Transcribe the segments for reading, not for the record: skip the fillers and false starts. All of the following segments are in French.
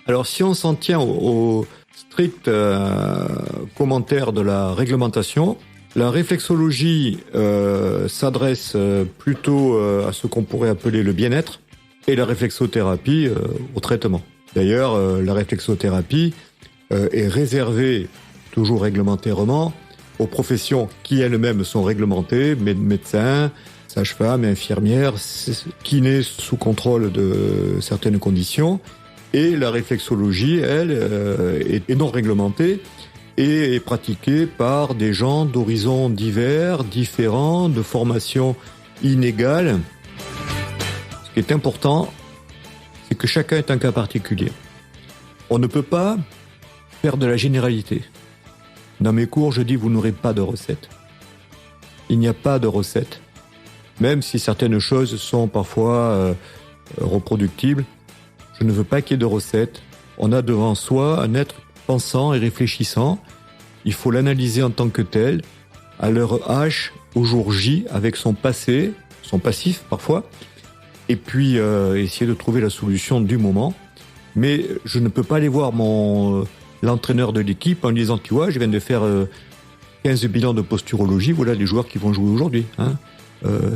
Alors, si on s'en tient au strict commentaire de la réglementation, la réflexologie s'adresse plutôt à ce qu'on pourrait appeler le bien-être et la réflexothérapie au traitement. D'ailleurs, la réflexothérapie est réservée, toujours réglementairement, aux professions qui elles-mêmes sont réglementées, médecins, sages-femmes, infirmières, kinés sous contrôle de certaines conditions. Et la réflexologie, elle, est non réglementée et est pratiquée par des gens d'horizons divers, différents, de formations inégales. Ce qui est important, c'est que chacun est un cas particulier. On ne peut pas faire de la généralité. Dans mes cours, je dis vous n'aurez pas de recette. Il n'y a pas de recette. Même si certaines choses sont parfois reproductibles, je ne veux pas qu'il y ait de recette. On a devant soi un être pensant et réfléchissant. Il faut l'analyser en tant que tel, à l'heure H, au jour J, avec son passé, son passif parfois, et puis essayer de trouver la solution du moment. Mais je ne peux pas aller voir l'entraîneur de l'équipe en lui disant, tu vois, je viens de faire 15 bilans de posturologie, voilà les joueurs qui vont jouer aujourd'hui. Hein.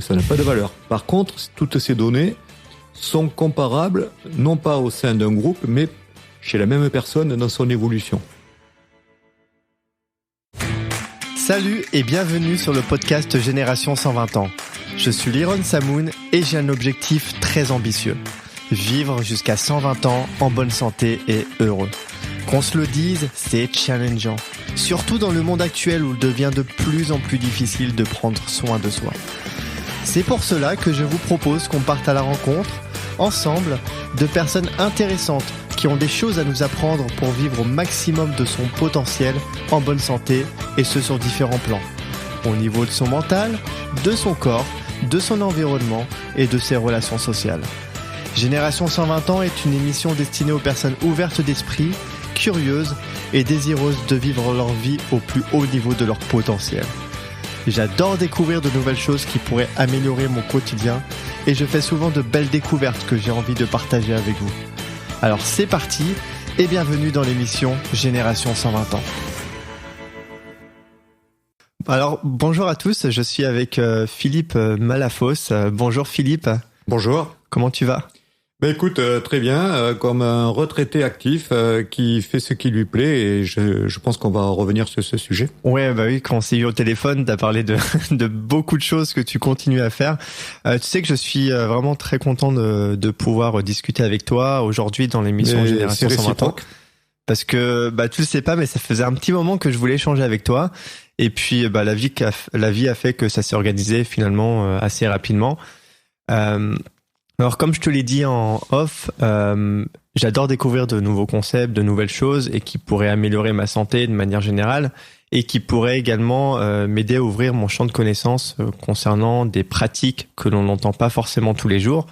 Ça n'a pas de valeur. Par contre, toutes ces données sont comparables, non pas au sein d'un groupe, mais chez la même personne dans son évolution. Salut et bienvenue sur le podcast Génération 120 ans. Je suis Liron Samoun et j'ai un objectif très ambitieux. Vivre jusqu'à 120 ans en bonne santé et heureux. Qu'on se le dise, c'est challengeant. Surtout dans le monde actuel où il devient de plus en plus difficile de prendre soin de soi. C'est pour cela que je vous propose qu'on parte à la rencontre, ensemble, de personnes intéressantes qui ont des choses à nous apprendre pour vivre au maximum de son potentiel en bonne santé et ce sur différents plans. Au niveau de son mental, de son corps, de son environnement et de ses relations sociales. Génération 120 ans est une émission destinée aux personnes ouvertes d'esprit, curieuses et désireuses de vivre leur vie au plus haut niveau de leur potentiel. J'adore découvrir de nouvelles choses qui pourraient améliorer mon quotidien et je fais souvent de belles découvertes que j'ai envie de partager avec vous. Alors c'est parti et bienvenue dans l'émission Génération 120 ans. Alors bonjour à tous, je suis avec Philippe Malafosse. Bonjour Philippe. Bonjour. Comment tu vas ? Écoute, très bien, comme un retraité actif qui fait ce qui lui plaît et je pense qu'on va revenir sur ce sujet. Ouais, bah oui, quand on s'est eu au téléphone, t'as parlé de beaucoup de choses que tu continues à faire. Tu sais que je suis vraiment très content de pouvoir discuter avec toi aujourd'hui dans l'émission Génération 120 ans. Parce que, tu le sais pas, mais ça faisait un petit moment que je voulais échanger avec toi. Et puis, la vie a fait que ça s'est organisé finalement assez rapidement. Alors comme je te l'ai dit en off, j'adore découvrir de nouveaux concepts, de nouvelles choses et qui pourraient améliorer ma santé de manière générale et qui pourraient également m'aider à ouvrir mon champ de connaissances concernant des pratiques que l'on n'entend pas forcément tous les jours.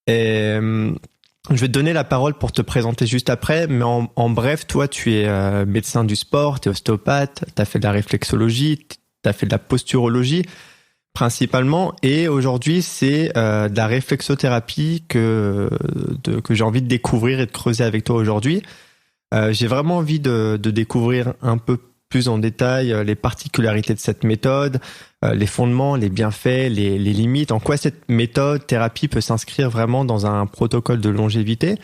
Et je vais te donner la parole pour te présenter juste après, mais en bref, toi tu es médecin du sport, tu es ostéopathe, tu as fait de la réflexologie, tu as fait de la posturologie principalement, et aujourd'hui c'est de la réflexothérapie que j'ai envie de découvrir et de creuser avec toi aujourd'hui. J'ai vraiment envie de découvrir un peu plus en détail les particularités de cette méthode, les fondements, les bienfaits, les limites, en quoi cette méthode thérapie peut s'inscrire vraiment dans un protocole de longévité.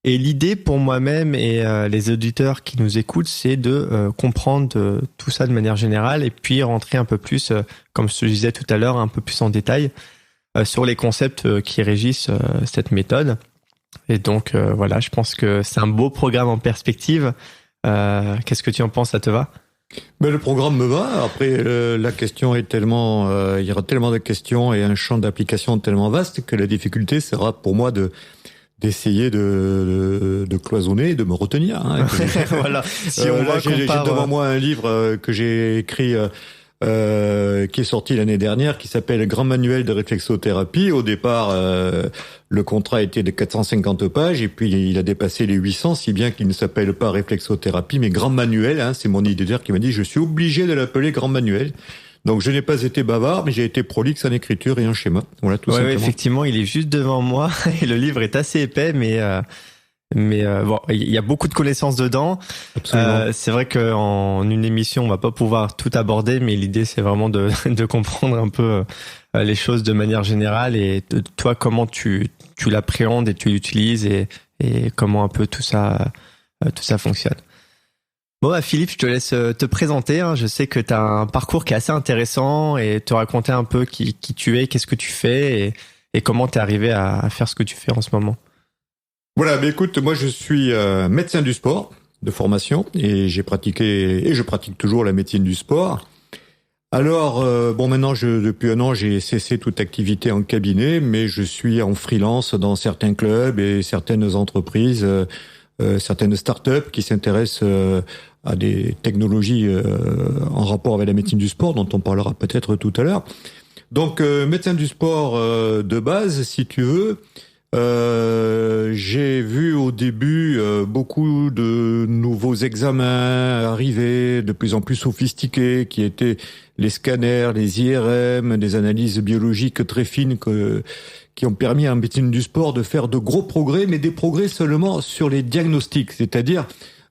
Et l'idée pour moi-même et les auditeurs qui nous écoutent, c'est de comprendre tout ça de manière générale et puis rentrer un peu plus, comme je te disais tout à l'heure, un peu plus en détail sur les concepts qui régissent cette méthode. Et donc voilà, je pense que c'est un beau programme en perspective. Qu'est-ce que tu en penses, ça te va ? Le programme me va. Après, la question est tellement, il y aura tellement de questions et un champ d'application tellement vaste que la difficulté sera pour moi d'essayer de cloisonner, de me retenir. Hein, voilà. Si on voit j'ai devant moi un livre que j'ai écrit, qui est sorti l'année dernière, qui s'appelle Grand manuel de réflexothérapie. Au départ, le contrat était de 450 pages et puis il a dépassé les 800, si bien qu'il ne s'appelle pas réflexothérapie, mais Grand manuel. Hein, c'est mon éditeur qui m'a dit, je suis obligé de l'appeler Grand manuel. Donc je n'ai pas été bavard, mais j'ai été prolixe en écriture et en schéma. Voilà, tout simplement. Ouais, effectivement, il est juste devant moi et le livre est assez épais, mais Mais bon, il y a beaucoup de connaissances dedans. C'est vrai qu'en une émission, on va pas pouvoir tout aborder, mais l'idée c'est vraiment de comprendre un peu les choses de manière générale et toi comment tu l'appréhendes et tu l'utilises et comment un peu tout ça fonctionne. Bon, Philippe, je te laisse te présenter. Je sais que tu as un parcours qui est assez intéressant et te raconter un peu qui tu es, qu'est-ce que tu fais et comment tu es arrivé à faire ce que tu fais en ce moment. Voilà, mais écoute, moi je suis médecin du sport de formation et je pratique toujours la médecine du sport. Alors, maintenant, depuis un an, j'ai cessé toute activité en cabinet, mais je suis en freelance dans certains clubs et certaines entreprises, certaines startups qui s'intéressent à des technologies en rapport avec la médecine du sport, dont on parlera peut-être tout à l'heure. Donc, médecin du sport de base, si tu veux. J'ai vu au début beaucoup de nouveaux examens arriver, de plus en plus sophistiqués, qui étaient les scanners, les IRM, des analyses biologiques très fines qui ont permis à la médecine du sport de faire de gros progrès, mais des progrès seulement sur les diagnostics, c'est-à-dire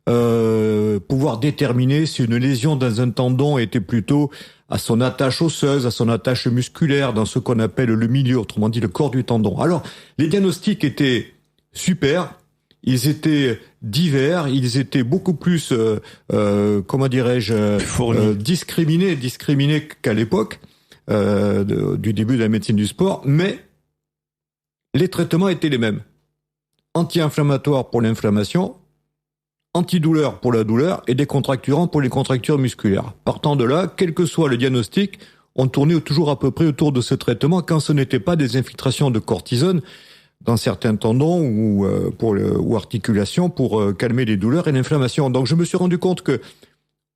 pouvoir déterminer si une lésion dans un tendon était plutôt à son attache osseuse, à son attache musculaire, dans ce qu'on appelle le milieu, autrement dit le corps du tendon. Alors, les diagnostics étaient super, ils étaient divers, ils étaient beaucoup plus, discriminés qu'à l'époque du début de la médecine du sport, mais les traitements étaient les mêmes. Anti-inflammatoires pour l'inflammation, antidouleur pour la douleur et décontracturants pour les contractures musculaires. Partant de là, quel que soit le diagnostic, on tournait toujours à peu près autour de ce traitement quand ce n'était pas des infiltrations de cortisone dans certains tendons ou articulations pour calmer les douleurs et l'inflammation. Donc je me suis rendu compte que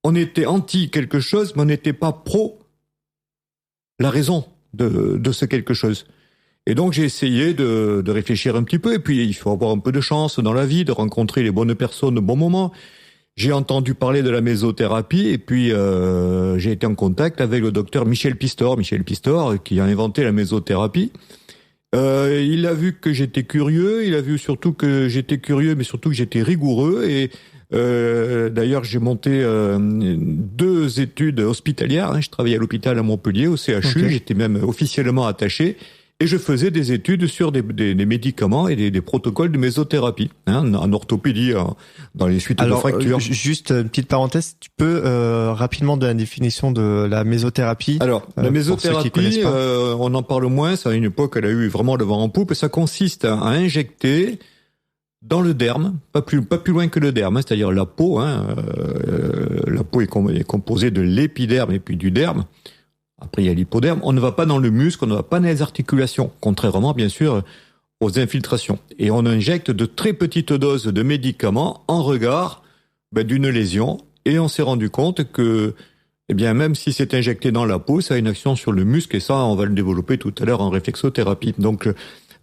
on était anti quelque chose, mais on n'était pas pro la raison de ce quelque chose. Et donc j'ai essayé de réfléchir un petit peu, et puis il faut avoir un peu de chance dans la vie, de rencontrer les bonnes personnes au bon moment. J'ai entendu parler de la mésothérapie, et puis j'ai été en contact avec le docteur Michel Pistor, qui a inventé la mésothérapie. Il a vu que j'étais curieux, il a vu surtout que j'étais curieux, mais surtout que j'étais rigoureux, et d'ailleurs j'ai monté 2 études hospitalières, je travaillais à l'hôpital à Montpellier, au CHU, okay. J'étais même officiellement attaché, et je faisais des études sur des médicaments et des protocoles de mésothérapie, en orthopédie, dans les suites de fractures. Juste une petite parenthèse, tu peux rapidement donner la définition de la mésothérapie? Alors, la mésothérapie, on en parle moins, ça à une époque, elle a eu vraiment le vent en poupe, et ça consiste à injecter dans le derme, pas plus loin que le derme, c'est-à-dire la peau, la peau est composée de l'épiderme et puis du derme. Après, il y a l'hypoderme. On ne va pas dans le muscle, on ne va pas dans les articulations, contrairement, bien sûr, aux infiltrations. Et on injecte de très petites doses de médicaments en regard d'une lésion. Et on s'est rendu compte que, même si c'est injecté dans la peau, ça a une action sur le muscle. Et ça, on va le développer tout à l'heure en réflexothérapie. Donc,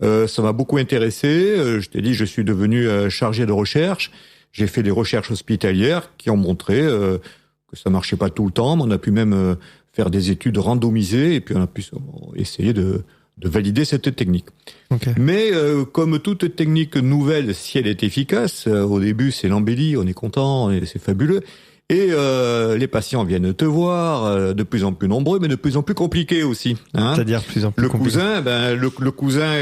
ça m'a beaucoup intéressé. Je t'ai dit, je suis devenu chargé de recherche. J'ai fait des recherches hospitalières qui ont montré que ça marchait pas tout le temps. Mais on a pu même faire des études randomisées, et puis on a pu essayer de valider cette technique. Okay. Mais comme toute technique nouvelle, si elle est efficace, au début c'est l'embellie, on est content, c'est fabuleux, et les patients viennent te voir, de plus en plus nombreux, mais de plus en plus compliqués aussi. C'est-à-dire plus en plus compliqué. Le cousin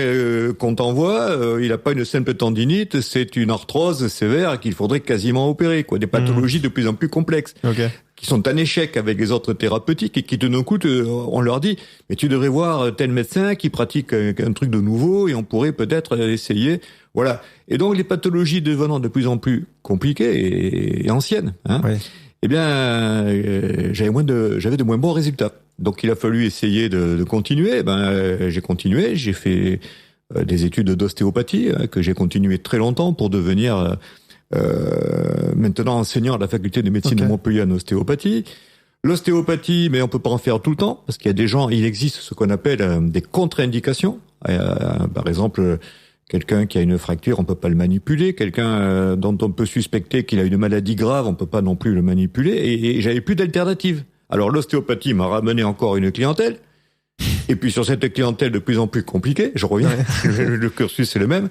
qu'on t'envoie, il n'a pas une simple tendinite, c'est une arthrose sévère qu'il faudrait quasiment opérer, des pathologies de plus en plus complexes. Okay. Qui sont en échec avec les autres thérapeutiques et qui d'un coup, on leur dit, mais tu devrais voir tel médecin qui pratique un truc de nouveau et on pourrait peut-être essayer. Voilà. Et donc, les pathologies devenant de plus en plus compliquées et anciennes, oui. J'avais de moins bons résultats. Donc, il a fallu essayer de continuer. J'ai continué. J'ai fait des études d'ostéopathie que j'ai continué très longtemps pour devenir maintenant enseignant à la faculté de médecine de Montpellier en ostéopathie. L'ostéopathie, mais on peut pas en faire tout le temps, parce qu'il y a des gens, il existe ce qu'on appelle des contre-indications. Par exemple, quelqu'un qui a une fracture, on peut pas le manipuler. Quelqu'un dont on peut suspecter qu'il a une maladie grave, on peut pas non plus le manipuler. Et j'avais plus d'alternative. Alors l'ostéopathie m'a ramené encore une clientèle. Et puis sur cette clientèle de plus en plus compliquée, je reviens, le cursus est le même.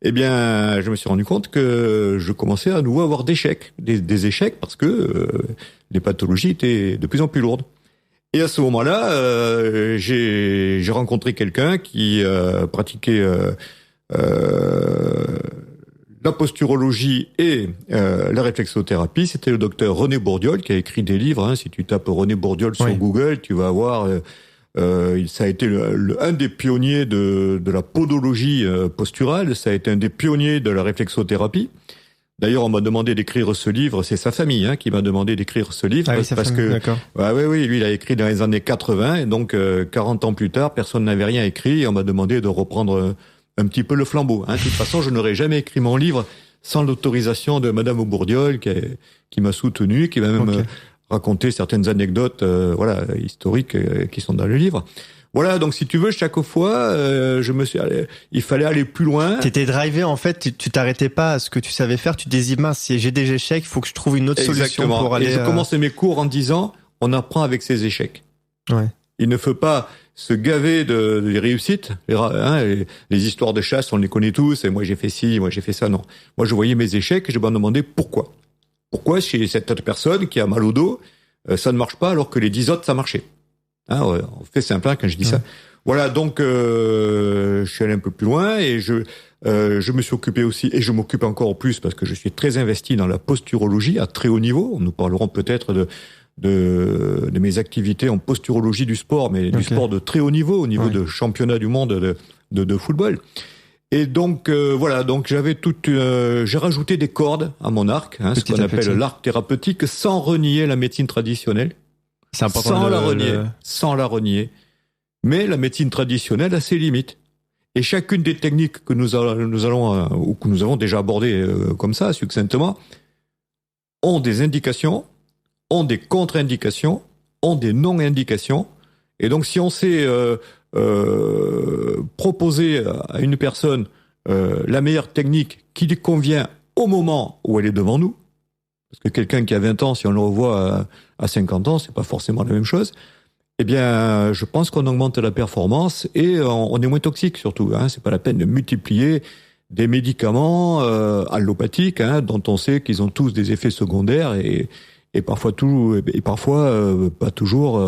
eh bien, je me suis rendu compte que je commençais à nouveau à avoir des échecs, parce que les pathologies étaient de plus en plus lourdes. Et à ce moment-là, j'ai rencontré quelqu'un qui pratiquait la posturologie et la réflexothérapie. C'était le docteur René Bourdiol qui a écrit des livres. Si tu tapes René Bourdiol sur Google, tu vas voir... ça a été un des pionniers de la podologie posturale. Ça a été un des pionniers de la réflexothérapie. D'ailleurs, on m'a demandé d'écrire ce livre. C'est sa famille qui m'a demandé d'écrire ce livre. Ah oui, parce que d'accord. Oui, lui, il a écrit dans les années 80. Et donc, 40 ans plus tard, personne n'avait rien écrit. Et on m'a demandé de reprendre un petit peu le flambeau. De toute façon, je n'aurais jamais écrit mon livre sans l'autorisation de Madame Bourdiol, qui m'a soutenu, qui m'a même raconté certaines anecdotes historiques qui sont dans le livre. Voilà, donc si tu veux, chaque fois, il fallait aller plus loin. T'étais drivé, en fait, tu t'arrêtais pas à ce que tu savais faire, tu te disais, mince, si j'ai des échecs, il faut que je trouve une autre solution pour aller... Et je commençais mes cours en disant, on apprend avec ses échecs. Ouais. Il ne faut pas se gaver des réussites. Les histoires de chasse, on les connaît tous, et moi j'ai fait ci, moi j'ai fait ça, non. Moi je voyais mes échecs et je me demandais pourquoi. Pourquoi chez cette autre personne qui a mal au dos, ça ne marche pas alors que les 10 autres, ça marchait. On fait simple quand je dis ça. Voilà, donc je suis allé un peu plus loin et je me suis occupé aussi, et je m'occupe encore plus parce que je suis très investi dans la posturologie à très haut niveau. Nous parlerons peut-être de mes activités en posturologie du sport, mais du sport de très haut niveau, au niveau de championnat du monde de football. Et donc donc j'ai rajouté des cordes à mon arc, ce qu'on appelle l'arc thérapeutique, sans renier la médecine traditionnelle. C'est important sans la renier. Mais la médecine traditionnelle a ses limites. Et chacune des techniques que nous avons déjà abordées comme ça, succinctement, ont des indications, ont des contre-indications, ont des non-indications. Et donc, si on sait proposer à une personne la meilleure technique qui lui convient au moment où elle est devant nous, parce que quelqu'un qui a 20 ans, si on le revoit à 50 ans, c'est pas forcément la même chose, eh bien, je pense qu'on augmente la performance et on est moins toxique surtout. C'est pas la peine de multiplier des médicaments allopathiques, dont on sait qu'ils ont tous des effets secondaires et parfois pas toujours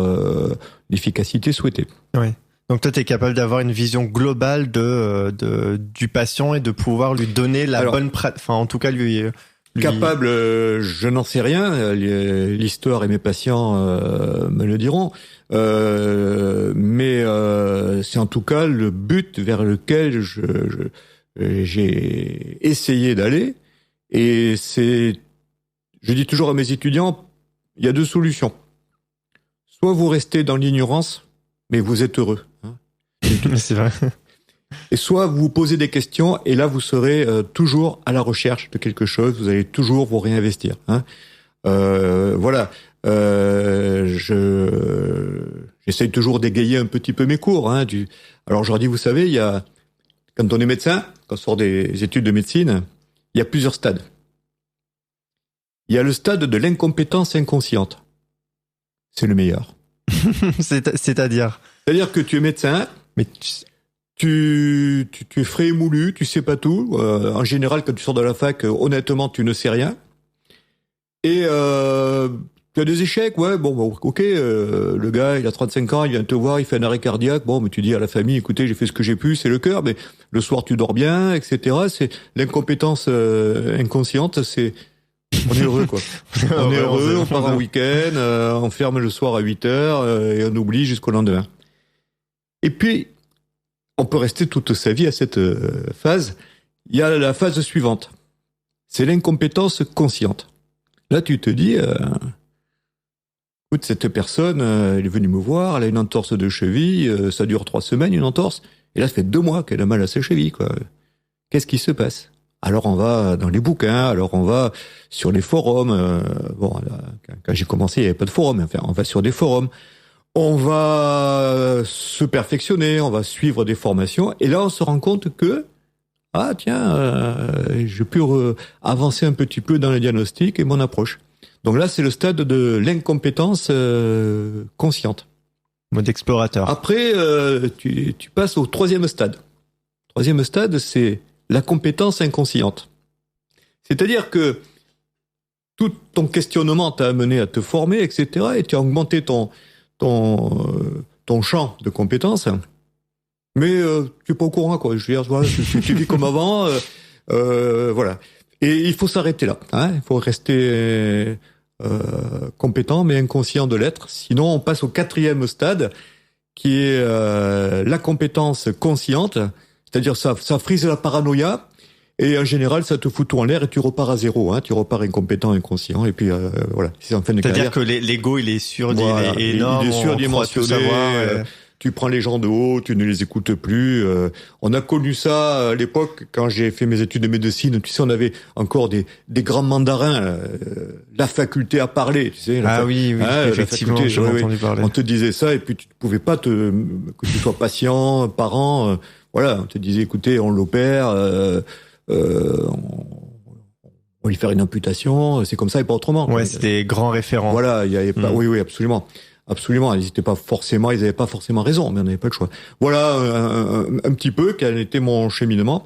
l'efficacité souhaitée. Oui. Donc toi, tu es capable d'avoir une vision globale du patient et de pouvoir lui donner bonne pratique, enfin en tout cas lui... Capable, je n'en sais rien. L'histoire et mes patients me le diront. Mais c'est en tout cas le but vers lequel j'ai essayé d'aller. Et je dis toujours à mes étudiants, il y a deux solutions. Soit vous restez dans l'ignorance, mais vous êtes heureux. C'est vrai. Et soit vous vous posez des questions, et là vous serez toujours à la recherche de quelque chose, vous allez toujours vous réinvestir. J'essaye toujours d'égayer un petit peu mes cours. Alors je leur dis, vous savez, quand on est médecin, quand on sort des études de médecine, il y a plusieurs stades. Il y a le stade de l'incompétence inconsciente. C'est le meilleur. C'est-à-dire que tu es médecin, mais tu es frais et moulu, tu sais pas tout. En général, quand tu sors de la fac, honnêtement, tu ne sais rien. Et tu as des échecs, le gars, il a 35 ans, il vient te voir, il fait un arrêt cardiaque. Bon, mais tu dis à la famille, écoutez, j'ai fait ce que j'ai pu, c'est le cœur, mais le soir tu dors bien, etc. C'est l'incompétence inconsciente, on est heureux, quoi. On est heureux, on part en week-end, on ferme le soir à 8h et on oublie jusqu'au lendemain. Et puis, on peut rester toute sa vie à cette phase. Il y a la phase suivante. C'est l'incompétence consciente. Là, tu te dis, écoute, cette personne, elle est venue me voir, elle a une entorse de cheville, ça dure 3 semaines, une entorse. Et là, ça fait 2 mois qu'elle a mal à sa cheville, quoi. Qu'est-ce qui se passe? Alors, on va dans les bouquins, alors on va sur les forums. Quand j'ai commencé, il n'y avait pas de forum. Enfin, on va sur des forums. On va se perfectionner, on va suivre des formations, et là on se rend compte que je peux avancer un petit peu dans le diagnostic et mon approche. Donc là c'est le stade de l'incompétence consciente. Mode explorateur. Après tu passes au 3e stade. 3e stade, c'est la compétence inconsciente. C'est-à-dire que tout ton questionnement t'a amené à te former, etc., et tu as augmenté ton champ de compétences, mais tu n'es pas au courant, quoi. Je veux dire, voilà, tu vis comme avant, voilà. Et il faut s'arrêter là. Hein. Il faut rester compétent, mais inconscient de l'être. Sinon, on passe au 4e stade, qui est la compétence consciente, c'est-à-dire ça frise la paranoïa. Et en général, ça te fout tout en l'air et tu repars à zéro. Hein. Tu repars incompétent, inconscient. Et puis voilà, c'est en fin de carrière. C'est-à-dire que l'ego, il est voilà, il est énorme. Il est surdimensionné. Tu prends les gens de haut, tu ne les écoutes plus. On a connu ça à l'époque quand j'ai fait mes études de médecine. Tu sais, on avait encore des grands mandarins, la faculté à parler. Tu sais, oui, effectivement, j'ai entendu parler. On te disait ça et puis tu ne pouvais pas que tu sois patient, parent. Voilà, on te disait, écoutez, on l'opère. On va lui faire une amputation, c'est comme ça et pas autrement. Ouais, c'était grands référents. Voilà, il y avait pas, oui, absolument. Absolument, ils n'avaient pas forcément raison, mais on n'avait pas le choix. Voilà un petit peu quel était mon cheminement.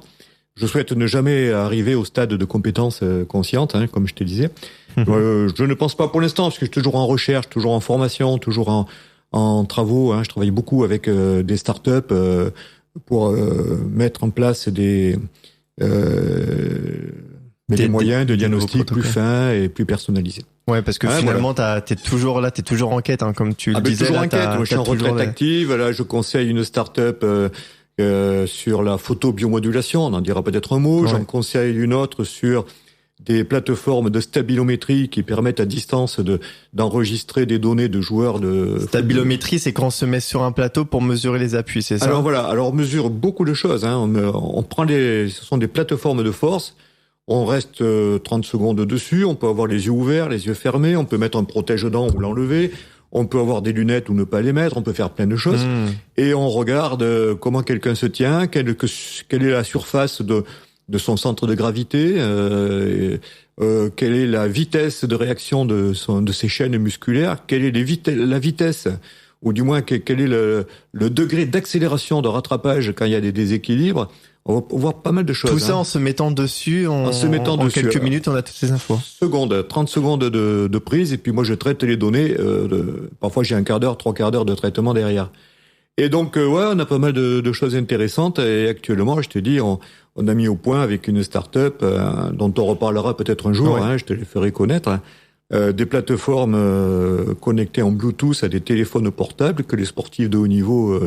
Je souhaite ne jamais arriver au stade de compétence consciente, hein, comme je te disais. Je ne pense pas pour l'instant, parce que je suis toujours en recherche, toujours en formation, toujours en travaux. Hein. Je travaille beaucoup avec des startups pour mettre en place des moyens de diagnostic plus fins et plus personnalisés. Ouais, parce que finalement, t'es toujours en quête, hein, comme tu le disais. Toujours en quête. Moi, je suis en retraite active. Là, je conseille une start-up sur la photobiomodulation. On en dira peut-être un mot. Ouais. J'en conseille une autre sur des plateformes de stabilométrie qui permettent à distance d'enregistrer des données de joueurs de... Stabilométrie, c'est quand on se met sur un plateau pour mesurer les appuis, c'est ça? Alors voilà, on mesure beaucoup de choses. Hein. On prend ce sont des plateformes de force. On reste 30 secondes dessus, on peut avoir les yeux ouverts, les yeux fermés, on peut mettre un protège-dents ou l'enlever, on peut avoir des lunettes ou ne pas les mettre, on peut faire plein de choses. Et on regarde comment quelqu'un se tient, quelle est la surface de son centre de gravité, quelle est la vitesse de réaction de ses chaînes musculaires, quelle est la vitesse, ou du moins quel est le degré d'accélération de rattrapage quand il y a des déséquilibres. On va voir pas mal de choses. Tout ça en se mettant dessus, en quelques minutes, on a toutes ces infos. 30 secondes de prise, et puis moi je traite les données. Parfois j'ai un quart d'heure, 3/4 d'heure de traitement derrière. Et donc on a pas mal de choses intéressantes. Et actuellement, je te dis, on a mis au point avec une start-up dont on reparlera peut-être un jour. Hein, je te les ferai connaître. Des plateformes connectées en Bluetooth à des téléphones portables que les sportifs de haut niveau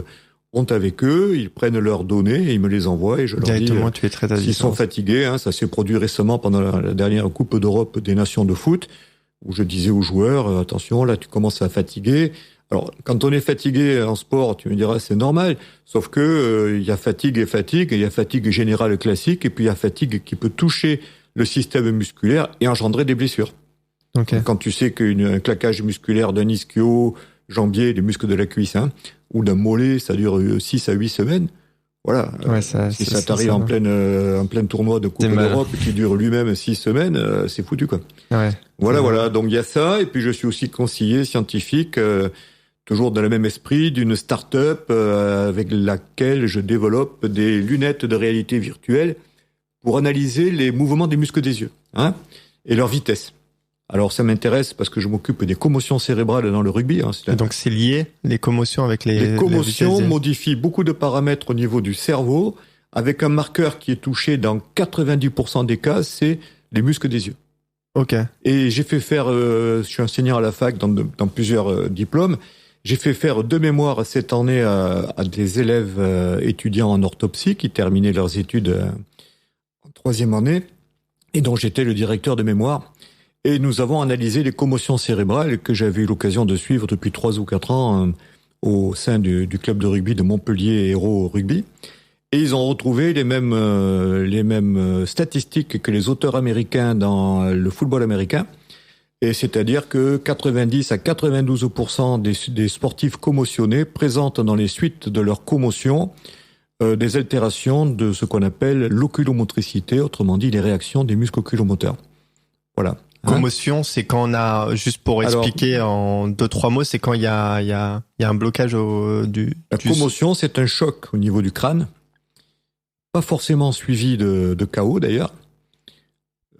ont avec eux, ils prennent leurs données et ils me les envoient et je leur dis s'ils sont fatigués. Hein, ça s'est produit récemment pendant la dernière Coupe d'Europe des Nations de foot, où je disais aux joueurs, attention, là tu commences à fatiguer. Alors, quand on est fatigué en sport, tu me diras c'est normal, sauf que il y a fatigue et fatigue, il y a fatigue générale classique, et puis il y a fatigue qui peut toucher le système musculaire et engendrer des blessures. Okay. Quand tu sais qu'un claquage musculaire d'un ischio, jambier, des muscles de la cuisse, hein, ou d'un mollet, ça dure 6 à 8 semaines. Voilà. Ouais, si ça t'arrive en plein tournoi de Coupe d'Europe qui dure lui-même 6 semaines, c'est foutu, quoi. Ouais. Voilà. Donc, il y a ça. Et puis, je suis aussi conseiller scientifique, toujours dans le même esprit, d'une start-up, avec laquelle je développe des lunettes de réalité virtuelle pour analyser les mouvements des muscles des yeux, hein, et leur vitesse. Alors ça m'intéresse parce que je m'occupe des commotions cérébrales dans le rugby. Hein. Donc c'est lié, les commotions avec les commotions modifient beaucoup de paramètres au niveau du cerveau, avec un marqueur qui est touché dans 90% des cas, c'est les muscles des yeux. Ok. Et j'ai fait faire, je suis enseignant à la fac dans plusieurs diplômes, j'ai fait faire 2 mémoires cette année à des élèves étudiants en orthopsie qui terminaient leurs études en 3e année, et dont j'étais le directeur de mémoire. Et nous avons analysé les commotions cérébrales que j'avais eu l'occasion de suivre depuis 3 ou 4 ans au sein du club de rugby de Montpellier Hérault Rugby. Et ils ont retrouvé les mêmes statistiques que les auteurs américains dans le football américain. Et c'est-à-dire que 90 à 92% des sportifs commotionnés présentent dans les suites de leur commotion des altérations de ce qu'on appelle l'oculomotricité, autrement dit les réactions des muscles oculomoteurs. Voilà. Commotion, c'est quand on a, juste pour expliquer en 2-3 mots, c'est quand il y a un blocage La commotion, c'est un choc au niveau du crâne pas forcément suivi de KO d'ailleurs,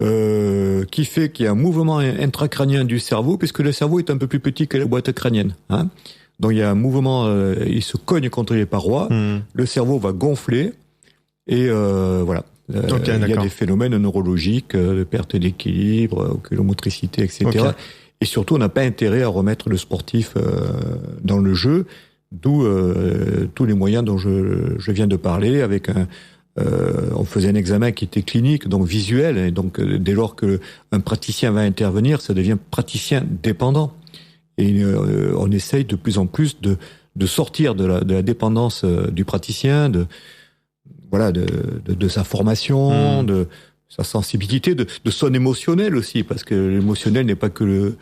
qui fait qu'il y a un mouvement intracrânien du cerveau, puisque le cerveau est un peu plus petit que la boîte crânienne. Hein. Donc il y a un mouvement, il se cogne contre les parois, le cerveau va gonfler, et voilà. Okay, il y a des phénomènes neurologiques, de perte d'équilibre, oculomotricité, etc. Okay. Et surtout, on n'a pas intérêt à remettre le sportif dans le jeu, d'où tous les moyens dont je viens de parler, avec on faisait un examen qui était clinique, donc visuel, et donc dès lors que un praticien va intervenir, ça devient praticien dépendant. Et on essaye de plus en plus de sortir de la dépendance du praticien, de sa formation, de sa sensibilité, de son émotionnel aussi, parce que l'émotionnel n'est pas que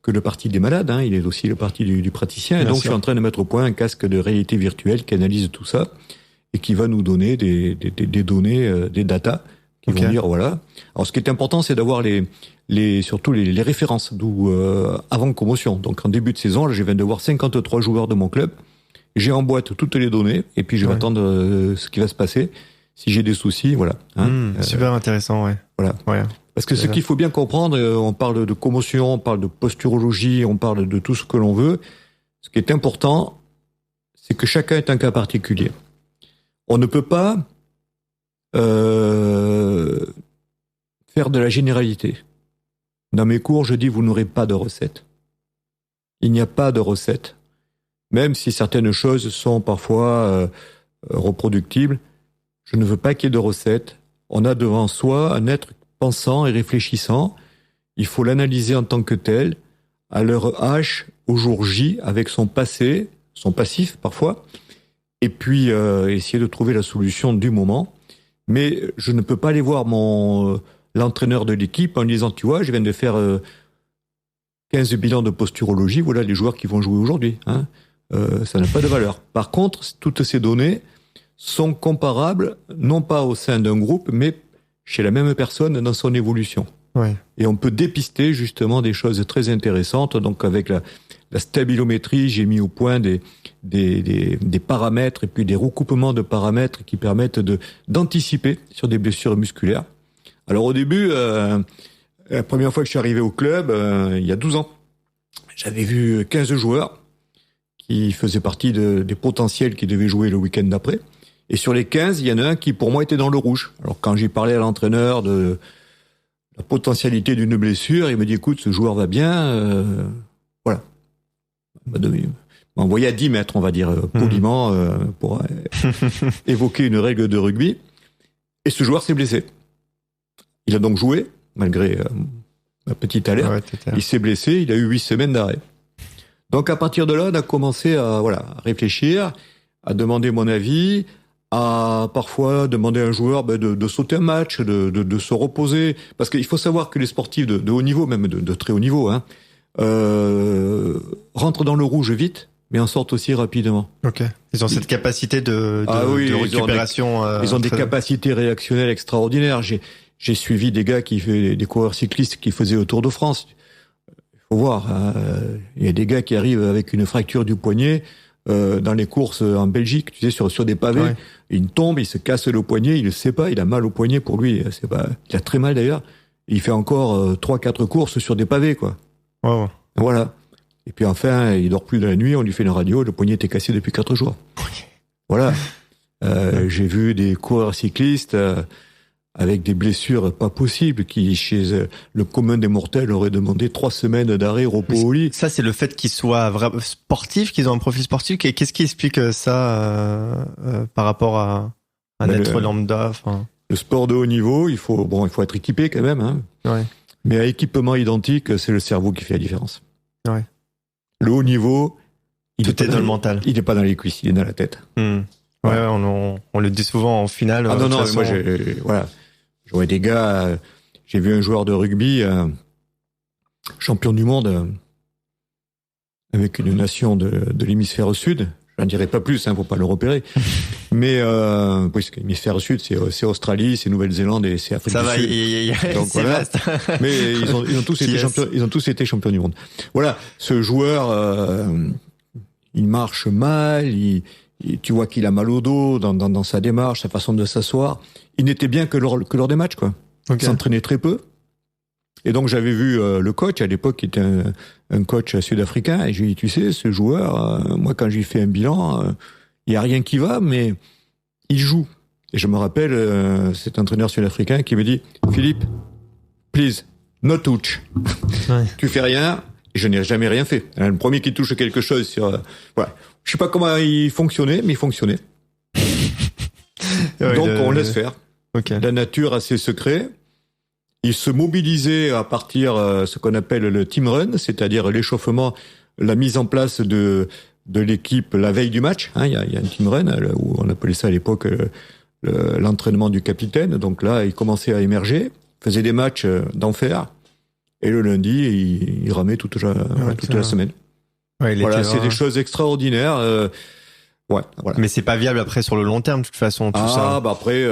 le parti des malades, hein, il est aussi le parti du praticien. Et donc, je suis en train de mettre au point un casque de réalité virtuelle qui analyse tout ça et qui va nous donner des données, des datas qui vont dire voilà. Alors, ce qui est important, c'est d'avoir surtout les références, d'où avant commotion. Donc, en début de saison, là, je viens de voir 53 joueurs de mon club. J'ai en boîte toutes les données et puis je vais attendre ce qui va se passer. Si j'ai des soucis, voilà. Hein, super intéressant, ouais. Voilà. Ouais. Parce que ce qu'il faut bien comprendre, on parle de commotion, on parle de posturologie, on parle de tout ce que l'on veut. Ce qui est important, c'est que chacun est un cas particulier. On ne peut pas faire de la généralité. Dans mes cours, je dis vous n'aurez pas de recette. Il n'y a pas de recette. Même si certaines choses sont parfois reproductibles, je ne veux pas qu'il y ait de recette. On a devant soi un être pensant et réfléchissant. Il faut l'analyser en tant que tel, à l'heure H, au jour J, avec son passé, son passif parfois, et puis essayer de trouver la solution du moment. Mais je ne peux pas aller voir l'entraîneur de l'équipe en lui disant, tu vois, je viens de faire 15 bilans de posturologie, voilà les joueurs qui vont jouer aujourd'hui. Hein. Ça n'a pas de valeur. Par contre, toutes ces données sont comparables, non pas au sein d'un groupe, mais chez la même personne dans son évolution. Ouais. Et on peut dépister justement des choses très intéressantes. Donc avec la stabilométrie, j'ai mis au point des paramètres et puis des recoupements de paramètres qui permettent d'anticiper sur des blessures musculaires. Alors au début, la première fois que je suis arrivé au club, il y a 12 ans, j'avais vu 15 joueurs qui faisaient partie des potentiels qui devaient jouer le week-end d'après. Et sur les 15, il y en a un qui, pour moi, était dans le rouge. Alors, quand j'ai parlé à l'entraîneur de la potentialité d'une blessure, il me dit, écoute, ce joueur va bien, voilà. Il m'a envoyé à 10 mètres, on va dire, poliment, pour évoquer une règle de rugby. Et ce joueur s'est blessé. Il a donc joué, malgré ma petite alerte. Ouais, il s'est blessé, il a eu 8 semaines d'arrêt. Donc, à partir de là, on a commencé à réfléchir, à demander mon avis, à parfois demander à un joueur de sauter un match, de se reposer. Parce qu'il faut savoir que les sportifs de haut niveau, même de très haut niveau, hein, rentrent dans le rouge vite, mais en sortent aussi rapidement. Ok. Ils ont cette capacité de récupération. Ils ont des capacités réactionnelles extraordinaires. J'ai suivi des gars des coureurs cyclistes qui faisaient le Tour de France. Faut voir, il y a des gars qui arrivent avec une fracture du poignet dans les courses en Belgique, tu sais, sur des pavés. Ouais. Il tombe, il se casse le poignet, il le sait pas, il a mal au poignet pour lui. C'est pas, il a très mal d'ailleurs. Il fait encore 3-4 courses sur des pavés, quoi. Wow. Voilà. Et puis enfin, il dort plus de la nuit, on lui fait une radio, le poignet était cassé depuis 4 jours. Okay. Voilà. J'ai vu des coureurs cyclistes avec des blessures pas possibles, qui chez le commun des mortels auraient demandé 3 semaines d'arrêt, repos au lit. Ça, c'est le fait qu'ils soient vraiment sportifs, qu'ils ont un profil sportif. Qu'est-ce qui explique ça par rapport à un être lambda? Enfin... Le sport de haut niveau, il faut être équipé quand même. Hein. Ouais. Mais à équipement identique, c'est le cerveau qui fait la différence. Ouais. Le haut niveau, tout est dans le mental. Il n'est pas dans les cuisses, il est dans la tête. Ouais, on le dit souvent en finale. Ah non, moi, voilà. J'aurais des gars, j'ai vu un joueur de rugby, champion du monde, avec une nation de l'hémisphère sud. J'en dirai pas plus, faut pas le repérer. Mais, puisque l'hémisphère sud, c'est Australie, c'est Nouvelle-Zélande et c'est Afrique du Sud. Ça va, donc voilà. Vaste. Mais ils ont tous été champions du monde. Voilà. Ce joueur, il marche mal, il tu vois qu'il a mal au dos dans sa démarche, sa façon de s'asseoir. Il n'était bien que lors des matchs, quoi. Okay. Il s'entraînait très peu. Et donc j'avais vu le coach, à l'époque, qui était un coach sud-africain, et je lui ai dit, tu sais, ce joueur, moi quand j'ai fait un bilan, il y a rien qui va, mais il joue. Et je me rappelle cet entraîneur sud-africain qui me dit, Philippe, please, no touch. Ouais. Tu fais rien. Et je n'ai jamais rien fait. Le premier qui touche quelque chose sur, voilà. Je sais pas comment il fonctionnait, mais il fonctionnait. Ouais, donc on laisse faire. Okay. La nature a ses secrets. Il se mobilisait à partir ce qu'on appelle le team run, c'est-à-dire l'échauffement, la mise en place de l'équipe la veille du match. Hein, il y a un team run où on appelait ça à l'époque l'entraînement du capitaine. Donc là, il commençait à émerger, faisait des matchs d'enfer, et le lundi, il ramait toute la semaine. Ouais, voilà, c'est des choses extraordinaires. Ouais, voilà. Mais c'est pas viable après sur le long terme de toute façon tout ça. Bah après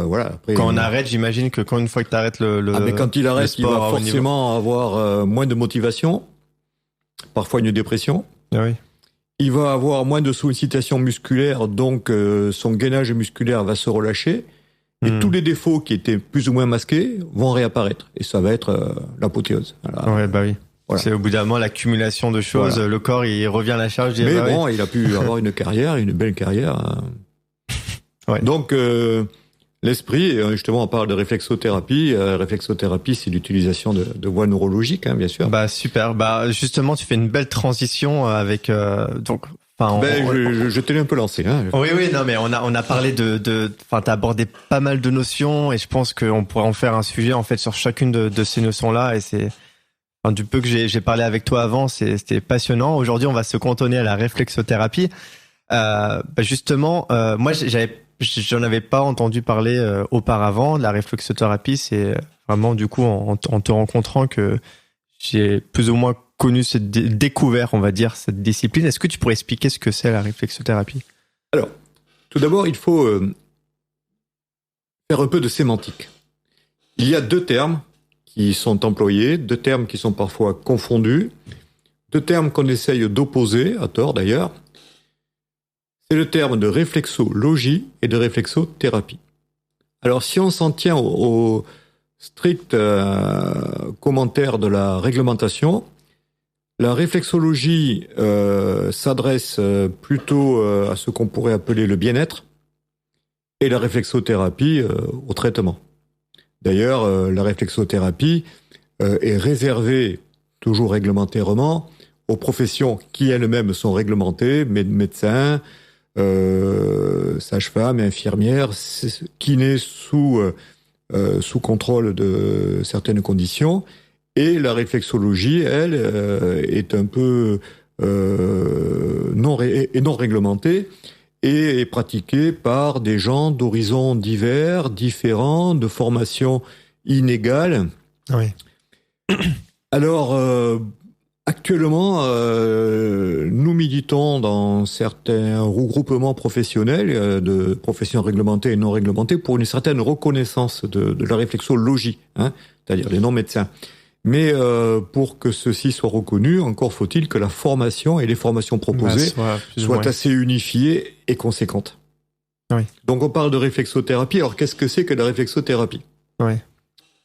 voilà, après quand on arrête, j'imagine que quand une fois que tu arrêtes mais quand il arrête, il va forcément avoir moins de motivation, parfois une dépression. Ah oui. Il va avoir moins de sollicitation musculaire, donc son gainage musculaire va se relâcher et tous les défauts qui étaient plus ou moins masqués vont réapparaître et ça va être l'apothéose. Voilà. Ouais, bah oui. Voilà. C'est au bout d'un moment l'accumulation de choses, voilà. Le corps il revient à la charge. Mais bon, il a pu avoir une carrière, une belle carrière. Ouais. Donc l'esprit, justement, on parle de réflexothérapie. Réflexothérapie, c'est l'utilisation de voies neurologiques, hein, bien sûr. Bah super. Bah justement, tu fais une belle transition avec donc. Je t'ai un peu lancé. Hein. Oui, non, mais on a parlé enfin, t'as abordé pas mal de notions et je pense qu'on pourrait en faire un sujet en fait sur chacune de ces notions-là et c'est. Enfin, du peu que j'ai parlé avec toi avant, c'était passionnant. Aujourd'hui, on va se cantonner à la réflexothérapie. Justement, moi, j'en avais pas entendu parler auparavant. La réflexothérapie, c'est vraiment du coup en te rencontrant que j'ai plus ou moins connu découvert, on va dire, cette discipline. Est-ce que tu pourrais expliquer ce que c'est la réflexothérapie ? Alors, tout d'abord, il faut faire un peu de sémantique. Il y a deux termes qui sont employés, deux termes qui sont parfois confondus, deux termes qu'on essaye d'opposer, à tort d'ailleurs. C'est le terme de réflexologie et de réflexothérapie. Alors si on s'en tient au strict commentaire de la réglementation, la réflexologie s'adresse plutôt à ce qu'on pourrait appeler le bien-être et la réflexothérapie au traitement. D'ailleurs, la réflexothérapie est réservée, toujours réglementairement, aux professions qui elles-mêmes sont réglementées, médecins, sages-femmes, infirmières, kinés sous contrôle de certaines conditions. Et la réflexologie, elle, est un peu non réglementée et est pratiquée par des gens d'horizons divers, différents, de formations inégales. Oui. Alors, actuellement, nous militons dans certains regroupements professionnels de professions réglementées et non réglementées pour une certaine reconnaissance de la réflexologie, hein, c'est-à-dire les non-médecins. Mais pour que ceci soit reconnu, encore faut-il que la formation et les formations proposées soient assez unifiées et conséquentes. Oui. Donc on parle de réflexothérapie. Alors qu'est-ce que c'est que la réflexothérapie ? Oui.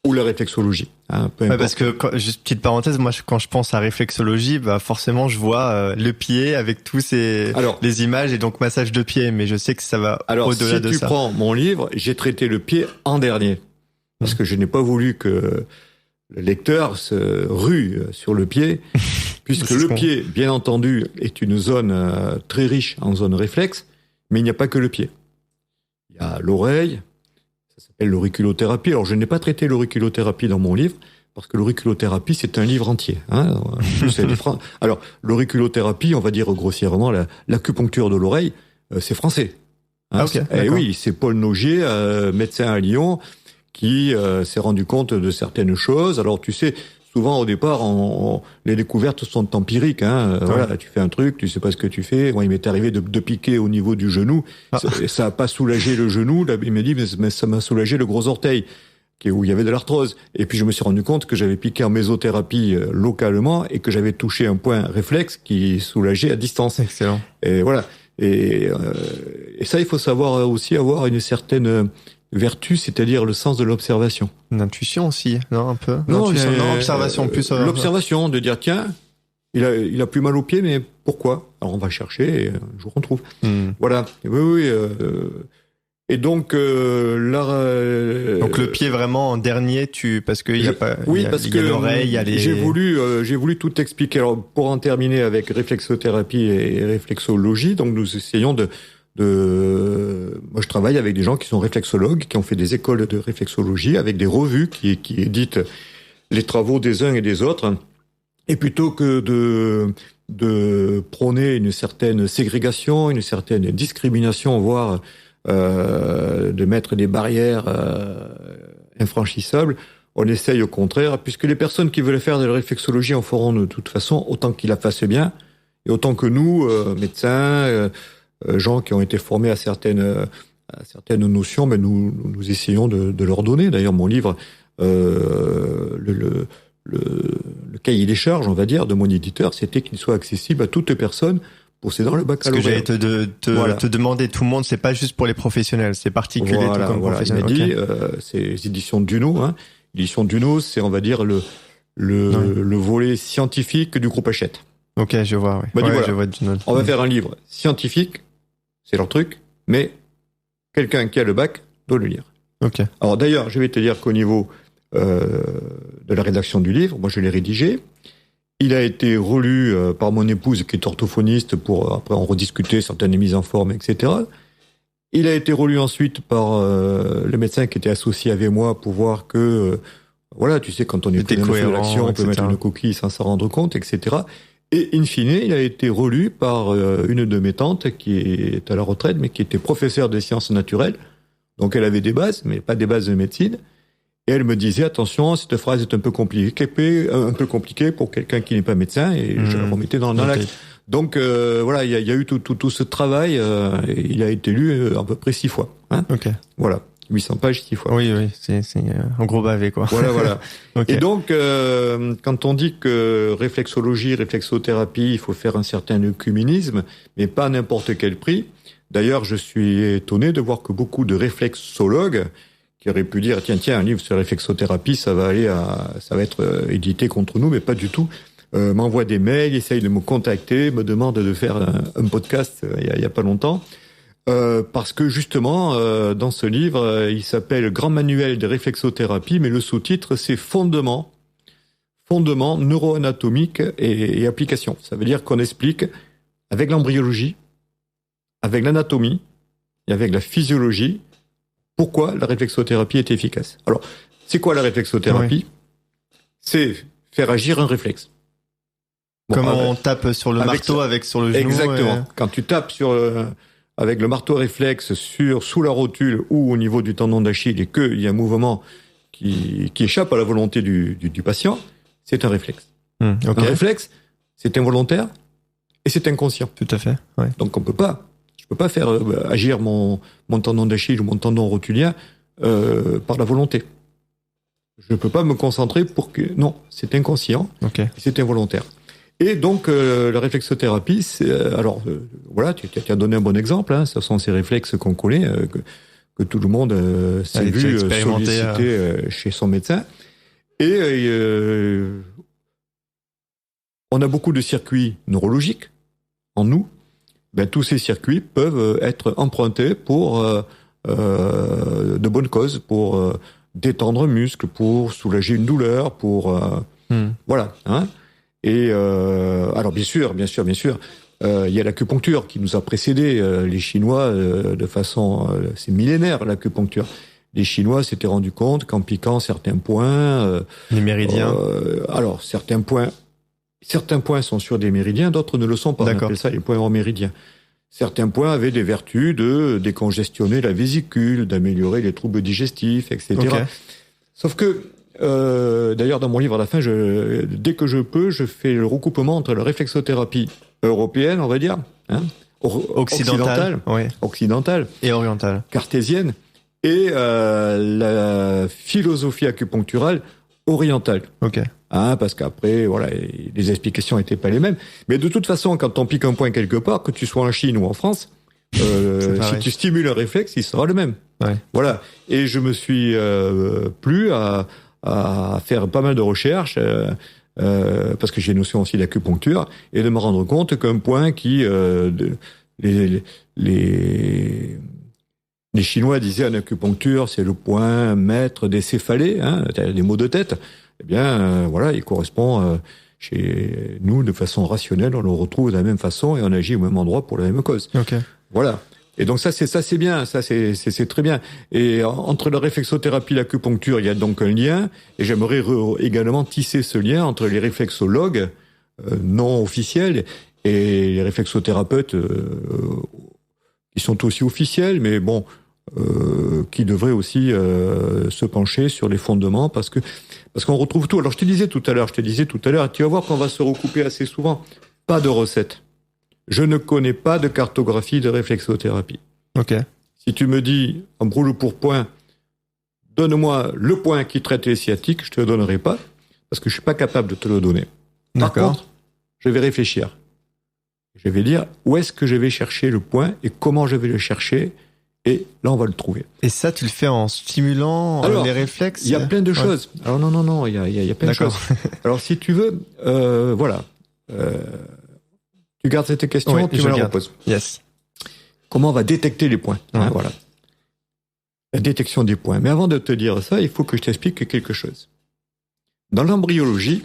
Ou la réflexologie, hein, peu importe. Parce que, juste petite parenthèse, moi quand je pense à réflexologie, bah forcément je vois le pied avec tous les images et donc massage de pied, mais je sais que ça va au-delà de ça. Si tu prends mon livre, j'ai traité le pied en dernier, parce que je n'ai pas voulu que le lecteur se rue sur le pied, puisque le pied, bien entendu, est une zone très riche en zone réflexe, mais il n'y a pas que le pied. Il y a l'oreille, ça s'appelle l'auriculothérapie. Alors, je n'ai pas traité l'auriculothérapie dans mon livre, parce que l'auriculothérapie, c'est un livre entier. Hein. Alors, l'auriculothérapie, on va dire grossièrement, l'acupuncture de l'oreille, c'est français. Hein. Okay, et oui, c'est Paul Nogier, médecin à Lyon, qui s'est rendu compte de certaines choses. Alors, tu sais, souvent, au départ, les découvertes sont empiriques. Hein. Voilà, tu fais un truc, tu sais pas ce que tu fais. Moi, il m'est arrivé de piquer au niveau du genou. Ça a pas soulagé le genou. Là, il m'a dit, mais ça m'a soulagé le gros orteil, où il y avait de l'arthrose. Et puis, je me suis rendu compte que j'avais piqué en mésothérapie localement et que j'avais touché un point réflexe qui soulageait à distance. Excellent. Et voilà. Et ça, il faut savoir aussi avoir une certaine vertu, c'est-à-dire le sens de l'observation. Une intuition aussi, non, un peu. Non, observation plus. L'observation, de dire tiens, il a plus mal au pied, mais pourquoi? Alors on va chercher et un jour on trouve. Voilà. Oui. Et donc donc le pied vraiment en dernier, parce que il y a pas. Oui, parce que l'oreille, il y a les. J'ai voulu tout expliquer. Alors pour en terminer avec réflexothérapie et réflexologie, donc nous essayons moi je travaille avec des gens qui sont réflexologues, qui ont fait des écoles de réflexologie, avec des revues qui éditent les travaux des uns et des autres. Et plutôt que de prôner une certaine ségrégation, une certaine discrimination, voire de mettre des barrières infranchissables, on essaye au contraire, puisque les personnes qui veulent faire de la réflexologie en feront de toute façon, autant qu'ils la fassent bien, et autant que nous, médecins, gens qui ont été formés à certaines notions, mais nous essayons de leur donner. D'ailleurs, mon livre, le cahier des charges, on va dire, de mon éditeur, c'était qu'il soit accessible à toute personne possédant le baccalauréat. Ce que j'allais te demander, tout le monde, c'est pas juste pour les professionnels, c'est particulier comme professionnel. Il m'a dit, c'est les éditions Duno, hein. L'édition Duno, c'est, on va dire, le volet scientifique du groupe Hachette. Ok, je vois, ouais. Voilà. Je vois Duno. On va faire un livre scientifique, c'est leur truc, mais quelqu'un qui a le bac doit le lire. Ok. Alors d'ailleurs, je vais te dire qu'au niveau de la rédaction du livre, moi je l'ai rédigé. Il a été relu par mon épouse qui est orthophoniste pour après en rediscuter certaines mises en forme, etc. Il a été relu ensuite par le médecin qui était associé avec moi pour voir que voilà, tu sais, quand on est dans une action, on peut mettre une coquille sans s'en rendre compte, etc. Et in fine, il a été relu par une de mes tantes qui est à la retraite, mais qui était professeure des sciences naturelles. Donc elle avait des bases, mais pas des bases de médecine. Et elle me disait, attention, cette phrase est un peu compliquée pour quelqu'un qui n'est pas médecin, et je la remettais dans l'axe. Donc voilà, il y a eu tout ce travail, il a été lu à peu près 6 fois. Hein. Ok. Voilà, 800 pages 6 fois. Oui, c'est un gros bavé, quoi. Voilà. Okay. Et donc, quand on dit que réflexologie, réflexothérapie, il faut faire un certain œcuménisme, mais pas à n'importe quel prix. D'ailleurs, je suis étonné de voir que beaucoup de réflexologues qui auraient pu dire tiens, un livre sur la réflexothérapie, ça va être édité contre nous, mais pas du tout. M'envoie des mails, essaye de me contacter, me demande de faire un podcast il y a pas longtemps, parce que justement dans ce livre, il s'appelle Grand manuel de réflexothérapie, mais le sous-titre c'est fondements neuroanatomiques et applications. Ça veut dire qu'on explique avec l'embryologie, avec l'anatomie et avec la physiologie pourquoi la réflexothérapie est efficace. Alors, c'est quoi la réflexothérapie ? C'est faire agir un réflexe. Comme on tape sur le marteau sur le genou. Exactement. Quand tu tapes avec le marteau réflexe sous la rotule ou au niveau du tendon d'Achille et qu'il y a un mouvement qui échappe à la volonté du patient, c'est un réflexe. Okay. Un réflexe, c'est involontaire et c'est inconscient. Tout à fait. Ouais. Donc je peux pas faire agir mon tendon d'Achille ou mon tendon rotulien par la volonté. Je peux pas me concentrer non, c'est inconscient, okay. C'est involontaire. Et donc la réflexothérapie, voilà, tu as donné un bon exemple. Hein, ce sont ces réflexes qu'on connaît, que tout le monde s'est vu solliciter chez son médecin. Et on a beaucoup de circuits neurologiques en nous. Tous ces circuits peuvent être empruntés pour de bonnes causes, pour détendre un muscle, pour soulager une douleur, pour voilà. Hein. Et alors bien sûr, il y a l'acupuncture qui nous a précédés. Les Chinois, de façon, c'est millénaire l'acupuncture. Les Chinois s'étaient rendus compte qu'en piquant certains points, les méridiens. Alors certains points sont sur des méridiens, d'autres ne le sont pas. D'accord. On appelle ça les points hors méridiens. Certains points avaient des vertus de décongestionner la vésicule, d'améliorer les troubles digestifs, etc. Okay. Sauf que, d'ailleurs, dans mon livre à la fin, dès que je peux, je fais le recoupement entre la réflexothérapie européenne, on va dire, hein, occidentale et orientale, cartésienne, et la philosophie acupuncturale orientale. Ok. Hein, parce qu'après, voilà, les explications étaient pas les mêmes. Mais de toute façon, quand on pique un point quelque part, que tu sois en Chine ou en France, si tu stimules un réflexe, il sera le même. Ouais. Voilà. Et je me suis plu à faire pas mal de recherches, parce que j'ai une notion aussi d'acupuncture, et de me rendre compte qu'un point qui... Les Chinois disaient en acupuncture, c'est le point maître des céphalées, hein, des maux de tête. Eh bien, voilà, il correspond chez nous de façon rationnelle, on le retrouve de la même façon et on agit au même endroit pour la même cause. Okay. Voilà. Et donc ça c'est bien, ça c'est très bien. Et entre la réflexothérapie et l'acupuncture, il y a donc un lien. Et j'aimerais également tisser ce lien entre les réflexologues non officiels et les réflexothérapeutes qui sont aussi officiels, mais bon, qui devraient aussi se pencher sur les fondements parce qu'on retrouve tout. Alors je te disais tout à l'heure, tu vas voir qu'on va se recouper assez souvent. Pas de recette. Je ne connais pas de cartographie de réflexothérapie. Ok. Si tu me dis, en brûle pour point, donne-moi le point qui traite les sciatiques, je te le donnerai pas, parce que je suis pas capable de te le donner. Par contre, je vais réfléchir. Je vais dire où est-ce que je vais chercher le point et comment je vais le chercher, et là on va le trouver. Et ça, tu le fais en stimulant les réflexes? Il y a plein de choses. Alors non, il y a plein de choses. Alors si tu veux, voilà. Tu gardes cette question, tu me la reposes. Yes. Comment on va détecter les points? Voilà. La détection des points. Mais avant de te dire ça, il faut que je t'explique quelque chose. Dans l'embryologie,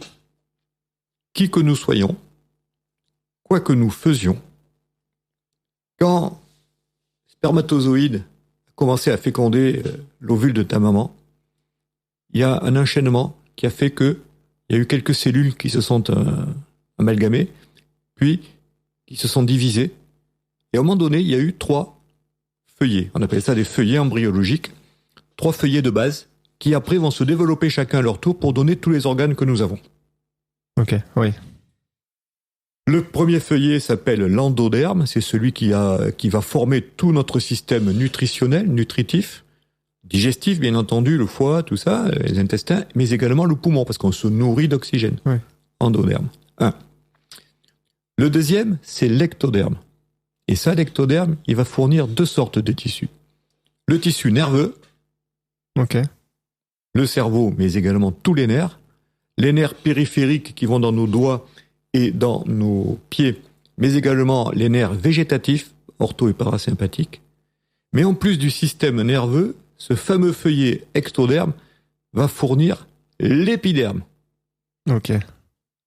qui que nous soyons, quoi que nous faisions, quand le spermatozoïde a commencé à féconder l'ovule de ta maman, il y a un enchaînement qui a fait que il y a eu quelques cellules qui se sont amalgamées, puis qui se sont divisées. Et à un moment donné, il y a eu 3 feuillets. On appelle ça des feuillets embryologiques. 3 feuillets de base qui après vont se développer chacun à leur tour pour donner tous les organes que nous avons. Ok, oui. Le premier feuillet s'appelle l'endoderme. C'est celui qui va former tout notre système nutritionnel, nutritif, digestif, bien entendu, le foie, tout ça, les intestins, mais également le poumon, parce qu'on se nourrit d'oxygène. Oui. Endoderme. 1. Le deuxième, c'est l'ectoderme. Et ça, l'ectoderme, il va fournir 2 sortes de tissus. Le tissu nerveux, le cerveau, mais également tous les nerfs périphériques qui vont dans nos doigts et dans nos pieds, mais également les nerfs végétatifs, ortho et parasympathiques. Mais en plus du système nerveux, ce fameux feuillet ectoderme va fournir l'épiderme. Ok.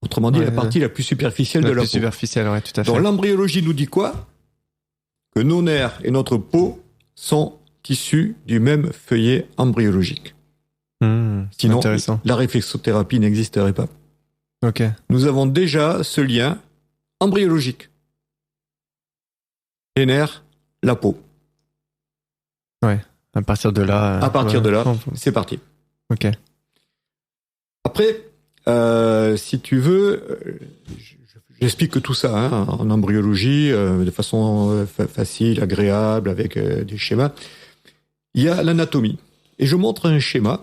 Autrement dit, la partie la plus superficielle de la peau. La plus superficielle, ouais, tout à fait. Donc l'embryologie nous dit quoi? Que nos nerfs et notre peau sont issus du même feuillet embryologique. Sinon, la réflexothérapie n'existerait pas. Ok. Nous avons déjà ce lien embryologique. Les nerfs, la peau. Ouais. À partir de là. C'est parti. Ok. Après, si tu veux, j'explique tout ça en embryologie de façon facile, agréable, avec des schémas. Il y a l'anatomie. Et je montre un schéma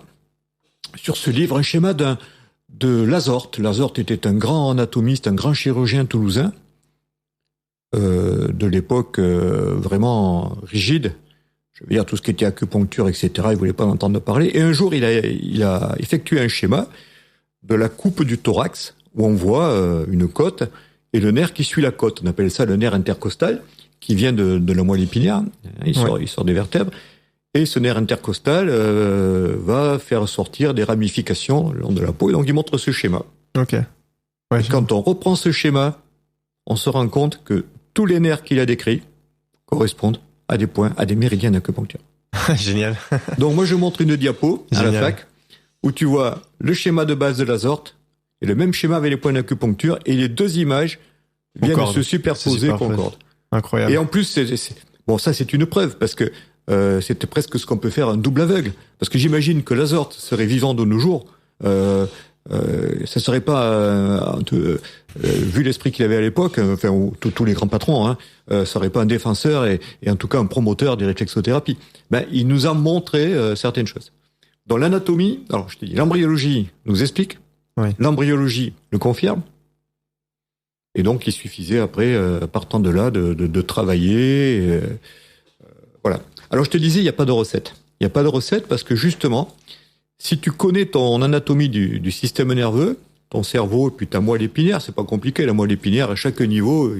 sur ce livre, un schéma de Lazorte. Lazorte était un grand anatomiste, un grand chirurgien toulousain de l'époque vraiment rigide. Je veux dire, tout ce qui était acupuncture, etc., il voulait pas en entendre parler. Et un jour, il a effectué un schéma de la coupe du thorax, où on voit une côte et le nerf qui suit la côte. On appelle ça le nerf intercostal, qui vient de la moelle épinière. Il sort des vertèbres. Et ce nerf intercostal va faire sortir des ramifications le long de la peau. Et donc, il montre ce schéma. Ok. Ouais, et quand on reprend ce schéma, on se rend compte que tous les nerfs qu'il a décrits correspondent à des points, à des méridiens d'acupuncture. Génial. Donc, moi, je montre une diapo à la fac où tu vois le schéma de base de Lazorte et le même schéma avec les points d'acupuncture et les 2 images viennent de se superposer, concordent. Incroyable. Et en plus, bon, ça, c'est une preuve parce que c'était presque ce qu'on peut faire un double aveugle. Parce que j'imagine que Lazorte serait vivant de nos jours. Ça serait pas, vu l'esprit qu'il avait à l'époque, enfin, tous les grands patrons, serait pas un défenseur et en tout cas un promoteur des réflexothérapies. Ben, il nous a montré certaines choses. Dans l'anatomie, alors je te dis, l'embryologie nous explique, l'embryologie le confirme, Et donc, il suffisait après, partant de là, de travailler. Voilà. Alors, je te disais, il n'y a pas de recette. Il n'y a pas de recette parce que justement, si tu connais ton anatomie du système nerveux, ton cerveau, et puis ta moelle épinière, c'est pas compliqué. La moelle épinière, à chaque niveau,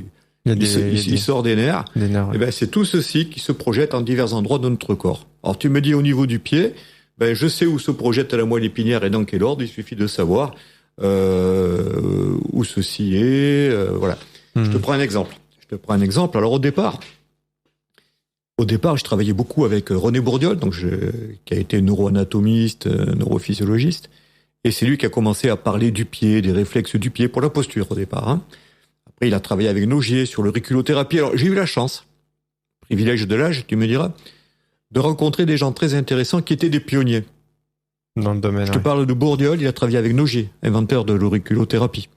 il sort des nerfs. Des nerfs, ouais. Et ben, c'est tout ceci qui se projette en divers endroits de notre corps. Alors, tu me dis au niveau du pied, ben, je sais où se projette la moelle épinière et dans quel ordre. Il suffit de savoir où ceci est. Voilà. Je te prends un exemple. Alors, au départ, je travaillais beaucoup avec René Bourdiol, qui a été neuroanatomiste, neurophysiologiste. Et c'est lui qui a commencé à parler du pied, des réflexes du pied pour la posture au départ. Hein. Après, il a travaillé avec Nogier sur l'auriculothérapie. Alors, j'ai eu la chance, privilège de l'âge, tu me diras, de rencontrer des gens très intéressants qui étaient des pionniers. Dans le domaine. Je te parle de Bourdiol, il a travaillé avec Nogier, inventeur de l'auriculothérapie.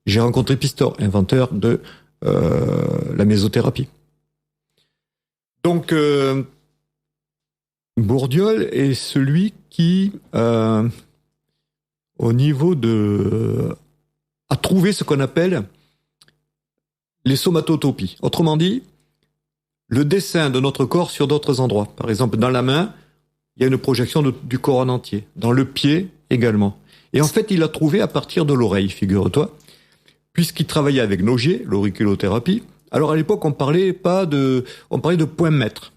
J'ai rencontré Pistor, inventeur de la mésothérapie. Donc, Bourdiol est celui qui, au niveau a trouvé ce qu'on appelle les somatotopies. Autrement dit, le dessin de notre corps sur d'autres endroits. Par exemple, dans la main, il y a une projection du corps en entier. Dans le pied également. Et en fait, il l'a trouvé à partir de l'oreille, figure-toi, puisqu'il travaillait avec Nogier, l'auriculothérapie. Alors à l'époque, on parlait de point maître.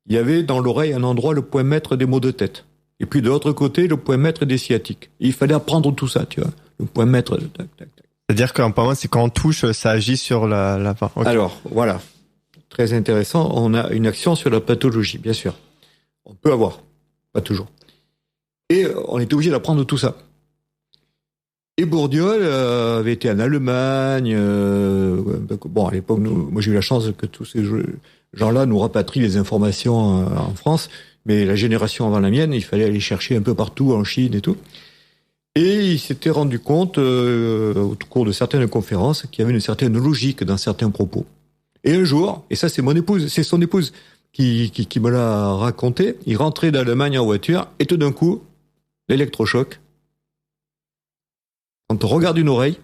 Il y avait dans l'oreille un endroit, le point maître des maux de tête. Et puis de l'autre côté, le point maître des sciatiques. Et il fallait apprendre tout ça, tu vois. Le point maître. C'est-à-dire qu'en parlant, c'est quand on touche, ça agit sur la part. Okay. Alors, voilà. Très intéressant. On a une action sur la pathologie, bien sûr. On peut avoir. Pas toujours. Et on était obligé d'apprendre tout ça. Et Bourdiol avait été en Allemagne. Bon, à l'époque, moi j'ai eu la chance que tous ces gens-là nous rapatrient les informations en France. Mais la génération avant la mienne, il fallait aller chercher un peu partout, en Chine et tout. Et il s'était rendu compte, au cours de certaines conférences, qu'il y avait une certaine logique dans certains propos. Et un jour, et ça c'est son épouse qui me l'a raconté, il rentrait d'Allemagne en voiture, et tout d'un coup, l'électrochoc. Quand on regarde une oreille,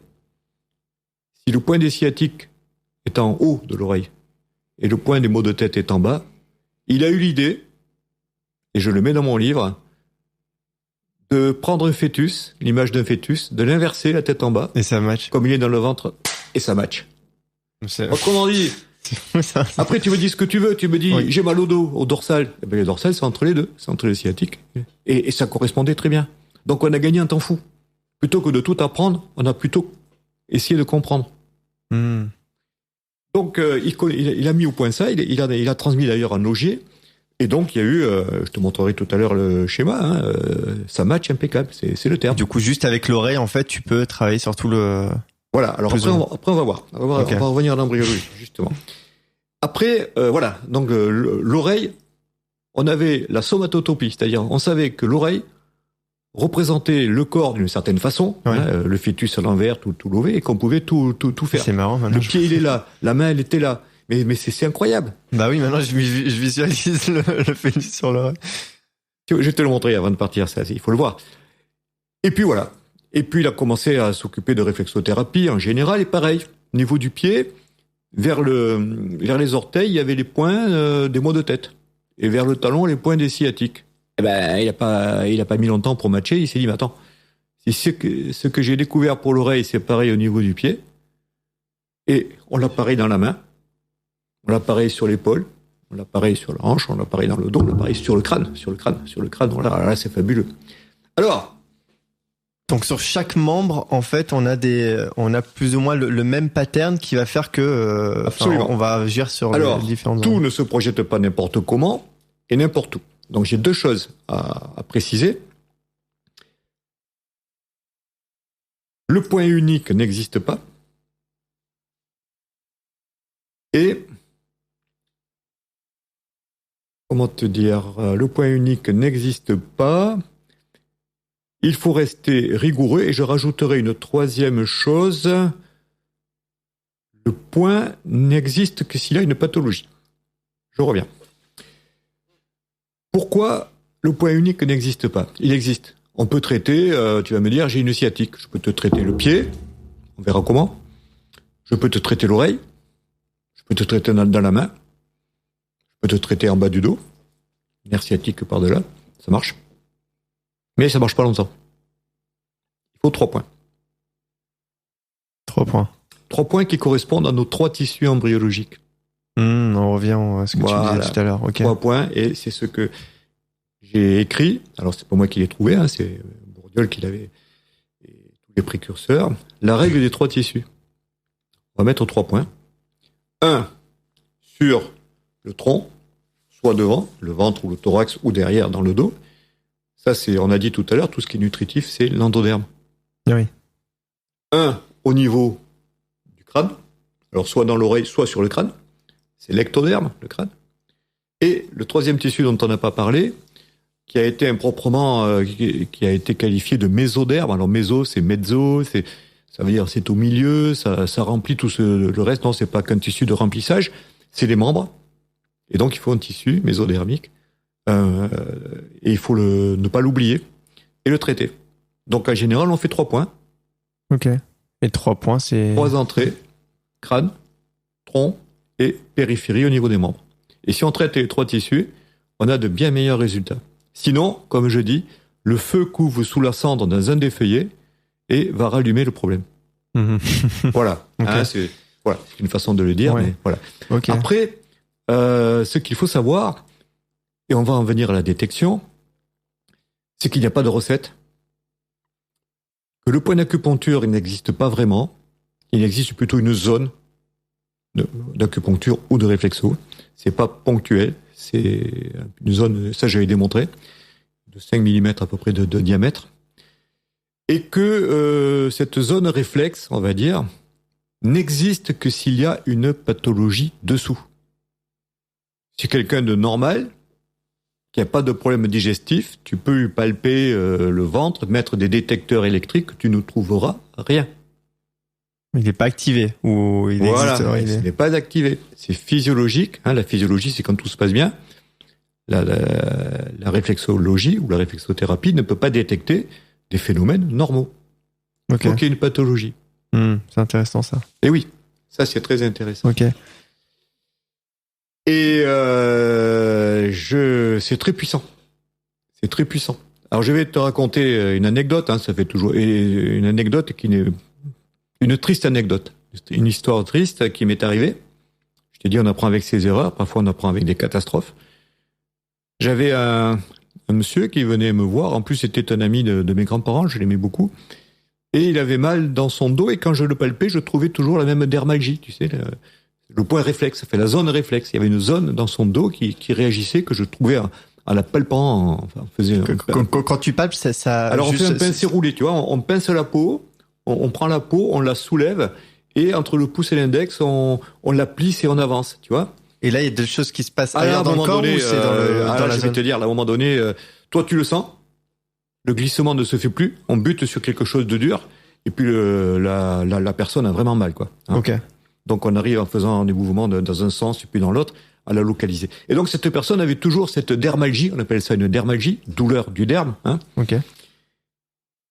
si le point des sciatiques est en haut de l'oreille, et le point des maux de tête est en bas, il a eu l'idée, et je le mets dans mon livre, de prendre un fœtus, l'image d'un fœtus, de l'inverser la tête en bas. Et ça match. Comme il est dans le ventre, et ça match. Autrement dit, après tu me dis ce que tu veux, tu me dis oui. J'ai mal au dos, au dorsal. Eh bien, les dorsales, c'est entre les deux, c'est entre les sciatiques. Et ça correspondait très bien. Donc on a gagné un temps fou. Plutôt que de tout apprendre, on a plutôt essayé de comprendre. Donc il a mis au point ça, il a transmis d'ailleurs à Nogier. Et donc, il y a eu, je te montrerai tout à l'heure le schéma, hein, ça match impeccable, c'est le terme. Du coup, juste avec l'oreille, en fait, tu peux travailler sur tout le... Voilà, alors après on va voir. Okay. On va revenir à l'embryologie, justement. Après, voilà, donc l'oreille, on avait la somatotopie, c'est-à-dire on savait que l'oreille représentait le corps d'une certaine façon, ouais. Hein, le fœtus à l'envers, tout levé, et qu'on pouvait tout faire. C'est marrant. Le pied, il est là, la main, elle était là. Mais c'est incroyable. Bah oui, maintenant je visualise le fœtus sur l'oreille. Je vais te le montrer avant de partir, ça, il faut le voir. Et puis voilà. Et puis il a commencé à s'occuper de réflexothérapie en général, et pareil, au niveau du pied, vers les orteils, il y avait les points des maux de tête. Et vers le talon, les points des sciatiques. Eh ben, il a pas mis longtemps pour matcher, il s'est dit, mais attends, ce que j'ai découvert pour l'oreille, c'est pareil au niveau du pied. Et on l'a pareil dans la main. On l'a pareil sur l'épaule, on l'a pareil sur la hanche, on l'a pareil dans le dos, on l'a pareil sur le crâne. Voilà, là, c'est fabuleux. Alors. Donc, sur chaque membre, en fait, on a plus ou moins le même pattern qui va faire que, on va agir sur les différents. Tout ne se projette pas n'importe comment et n'importe où. Donc, j'ai deux choses à préciser. Le point unique n'existe pas. Et comment te dire, le point unique n'existe pas. Il faut rester rigoureux et je rajouterai une troisième chose. Le point n'existe que s'il a une pathologie. Je reviens. Pourquoi le point unique n'existe pas? Il existe. On peut traiter, tu vas me dire, j'ai une sciatique. Je peux te traiter le pied. On verra comment. Je peux te traiter l'oreille, je peux te traiter dans la main, je peux te traiter en bas du dos, nerf sciatique par-delà, ça marche. Mais ça marche pas longtemps. Il faut 3 points. 3 points. 3 points qui correspondent à nos 3 tissus embryologiques. On revient à ce que tu disais tout à l'heure. Okay. 3 points, et c'est ce que j'ai écrit. Alors, c'est pas moi qui l'ai trouvé, hein, c'est Bourdieu qui l'avait, et tous les précurseurs. La règle des 3 tissus. On va mettre 3 points. 1 sur le tronc, soit devant, le ventre ou le thorax, ou derrière, dans le dos. Ça, c'est, on a dit tout à l'heure, tout ce qui est nutritif, c'est l'endoderme. Oui. 1 au niveau du crâne, alors soit dans l'oreille, soit sur le crâne. C'est l'ectoderme, le crâne. Et le 3e tissu dont on n'a pas parlé, qui a été improprement, qui a été qualifié de mésoderme. Alors méso, c'est mezzo, ça veut dire c'est au milieu, ça remplit tout le reste. Non, c'est pas qu'un tissu de remplissage, c'est les membres. Et donc il faut un tissu mésodermique. Et il faut ne pas l'oublier et le traiter. Donc en général, on fait 3 points. Ok. Et 3 points, c'est 3 entrées, crâne, tronc et périphérie au niveau des membres. Et si on traite les 3 tissus, on a de bien meilleurs résultats. Sinon, comme je dis, le feu couvre sous la cendre dans un des feuillets et va rallumer le problème. Voilà. Okay. Hein, c'est une façon de le dire, ouais. Mais voilà. Okay. Après, ce qu'il faut savoir, et on va en venir à la détection, c'est qu'il n'y a pas de recette. Que le point d'acupuncture, il n'existe pas vraiment. Il existe plutôt une zone d'acupuncture ou de réflexo. C'est pas ponctuel, c'est une zone, ça j'avais démontré, de 5 mm à peu près de diamètre. Et que cette zone réflexe, on va dire, n'existe que s'il y a une pathologie dessous. Si quelqu'un de normal, qui n'a pas de problème digestif, tu peux lui palper le ventre, mettre des détecteurs électriques, tu ne trouveras rien. Il n'est pas activé ou il existe. Il n'est pas activé. C'est physiologique. Hein, la physiologie, c'est quand tout se passe bien. La réflexologie ou la réflexothérapie ne peut pas détecter des phénomènes normaux. Il faut qu'il y ait une pathologie. C'est intéressant ça. Et oui, ça c'est très intéressant. Ok. Et c'est très puissant. C'est très puissant. Alors je vais te raconter une anecdote. Hein, ça fait toujours une anecdote qui n'est une triste anecdote, une histoire triste qui m'est arrivée. Je t'ai dit, on apprend avec ses erreurs. Parfois, on apprend avec des catastrophes. J'avais un monsieur qui venait me voir. En plus, c'était un ami de mes grands-parents. Je l'aimais beaucoup. Et il avait mal dans son dos. Et quand je le palpais, je trouvais toujours la même dermalgie. Tu sais, le point réflexe. Ça fait la zone réflexe. Il y avait une zone dans son dos qui réagissait que je trouvais en la palpant. Quand tu palpes, ça. Alors, on fait un pincé roulé. Tu vois, on pince la peau. On prend la peau, on la soulève, et entre le pouce et l'index, on la plisse et on avance, tu vois. Et là, il y a des choses qui se passent ailleurs dans le corps ou c'est dans la je vais te dire, à un moment donné, toi tu le sens, le glissement ne se fait plus, on bute sur quelque chose de dur, et puis la personne a vraiment mal, quoi. Hein. Ok. Donc on arrive en faisant des mouvements dans un sens et puis dans l'autre, à la localiser. Et donc cette personne avait toujours cette dermalgie, on appelle ça une dermalgie, douleur du derme, hein. Ok.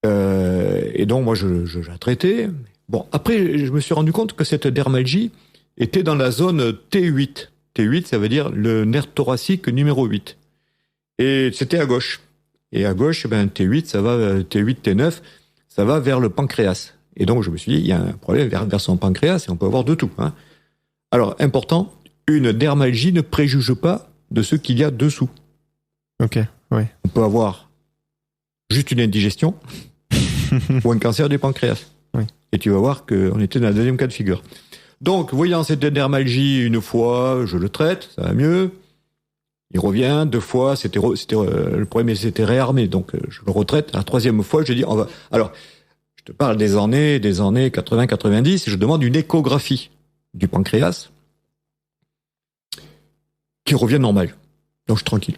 Et donc moi je la traitais. Bon, après je me suis rendu compte que cette dermalgie était dans la zone T8. T8, ça veut dire le nerf thoracique numéro 8. Et c'était à gauche. Et à gauche, T8, ça va T8, T9, ça va vers le pancréas. Et donc je me suis dit, il y a un problème vers son pancréas et on peut avoir de tout. Hein. Alors important, une dermalgie ne préjuge pas de ce qu'il y a dessous. Ok, oui. On peut avoir juste une indigestion ou un cancer du pancréas. Oui. Et tu vas voir qu'on était dans le deuxième cas de figure. Donc, voyant cette dermalgie une fois, je le traite, ça va mieux. Il revient 2 fois, le premier c'était réarmé, donc je le retraite. La 3e fois, je dis, alors, je te parle des années 80-90, je demande une échographie du pancréas qui revient normal. Donc, je suis tranquille.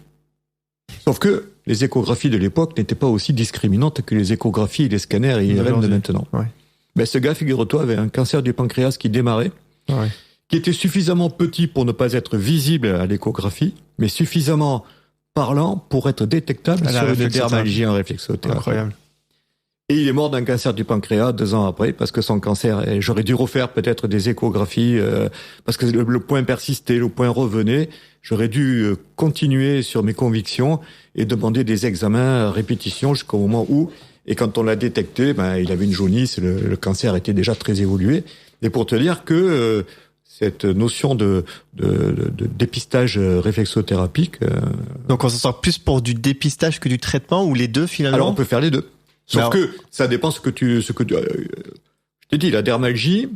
Sauf que les échographies de l'époque n'étaient pas aussi discriminantes que les échographies et les scanners et IRM de maintenant. Ouais. Ben, ce gars, figure-toi, avait un cancer du pancréas qui démarrait, qui était suffisamment petit pour ne pas être visible à l'échographie, mais suffisamment parlant pour être détectable sur une dermalgie en réflexothérapie. Incroyable. Et il est mort d'un cancer du pancréas 2 ans après, parce que son cancer, et j'aurais dû refaire peut-être des échographies, parce que le point persistait, le point revenait. J'aurais dû continuer sur mes convictions et demander des examens à répétition jusqu'au moment où, et quand on l'a détecté, il avait une jaunisse, le cancer était déjà très évolué. Et pour te dire que cette notion de dépistage réflexothérapique... Donc on s'en sort plus pour du dépistage que du traitement, ou les deux finalement? Alors on peut faire les deux. Sauf que ça dépend je t'ai dit, la dermalgie,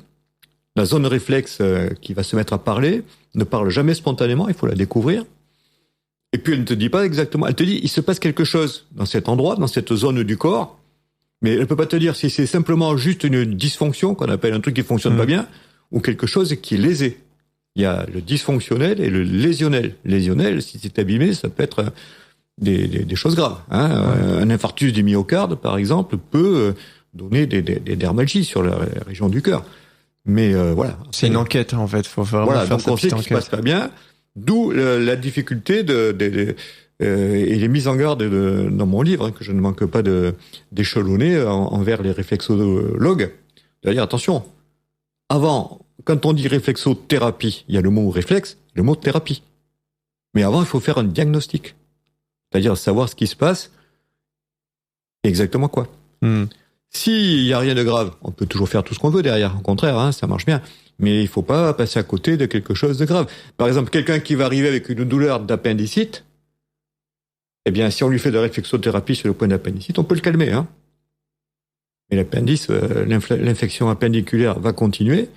la zone réflexe qui va se mettre à parler, ne parle jamais spontanément, il faut la découvrir. Et puis elle ne te dit pas exactement, elle te dit, il se passe quelque chose dans cet endroit, dans cette zone du corps, mais elle peut pas te dire si c'est simplement juste une dysfonction, qu'on appelle un truc qui fonctionne pas bien, ou quelque chose qui est lésé. Il y a le dysfonctionnel et le lésionnel. Lésionnel, si c'est abîmé, ça peut être des choses graves. Un infarctus du myocarde, par exemple, peut donner des dermalgies sur la région du cœur. Mais voilà. C'est une enquête, en fait. Faut vraiment faire donc on sait qu'il se passe pas bien. D'où la difficulté et les mises en garde dans mon livre, que je ne manque pas d'échelonner envers les réflexologues. C'est-à-dire, attention, avant, quand on dit réflexothérapie, il y a le mot réflexe, le mot thérapie. Mais avant, il faut faire un diagnostic. C'est-à-dire savoir ce qui se passe et exactement quoi. S'il y a rien de grave, on peut toujours faire tout ce qu'on veut derrière. Au contraire, ça marche bien. Mais il faut pas passer à côté de quelque chose de grave. Par exemple, quelqu'un qui va arriver avec une douleur d'appendicite, eh bien, si on lui fait de la réflexothérapie sur le point d'appendicite, on peut le calmer, Mais l'appendice, l'infection appendiculaire va continuer.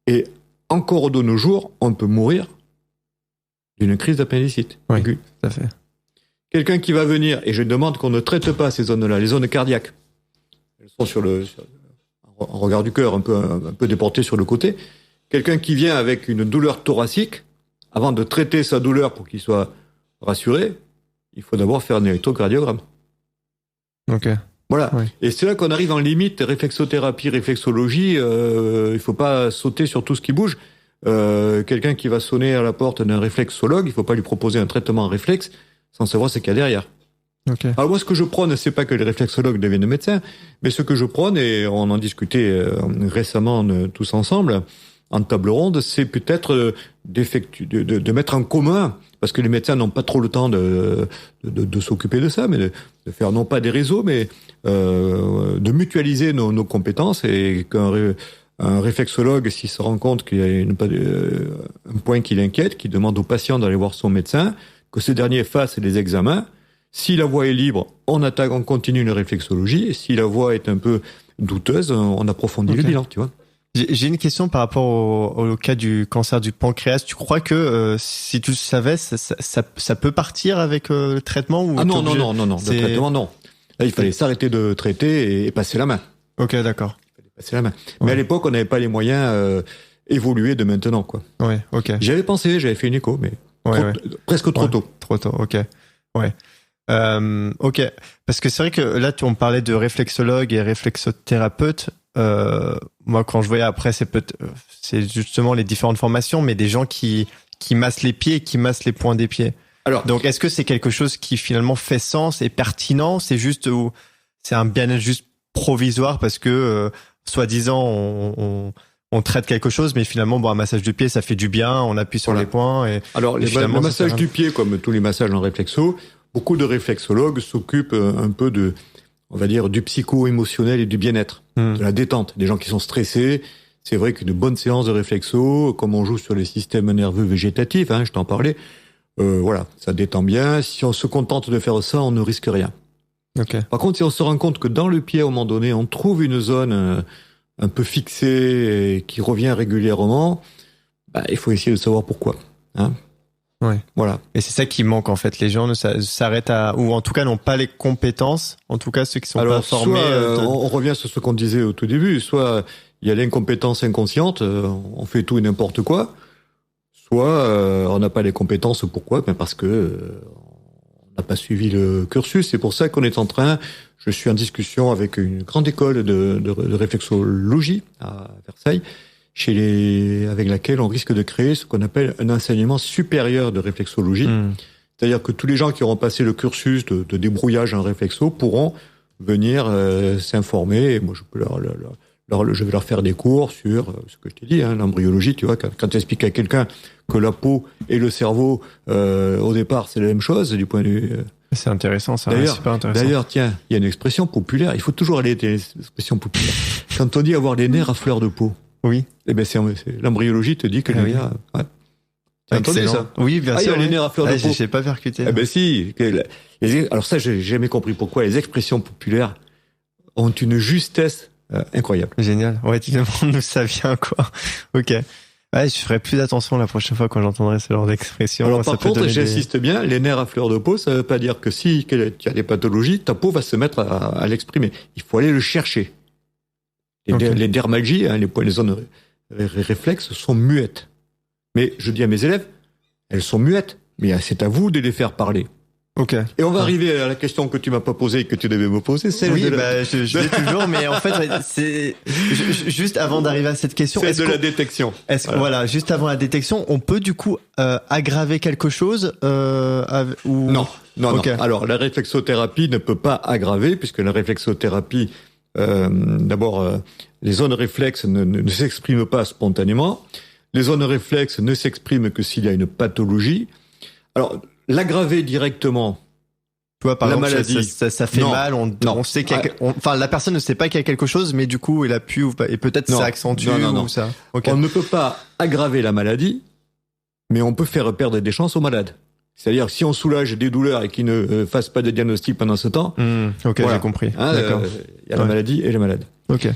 Et encore de nos jours, on peut mourir d'une crise d'appendicite. Oui, tout à fait. Quelqu'un qui va venir, et je demande qu'on ne traite pas ces zones-là, les zones cardiaques. Elles sont en regard du cœur, un peu déportées sur le côté. Quelqu'un qui vient avec une douleur thoracique, avant de traiter sa douleur pour qu'il soit rassuré, il faut d'abord faire un électrocardiogramme. Ok. Voilà. Oui. Et c'est là qu'on arrive en limite réflexothérapie, réflexologie. Il faut pas sauter sur tout ce qui bouge. Quelqu'un qui va sonner à la porte d'un réflexologue, il faut pas lui proposer un traitement en réflexe sans savoir ce qu'il y a derrière. Okay. Alors moi, ce que je prône, c'est pas que les réflexologues deviennent médecins, mais ce que je prône, et on en discutait récemment tous ensemble, en table ronde, c'est peut-être de mettre en commun, parce que les médecins n'ont pas trop le temps de s'occuper de ça, mais de faire non pas des réseaux, mais de mutualiser nos compétences, et qu'un réflexologue, s'il se rend compte qu'il y a un point qui l'inquiète, qui demande au patient d'aller voir son médecin, que ce dernier fasse les examens. Si la voie est libre, on continue une réflexologie. Et si la voie est un peu douteuse, on approfondit le bilan, tu vois. J'ai une question par rapport au cas du cancer du pancréas. Tu crois que si tu le savais, ça peut partir avec le traitement, ou non. Le traitement, non. Là, il fallait s'arrêter de traiter et passer la main. Ok, d'accord. Il fallait passer la main. Ouais. Mais à l'époque, on n'avait pas les moyens évolués de maintenant, quoi. Ouais, ok. J'avais pensé, j'avais fait une écho, mais presque trop tôt. Trop tôt, ok. Ouais. Ok, parce que c'est vrai que là, on parlait de réflexologue et réflexothérapeute. Moi, quand je voyais après, c'est justement les différentes formations, mais des gens qui massent les pieds et qui massent les points des pieds. Alors, donc, est-ce que c'est quelque chose qui finalement fait sens et pertinent? C'est juste, ou c'est un bien-être juste provisoire parce que soi-disant on traite quelque chose, mais finalement, un massage du pied, ça fait du bien, on appuie sur les points. Alors, le massage du pied, comme tous les massages en réflexo, beaucoup de réflexologues s'occupent un peu on va dire, du psycho-émotionnel et du bien-être, de la détente. Des gens qui sont stressés. C'est vrai qu'une bonne séance de réflexo, comme on joue sur les systèmes nerveux végétatifs, je t'en parlais, voilà, ça détend bien. Si on se contente de faire ça, on ne risque rien. Okay. Par contre, si on se rend compte que dans le pied, à un moment donné, on trouve une zone un peu fixée et qui revient régulièrement, il faut essayer de savoir pourquoi. Ouais. Voilà. Et c'est ça qui manque, en fait. Les gens s'arrêtent ou en tout cas n'ont pas les compétences, en tout cas ceux qui sont pas formés. Soit, on revient sur ce qu'on disait au tout début, soit il y a l'incompétence inconsciente, on fait tout et n'importe quoi, soit on n'a pas les compétences. Pourquoi ? Parce que on n'a pas suivi le cursus. C'est pour ça qu'on est je suis en discussion avec une grande école de réflexologie à Versailles, avec laquelle on risque de créer ce qu'on appelle un enseignement supérieur de réflexologie. C'est-à-dire que tous les gens qui auront passé le cursus de débrouillage en réflexo pourront venir s'informer. Et moi, je peux je vais leur faire des cours sur ce que je t'ai dit, l'embryologie. Tu vois, quand tu expliques à quelqu'un que la peau et le cerveau, au départ, c'est la même chose du point de vue. C'est intéressant, ça. C'est super intéressant. D'ailleurs, tiens, il y a une expression populaire. Il faut toujours aller à l'expression populaire. Quand on dit avoir les nerfs à fleur de peau. Oui. Eh ben, l'embryologie te dit que les nerfs. Ouais. T'as entendu ça? Oui, bien sûr. Il y a les nerfs à fleur de peau. J'ai pas percuté. Eh ben, si. Alors ça, j'ai jamais compris pourquoi les expressions populaires ont une justesse incroyable. Génial. Ouais, tu demandes d'où ça vient, quoi. Ok. Ouais, je ferai plus attention la prochaine fois quand j'entendrai ce genre d'expression. Alors par contre, j'insiste bien, les nerfs à fleur de peau, ça veut pas dire que si tu as des pathologies, ta peau va se mettre à l'exprimer. Il faut aller le chercher. Les dermalgies, les zones réflexes sont muettes. Mais je dis à mes élèves, elles sont muettes, mais c'est à vous de les faire parler. Ok. Et on va arriver à la question que tu m'as pas posée et que tu devais me poser. Oui, je l'ai toujours, mais en fait, c'est juste avant d'arriver à cette question. C'est de la détection. Voilà, juste avant la détection, on peut du coup aggraver quelque chose ou... Non. Alors la réflexothérapie ne peut pas aggraver puisque la réflexothérapie, d'abord, les zones réflexes ne s'expriment pas spontanément. Les zones réflexes ne s'expriment que s'il y a une pathologie. Alors l'aggraver directement, tu vois, par la exemple, maladie, ça fait mal. On sait enfin, la personne ne sait pas qu'il y a quelque chose, mais du coup, il a pu ou pas, et peut-être ça accentue ou ça. Okay. On ne peut pas aggraver la maladie, mais on peut faire perdre des chances aux malades. C'est-à-dire si on soulage des douleurs et qu'ils ne fassent pas de diagnostic pendant ce temps. Ok, voilà. J'ai compris. D'accord. Il y a la maladie et le malade. Ok.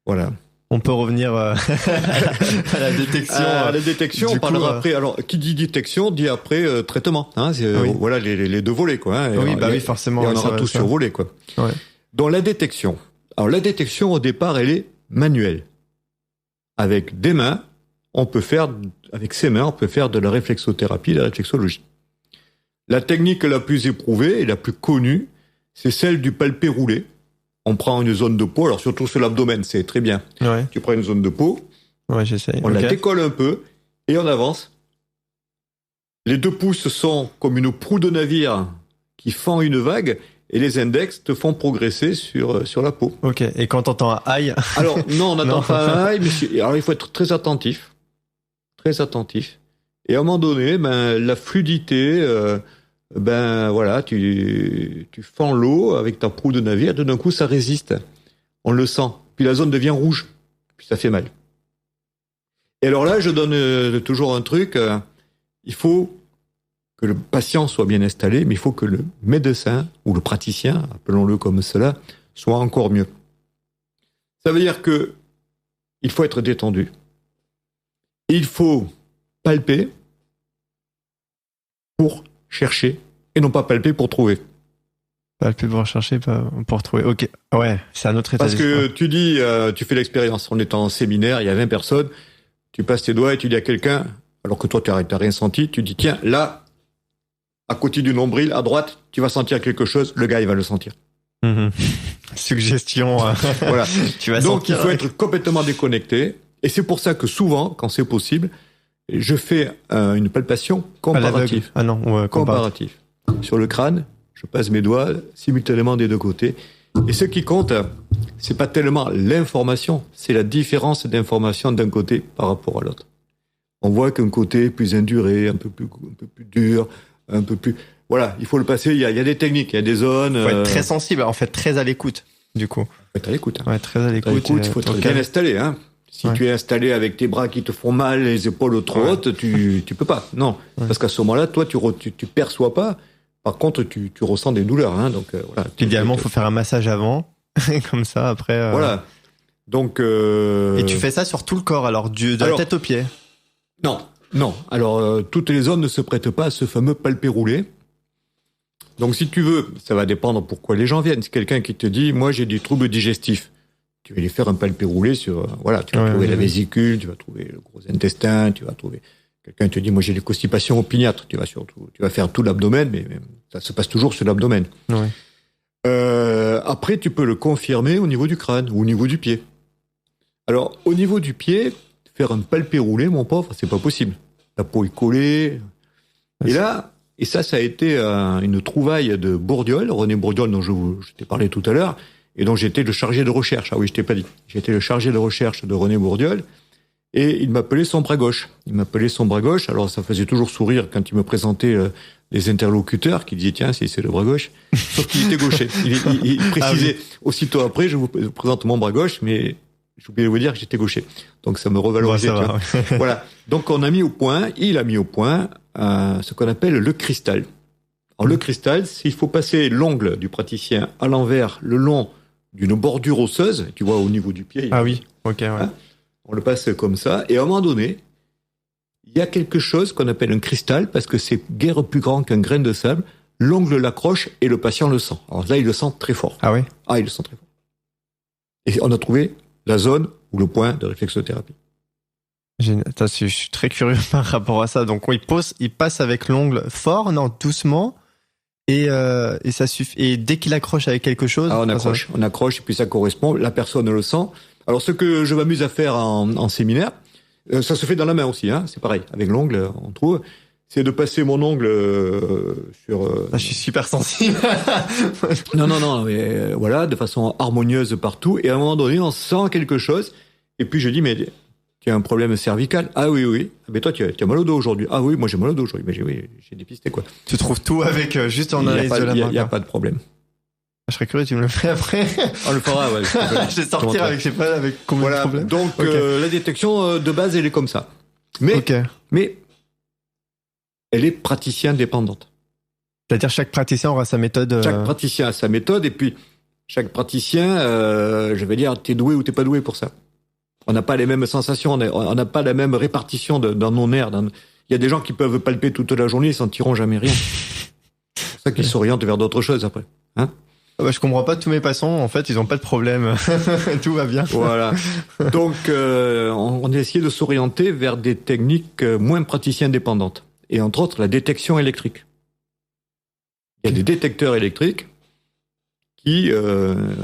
Voilà. On peut revenir à la détection. À la détection, on parlera après. Alors, qui dit détection dit après traitement. Voilà les deux volets, quoi. Oui, forcément. Et on aura tout survolé, quoi. Ouais. Donc la détection. Alors la détection au départ, elle est manuelle. Avec des mains, avec ses mains, on peut faire de la réflexothérapie, de la réflexologie. La technique la plus éprouvée et la plus connue, c'est celle du palpé roulé. On prend une zone de peau, alors surtout sur l'abdomen, c'est très bien. Ouais. Tu prends une zone de peau, j'essaye. On la décolle un peu et on avance. Les 2 pouces sont comme une proue de navire qui fend une vague et les index te font progresser sur la peau. Ok, et quand t'entends un aïe... Alors non, on n'entend pas un aïe, mais alors il faut être très attentif. Très attentif. Et à un moment donné, la fluidité... tu fends l'eau avec ta proue de navire, d'un coup ça résiste. On le sent. Puis la zone devient rouge. Puis ça fait mal. Et alors là, je donne toujours un truc. Il faut que le patient soit bien installé, mais il faut que le médecin ou le praticien, appelons-le comme cela, soit encore mieux. Ça veut dire que il faut être détendu. Il faut palper pour chercher et non pas palper pour trouver. Palper pour chercher, pas pour trouver. Ok, ouais, c'est un autre état d'esprit. Parce que tu dis, tu fais l'expérience. On est en séminaire, il y a 20 personnes, tu passes tes doigts et tu dis à quelqu'un, alors que toi tu n'as rien senti, tu dis tiens, là, à côté du nombril, à droite, tu vas sentir quelque chose, le gars il va le sentir. Suggestion. Voilà. Tu vas Donc sentir, il faut être complètement déconnecté. Et c'est pour ça que souvent, quand c'est possible, je fais une palpation comparative. Ah non, ouais, comparative. Sur le crâne, je passe mes doigts simultanément des 2 côtés. Et ce qui compte, c'est pas tellement l'information, c'est la différence d'information d'un côté par rapport à l'autre. On voit qu'un côté est plus induré, un peu plus dur, un peu plus... Voilà, il faut le passer, il y a des techniques, il y a des zones... Il faut être très sensible, en fait, très à l'écoute, du coup. Il faut être à l'écoute. Ouais, très à l'écoute. Il faut être bien installé, hein. Si tu es installé avec tes bras qui te font mal, les épaules trop hautes, tu peux pas. Non, parce qu'à ce moment-là, toi, tu perçois pas. Par contre, tu ressens des douleurs. Hein, donc voilà. Idéalement, il faut faire un massage avant, comme ça, après. Voilà. Donc. Et tu fais ça sur tout le corps, alors de la tête aux pieds. Non. Alors toutes les zones ne se prêtent pas à ce fameux palpé roulé. Donc si tu veux, ça va dépendre pourquoi les gens viennent. C'est quelqu'un qui te dit, moi j'ai des troubles digestifs. Tu vas lui faire un palpé roulé sur, tu vas trouver la vésicule, tu vas trouver le gros intestin, tu vas trouver, quelqu'un te dit, moi j'ai des constipations opiniâtres, tu vas faire tout l'abdomen, mais ça se passe toujours sur l'abdomen. Ouais. Après, tu peux le confirmer au niveau du crâne ou au niveau du pied. Alors, au niveau du pied, faire un palpé roulé, mon pauvre, c'est pas possible. La peau est collée. Et là, Et ça a été une trouvaille de Bourdiol, René Bourdiol, dont je t'ai parlé tout à l'heure, et dont j'étais le chargé de recherche. Ah oui, je t'ai pas dit. J'étais le chargé de recherche de René Bourdiol, et il m'appelait son bras gauche. Alors ça faisait toujours sourire quand il me présentait les interlocuteurs, qui disaient tiens, c'est le bras gauche. Sauf qu'il était gaucher. Il précisait aussitôt après, je vous présente mon bras gauche, mais j'ai oublié de vous dire que j'étais gaucher. Donc ça me revalorisait. Voilà. Donc il a mis au point ce qu'on appelle le cristal. Alors le cristal, il faut passer l'ongle du praticien à l'envers, le long d'une bordure osseuse, tu vois, au niveau du pied. Ah oui, ok, ouais. Hein, on le passe comme ça, et à un moment donné, il y a quelque chose qu'on appelle un cristal, parce que c'est guère plus grand qu'un grain de sable. L'ongle l'accroche et le patient le sent. Alors là, il le sent très fort. Ah oui? Ah, il le sent très fort. Et on a trouvé la zone ou le point de réflexothérapie. Attends, je suis très curieux par rapport à ça. Donc, il passe avec l'ongle fort, non, doucement, et ça suffit. Et dès qu'il accroche avec quelque chose, on accroche, et puis ça correspond. La personne le sent. Alors, ce que je m'amuse à faire en séminaire, ça se fait dans la main aussi, hein. C'est pareil. Avec l'ongle, on trouve. C'est de passer mon ongle sur. Je suis super sensible. non, mais voilà, de façon harmonieuse partout. Et à un moment donné, on sent quelque chose. Et puis je dis, mais tu as un problème cervical? Ah oui. Mais toi, tu as mal au dos aujourd'hui? Ah oui, moi j'ai mal au dos aujourd'hui. Mais j'ai dépisté quoi. Tu trouves tout avec juste en analyse de la main? Il n'y a pas de problème. Je serais curieux, tu me le fais après. On le fera, ouais. Je vais sortir avec, je sais pas, avec combien de problèmes. Donc la détection de base, elle est comme ça. Mais elle est praticien dépendante. C'est-à-dire chaque praticien aura sa méthode. Chaque praticien a sa méthode, et puis chaque praticien, je vais dire, t'es doué ou t'es pas doué pour ça. On n'a pas les mêmes sensations, on n'a pas la même répartition dans nos nerfs. Il y a des gens qui peuvent palper toute la journée, ils sentiront jamais rien. C'est pour ça qu'ils s'orientent vers d'autres choses après. Hein? Je comprends pas tous mes patients, en fait, ils ont pas de problème. Tout va bien. Voilà. Donc, on a essayé de s'orienter vers des techniques moins praticiens dépendantes. Et entre autres, la détection électrique. Il y a des détecteurs électriques qui,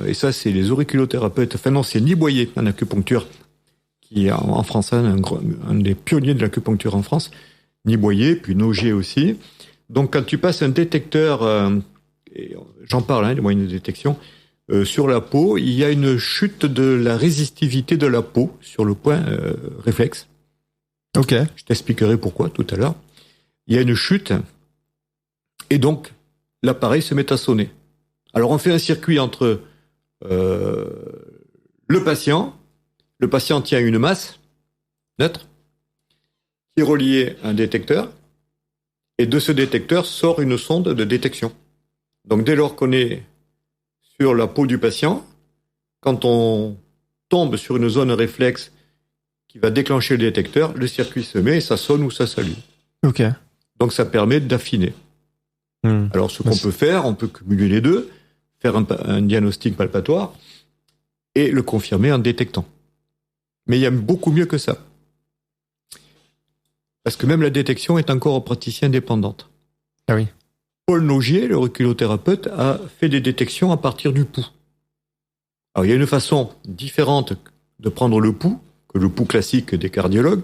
et ça c'est les auriculothérapeutes, enfin non, c'est Nick Boyer en acupuncture, qui est en France, un des pionniers de l'acupuncture en France, Nick Boyer, puis Nogier aussi. Donc quand tu passes un détecteur, et j'en parle, des moyens de détection, sur la peau, il y a une chute de la résistivité de la peau sur le point réflexe. Ok. Je t'expliquerai pourquoi tout à l'heure. Il y a une chute, et donc l'appareil se met à sonner. Alors on fait un circuit entre le patient tient une masse neutre, qui est reliée à un détecteur, et de ce détecteur sort une sonde de détection. Donc dès lors qu'on est sur la peau du patient, quand on tombe sur une zone réflexe qui va déclencher le détecteur, le circuit se met et ça sonne ou ça s'allume. Ok. Donc ça permet d'affiner. Alors ce qu'on peut faire, on peut cumuler les deux, faire un diagnostic palpatoire et le confirmer en détectant. Mais il y a beaucoup mieux que ça. Parce que même la détection est encore praticien dépendante. Ah oui. Paul Nogier, le auriculothérapeute, a fait des détections à partir du pouls. Alors il y a une façon différente de prendre le pouls que le pouls classique des cardiologues.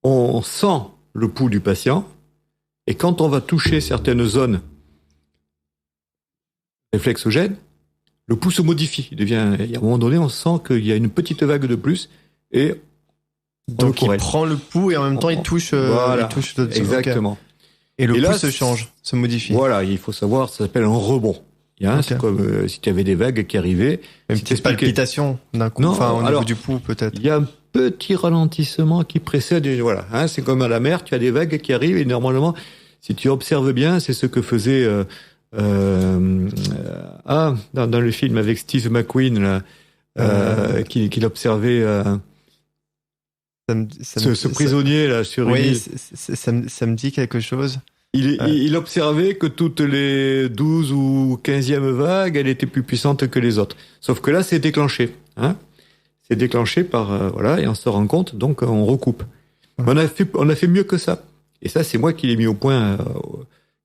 On sent le pouls du patient, et quand on va toucher certaines zones réflexogènes, le pouls se modifie. Il y a un moment donné, on sent qu'il y a une petite vague de plus, et donc il prend le pouls et en même temps il touche. Voilà, il touche d'autres exactement. Okay. Et le pouls se change, se modifie. Voilà, il faut savoir, ça s'appelle un rebond. C'est comme si tu avais des vagues qui arrivaient. Une petite palpitation d'un coup, au niveau du pouls peut-être. Il y a un petit ralentissement qui précède, et voilà. C'est comme à la mer, tu as des vagues qui arrivent, et normalement, si tu observes bien, c'est ce que faisait dans le film avec Steve McQueen, qu'il observait ce prisonnier là sur une île. Ça me dit quelque chose. Il observait que toutes les 12 ou 15e vagues, elle était plus puissante que les autres. Sauf que là, c'est déclenché. C'est déclenché par et on se rend compte, donc on recoupe. On a fait mieux que ça. Et ça, c'est moi qui l'ai mis au point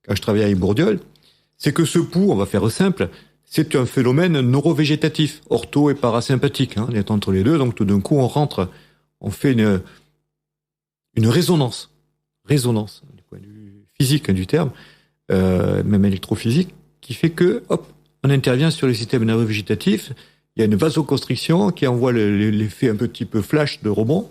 quand je travaillais avec Bourdiol. C'est que ce pouls, on va faire simple, c'est un phénomène neurovégétatif, ortho et parasympathique. On est entre les deux, donc tout d'un coup, on fait une résonance du point de vue physique du terme, même électrophysique, qui fait que, hop, on intervient sur le système nerveux végétatif. Il y a une vasoconstriction qui envoie l'effet un petit peu flash de rebond.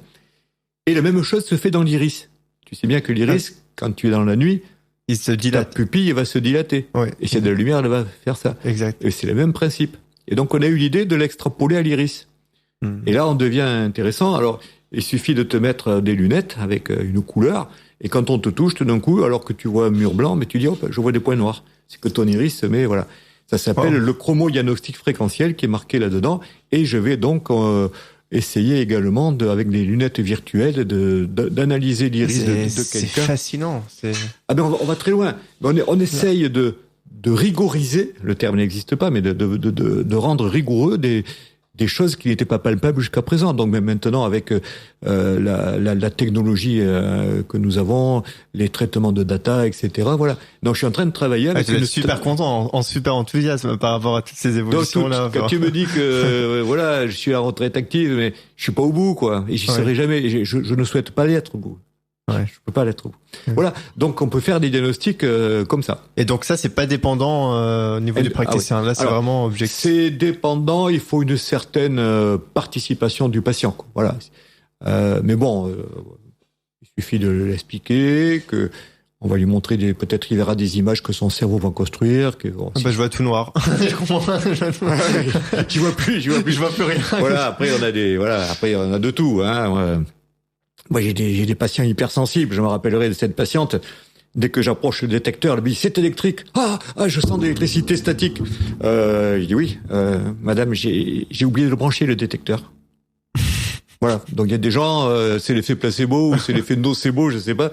Et la même chose se fait dans l'iris. Tu sais bien que l'iris, quand tu es dans la nuit, il se dilate. Ta pupille va se dilater. Ouais. Et s'il y a de la lumière, elle va faire ça. Exact. Et c'est le même principe. Et donc, on a eu l'idée de l'extrapoler à l'iris. Et là, on devient intéressant. Alors, il suffit de te mettre des lunettes avec une couleur. Et quand on te touche, tout d'un coup, alors que tu vois un mur blanc, mais tu dis, hop, je vois des points noirs. C'est que ton iris se met, voilà. Ça s'appelle le chromodiagnostic fréquentiel qui est marqué là-dedans. Et je vais donc essayer également, avec des lunettes virtuelles, d'analyser l'iris de quelqu'un. C'est fascinant. Ah ben on va très loin. On essaye de rigoriser, le terme n'existe pas, mais de rendre rigoureux des choses qui n'étaient pas palpables jusqu'à présent. Donc même maintenant, avec la technologie que nous avons, les traitements de data, etc. Voilà. Donc je suis en train de travailler avec. Je suis super content, en super enthousiasme par rapport à toutes ces évolutions-là. Quand tu me dis que voilà, je suis à retraite active, mais je suis pas au bout, quoi. Et j'y serai jamais. Je ne souhaite pas l'être au bout. Ouais. Je peux pas l'être au bout. Voilà. Donc on peut faire des diagnostics comme ça. Et donc ça, c'est pas dépendant au niveau du praticien. Là, c'est vraiment objectif. C'est dépendant. Il faut une certaine participation du patient, quoi. Voilà. Mais bon, il suffit de l'expliquer, que on va lui montrer peut-être il verra des images que son cerveau va construire. Que bon, je vois tout noir. Je comprends. Tu vois plus. Je vois plus rien. Voilà. Après on a de tout, hein. Moi, j'ai des patients hypersensibles. Je me rappellerai de cette patiente. Dès que j'approche le détecteur, elle me dit, c'est électrique. Ah, je sens de l'électricité statique. Je dis oui, madame, j'ai oublié de brancher le détecteur. Voilà. Donc, il y a des gens, c'est l'effet placebo ou c'est l'effet nocebo, je sais pas.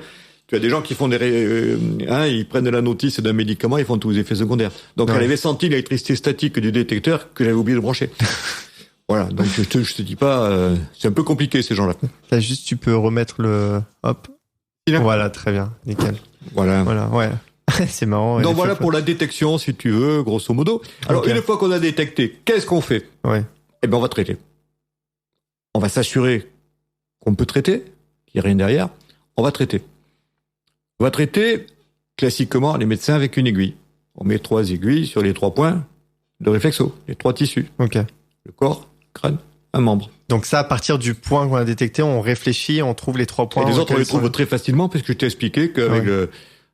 Tu as des gens qui font ils prennent la notice d'un médicament, ils font tous les effets secondaires. Donc, elle avait senti l'électricité statique du détecteur que j'avais oublié de brancher. Voilà, donc je te dis pas, c'est un peu compliqué ces gens-là. Là, juste tu peux remettre le hop. Voilà, très bien, nickel. Voilà, ouais. C'est marrant. Donc voilà pour la détection, si tu veux, grosso modo. Alors une fois qu'on a détecté, qu'est-ce qu'on fait ? Ouais. Eh ben on va traiter. On va s'assurer qu'on peut traiter, qu'il n'y a rien derrière. On va traiter. On va traiter classiquement les médecins avec une aiguille. On met 3 aiguilles sur les 3 points de réflexo, les 3 tissus. Ok. Le corps, crâne, un membre. Donc ça, à partir du point qu'on a détecté, on réfléchit, on trouve les 3 points. Et les autres, on les trouve très facilement, puisque je t'ai expliqué qu'avec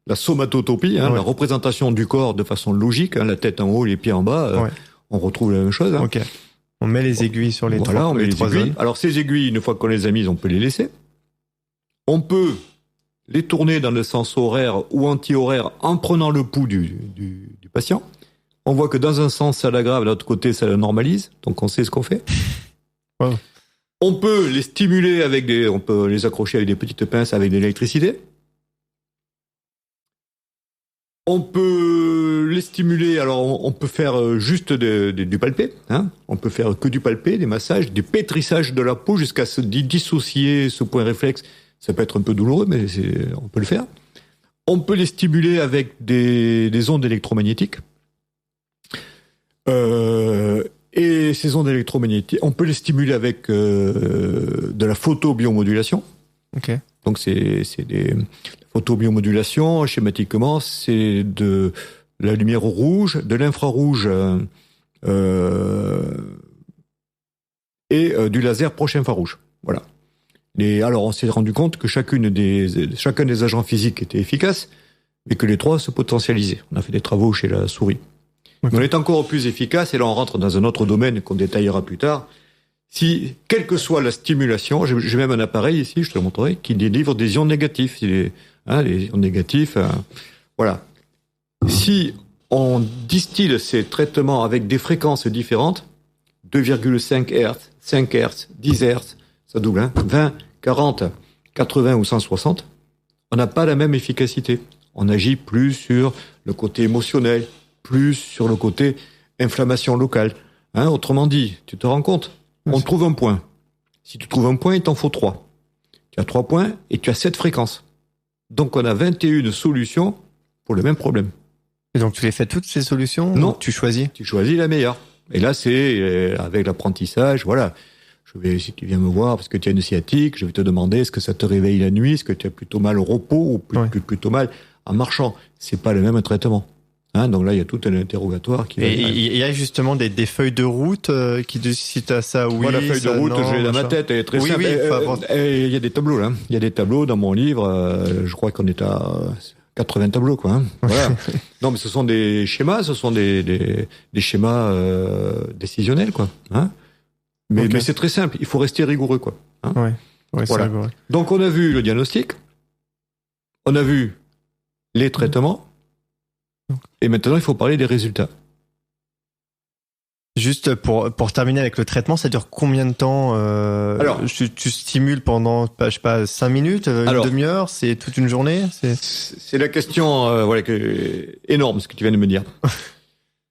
la somatotopie, la représentation du corps de façon logique, la tête en haut, les pieds en bas, on retrouve la même chose. Ok. On met les aiguilles sur les 3 on met les aiguilles. Zones. Alors ces aiguilles, une fois qu'on les a mises, on peut les laisser. On peut les tourner dans le sens horaire ou anti-horaire en prenant le pouls du patient. On voit que dans un sens, ça l'aggrave, de l'autre côté, ça le normalise. Donc, on sait ce qu'on fait. Wow. On peut les stimuler on peut les accrocher avec des petites pinces avec de l'électricité. On peut les stimuler, alors on peut faire juste du palpé. Hein. On peut faire que du palpé, des massages, du pétrissage de la peau jusqu'à se dissocier ce point réflexe. Ça peut être un peu douloureux, mais on peut le faire. On peut les stimuler avec des ondes électromagnétiques. Et ces ondes électromagnétiques, on peut les stimuler avec de la photobiomodulation. Ok. Donc c'est des photobiomodulation, schématiquement, c'est de la lumière rouge, de l'infrarouge et du laser proche infrarouge. Voilà. Alors on s'est rendu compte que chacun des agents physiques était efficace, mais que les 3 se potentialisaient. On a fait des travaux chez la souris. Okay. On est encore plus efficace, et là on rentre dans un autre domaine qu'on détaillera plus tard. Si, quelle que soit la stimulation, j'ai même un appareil ici, je te le montrerai, qui délivre des ions négatifs. Les ions négatifs, voilà. Si on distille ces traitements avec des fréquences différentes, 2,5 Hz, 5 Hz, 10 Hz, ça double, 20, 40, 80 ou 160, on n'a pas la même efficacité. On agit plus sur le côté émotionnel, plus sur le côté inflammation locale. Autrement dit, tu te rends compte ? On trouve un point. Si tu trouves un point, il t'en faut 3. Tu as 3 points et tu as 7 fréquences. Donc on a 21 solutions pour le même problème. Et donc tu les fais toutes ces solutions ? Non. Tu choisis ? Tu choisis la meilleure. Et là, c'est avec l'apprentissage, voilà. Si tu viens me voir parce que tu as une sciatique, je vais te demander est-ce que ça te réveille la nuit, est-ce que tu as plutôt mal au repos ou plutôt mal en marchant. C'est pas le même traitement. Donc là, il y a tout un interrogatoire qui va. Et il y a justement des feuilles de route qui disent si t'as ça, oui. Moi, la feuille de route, je l'ai dans ma tête, elle est très simple. Il y a des tableaux, là. Il y a des tableaux dans mon livre. Je crois qu'on est à 80 tableaux, quoi. Voilà. Non, mais ce sont des schémas, ce sont des schémas décisionnels, quoi. Mais c'est très simple. Il faut rester rigoureux, quoi. Ouais, voilà. C'est rigoureux. Donc, on a vu le diagnostic. On a vu les traitements. Et maintenant, il faut parler des résultats. Juste pour terminer avec le traitement, ça dure combien de temps Alors, tu stimules pendant, je sais pas, 5 minutes, une demi-heure, c'est toute une journée? C'est la question énorme, ce que tu viens de me dire.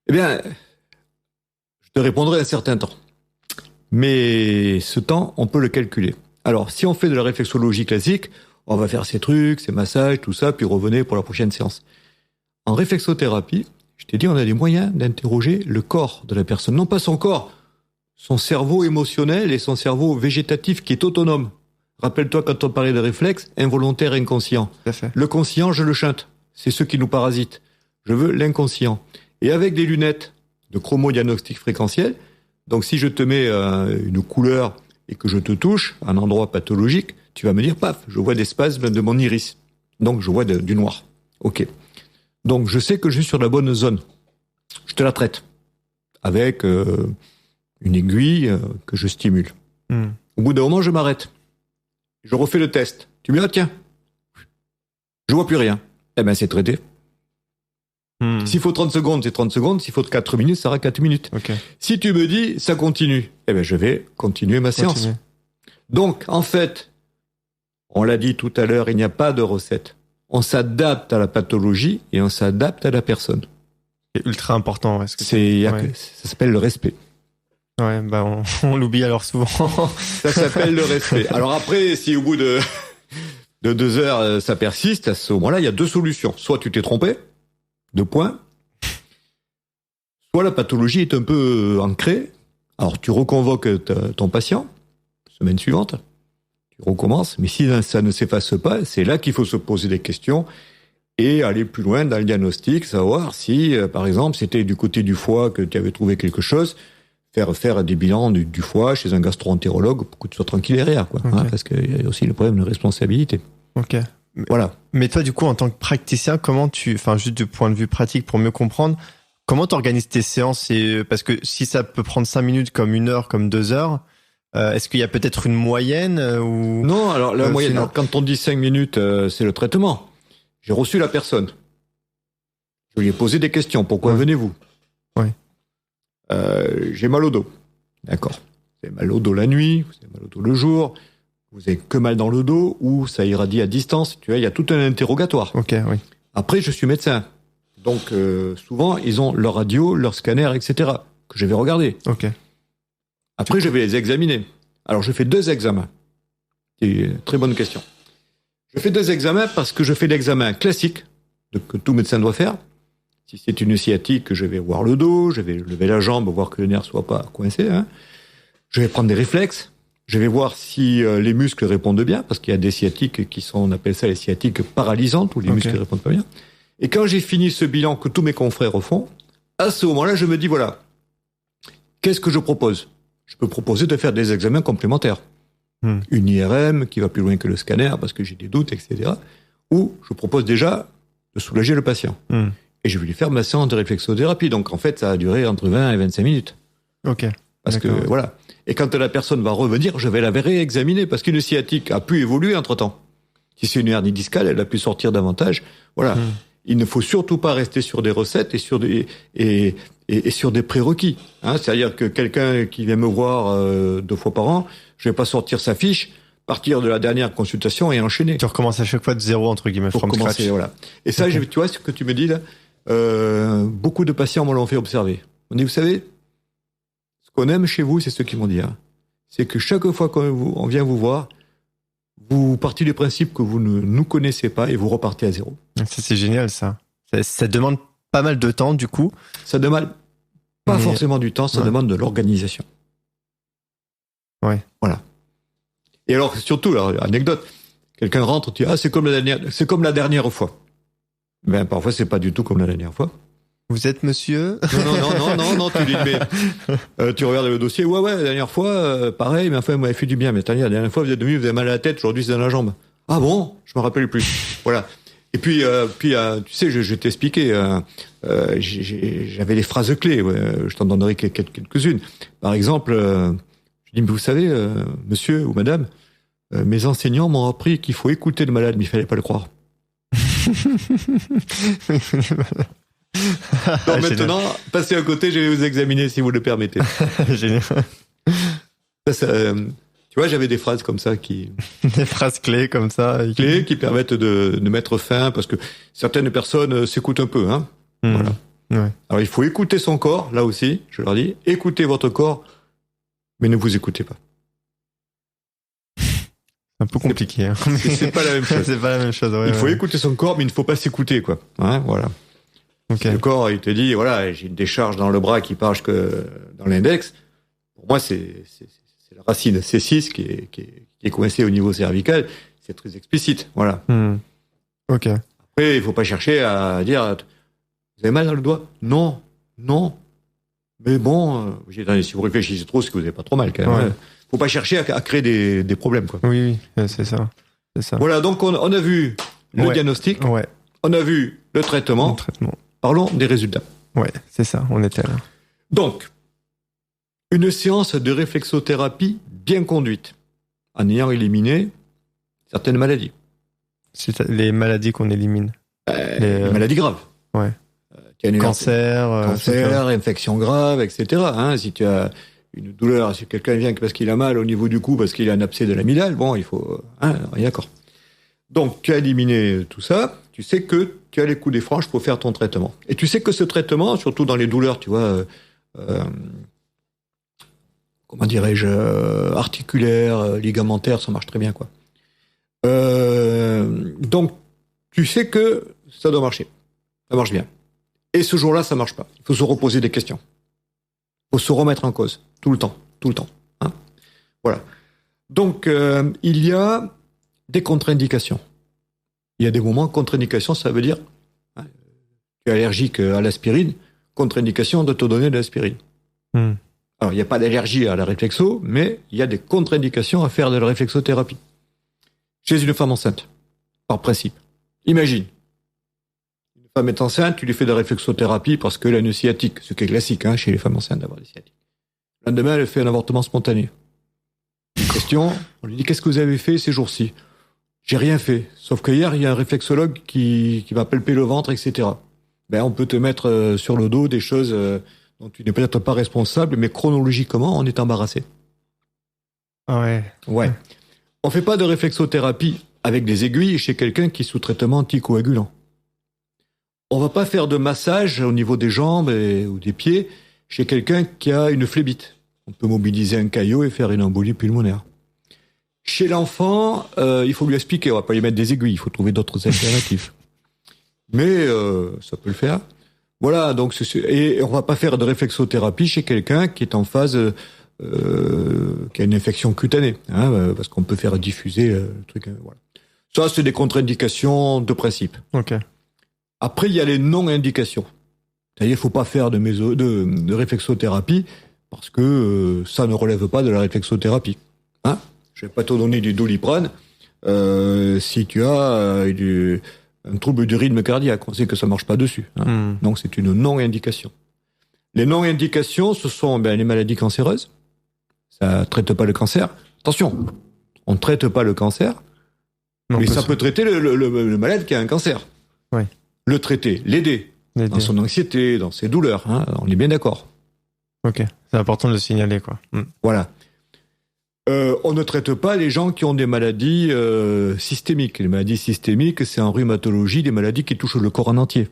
Eh bien, je te répondrai un certain temps. Mais ce temps, on peut le calculer. Alors, si on fait de la réflexologie classique, on va faire ces trucs, ces massages, tout ça, puis revenez pour la prochaine séance. En réflexothérapie, je t'ai dit, on a des moyens d'interroger le corps de la personne. Non pas son corps, son cerveau émotionnel et son cerveau végétatif qui est autonome. Rappelle-toi quand on parlait de réflexe, involontaire, inconscient. Tout à fait. Le conscient, je le chante. C'est ceux qui nous parasitent. Je veux l'inconscient. Et avec des lunettes de chromodiagnostic fréquentiel, donc si je te mets une couleur et que je te touche, un endroit pathologique, tu vas me dire, paf, je vois des spasmes de mon iris. Donc je vois du noir. Ok. Donc, je sais que je suis sur la bonne zone. Je te la traite. Avec une aiguille que je stimule. Au bout d'un moment, je m'arrête. Je refais le test. Tu me dis, tiens, je vois plus rien. Eh ben, c'est traité. S'il faut 30 secondes, c'est 30 secondes. S'il faut 4 minutes, ça sera 4 minutes. Okay. Si tu me dis, ça continue, eh ben, je vais continuer ma séance. Donc, en fait, on l'a dit tout à l'heure, il n'y a pas de recette. On s'adapte à la pathologie et on s'adapte à la personne. C'est ultra important. Ça s'appelle le respect. Ouais, on l'oublie alors souvent. Ça s'appelle le respect. Alors après, si au bout de 2 heures, ça persiste, à ce moment-là, il y a 2 solutions. Soit tu t'es trompé, 2 points. Soit la pathologie est un peu ancrée. Alors tu reconvoques ton patient, semaine suivante. Tu recommences, mais si ça ne s'efface pas, c'est là qu'il faut se poser des questions et aller plus loin dans le diagnostic, savoir si, par exemple, c'était du côté du foie que tu avais trouvé quelque chose, faire des bilans du foie chez un gastro-entérologue pour que tu sois tranquille derrière, quoi. Okay. Parce qu'il y a aussi le problème de responsabilité. Ok. Voilà. Mais toi, du coup, en tant que praticien, juste du point de vue pratique pour mieux comprendre, comment t'organises tes séances? Parce que si ça peut prendre 5 minutes, comme 1 heure, comme 2 heures, est-ce qu'il y a peut-être une moyenne ou... Non, alors la moyenne, alors, quand on dit 5 minutes, c'est le traitement. J'ai reçu la personne. Je lui ai posé des questions. Pourquoi venez-vous? J'ai mal au dos. D'accord. Vous avez mal au dos la nuit, vous avez mal au dos le jour, vous avez que mal dans le dos ou ça irradie à distance. Tu vois, il y a tout un interrogatoire. Ok, oui. Après, je suis médecin. Donc, souvent, ils ont leur radio, leur scanner, etc. que je vais regarder. Ok. Après, je vais les examiner. Alors, je fais 2 examens. C'est une très bonne question. Je fais 2 examens parce que je fais l'examen classique que tout médecin doit faire. Si c'est une sciatique, je vais voir le dos, je vais lever la jambe, voir que le nerf soit pas coincé. Je vais prendre des réflexes. Je vais voir si les muscles répondent bien, parce qu'il y a des sciatiques qui sont, on appelle ça les sciatiques paralysantes, où les muscles répondent pas bien. Et quand j'ai fini ce bilan que tous mes confrères font, à ce moment-là, je me dis, voilà, qu'est-ce que je propose? Je peux proposer de faire des examens complémentaires. Une IRM qui va plus loin que le scanner parce que j'ai des doutes, etc. Ou je propose déjà de soulager le patient. Et je vais lui faire ma séance de réflexothérapie. Donc en fait, ça a duré entre 20 et 25 minutes. Ok. Parce que voilà. Et quand la personne va revenir, je vais la réexaminer parce qu'une sciatique a pu évoluer entre-temps. Si c'est une hernie discale, elle a pu sortir davantage. Voilà. Il ne faut surtout pas rester sur des recettes et sur des prérequis. C'est-à-dire que quelqu'un qui vient me voir 2 fois par an, je vais pas sortir sa fiche, partir de la dernière consultation et enchaîner. Tu recommences à chaque fois de zéro, entre guillemets, pour commencer, voilà. Et ça, tu vois, ce que tu me dis là, beaucoup de patients me l'ont fait observer. On dit, vous savez, ce qu'on aime chez vous, c'est ce qu'ils m'ont dit. C'est que chaque fois qu'on vient vous voir, vous partez du principe que vous ne nous connaissez pas et vous repartez à zéro. C'est génial, ça. Ça demande pas mal de temps, du coup. Ça demande pas forcément du temps, ça demande de l'organisation. Ouais. Voilà. Et alors, surtout, anecdote, quelqu'un rentre, tu dis, c'est comme la dernière fois. Ben, parfois, c'est pas du tout comme la dernière fois. Vous êtes monsieur? Non, tu dis, mais tu regardes le dossier, ouais, la dernière fois, pareil, mais enfin, vous m'avez fait du bien, mais la dernière fois, vous êtes venu, vous avez mal à la tête, aujourd'hui, c'est dans la jambe. Ah bon? Je me rappelle plus. Voilà. Et puis, tu sais, je t'ai expliqué, j'avais les phrases clés, je t'en donnerai quelques-unes. Par exemple, je dis, mais vous savez, monsieur ou madame, mes enseignants m'ont appris qu'il faut écouter le malade, mais il fallait pas le croire. Donc maintenant, passez à côté, je vais vous examiner si vous le permettez. Génial. Tu vois, j'avais des phrases comme ça qui... Des phrases clés comme ça. Clés qui permettent de mettre fin, parce que certaines personnes s'écoutent un peu. Hein. Voilà. Ouais. Alors il faut écouter son corps, là aussi, je leur dis, écoutez votre corps, mais ne vous écoutez pas. Un peu compliqué. Hein. C'est pas la même chose. C'est pas la même chose. Ouais, il faut écouter son corps, mais il ne faut pas s'écouter, quoi. Hein, voilà. Okay. Le corps, il te dit, voilà, j'ai une décharge dans le bras qui part jusque dans l'index. Pour moi, c'est la racine C6 qui est coincée au niveau cervical. C'est très explicite, voilà. Ok. Après, il faut pas chercher à dire, vous avez mal dans le doigt? Non. Mais bon, si vous réfléchissez trop, c'est que vous n'avez pas trop mal, quand même. Ouais. Faut pas chercher à créer des problèmes, quoi. Oui, c'est ça. Voilà, donc on a vu le diagnostic. Ouais. On a vu le traitement. Parlons des résultats. Ouais, c'est ça, on était là. Donc, une séance de réflexothérapie bien conduite, en ayant éliminé certaines maladies. C'est les maladies qu'on élimine. Les maladies graves. Ouais. Cancer, infection grave, etc. Hein, si tu as une douleur, si quelqu'un vient parce qu'il a mal au niveau du cou, parce qu'il a un abcès de l'amygdale, bon, il faut... d'accord. Donc, tu as éliminé tout ça, tu sais que tu as les coups des franges pour faire ton traitement. Et tu sais que ce traitement, surtout dans les douleurs, tu vois, comment dirais-je, articulaires, ligamentaires, ça marche très bien, quoi. Donc, tu sais que ça doit marcher. Ça marche bien. Et ce jour-là, ça marche pas. Il faut se reposer des questions. Il faut se remettre en cause. Tout le temps. Hein, voilà. Donc, il y a des contre-indications. Il y a des moments, contre-indication, ça veut dire, tu es allergique à l'aspirine, contre-indication de te donner de l'aspirine. Alors, il n'y a pas d'allergie à la réflexo, mais il y a des contre-indications à faire de la réflexothérapie. Chez une femme enceinte, par principe. Imagine, une femme est enceinte, tu lui fais de la réflexothérapie parce qu'elle a une sciatique, ce qui est classique chez les femmes enceintes d'avoir des sciatiques. Le lendemain, elle fait un avortement spontané. Question, on lui dit, qu'est-ce que vous avez fait ces jours-ci? J'ai rien fait. Sauf que hier, il y a un réflexologue qui m'a palpé le ventre, etc. Ben, on peut te mettre sur le dos des choses dont tu n'es peut-être pas responsable, mais chronologiquement, on est embarrassé. Ouais. On fait pas de réflexothérapie avec des aiguilles chez quelqu'un qui est sous traitement anticoagulant. On va pas faire de massage au niveau des jambes ou des pieds chez quelqu'un qui a une phlébite. On peut mobiliser un caillot et faire une embolie pulmonaire. Chez l'enfant, il faut lui expliquer, on va pas lui mettre des aiguilles, il faut trouver d'autres alternatives. Mais ça peut le faire. Voilà, donc et on va pas faire de réflexothérapie chez quelqu'un qui est en phase, qui a une infection cutanée, parce qu'on peut faire diffuser le truc. Voilà. Ça, c'est des contre-indications de principe. Ok. Après, il y a les non-indications. C'est-à-dire, il faut pas faire de réflexothérapie parce que ça ne relève pas de la réflexothérapie. Je vais pas te donner du Doliprane si tu as un trouble du rythme cardiaque. On sait que ça marche pas dessus. Donc c'est une non-indication. Les non-indications, ce sont les maladies cancéreuses. Ça traite pas le cancer. Attention, on traite pas le cancer, mais ça peut traiter le malade qui a un cancer. Ouais. Le traiter, l'aider dans son anxiété, dans ses douleurs. On est bien d'accord. Ok, c'est important de le signaler, quoi. Voilà. On ne traite pas les gens qui ont des maladies systémiques. Les maladies systémiques, c'est en rhumatologie des maladies qui touchent le corps en entier.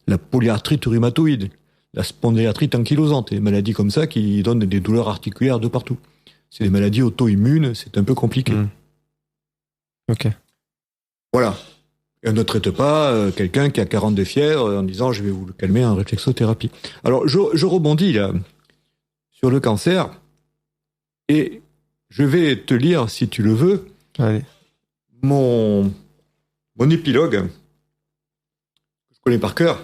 La polyarthrite rhumatoïde, la spondylarthrite ankylosante, des maladies comme ça qui donnent des douleurs articulaires de partout. C'est des maladies auto-immunes, c'est un peu compliqué. Ok. Voilà. Et on ne traite pas quelqu'un qui a 40 de fièvre en disant je vais vous le calmer en réflexothérapie. Alors je rebondis là sur le cancer et je vais te lire, si tu le veux, mon épilogue. connais par cœur.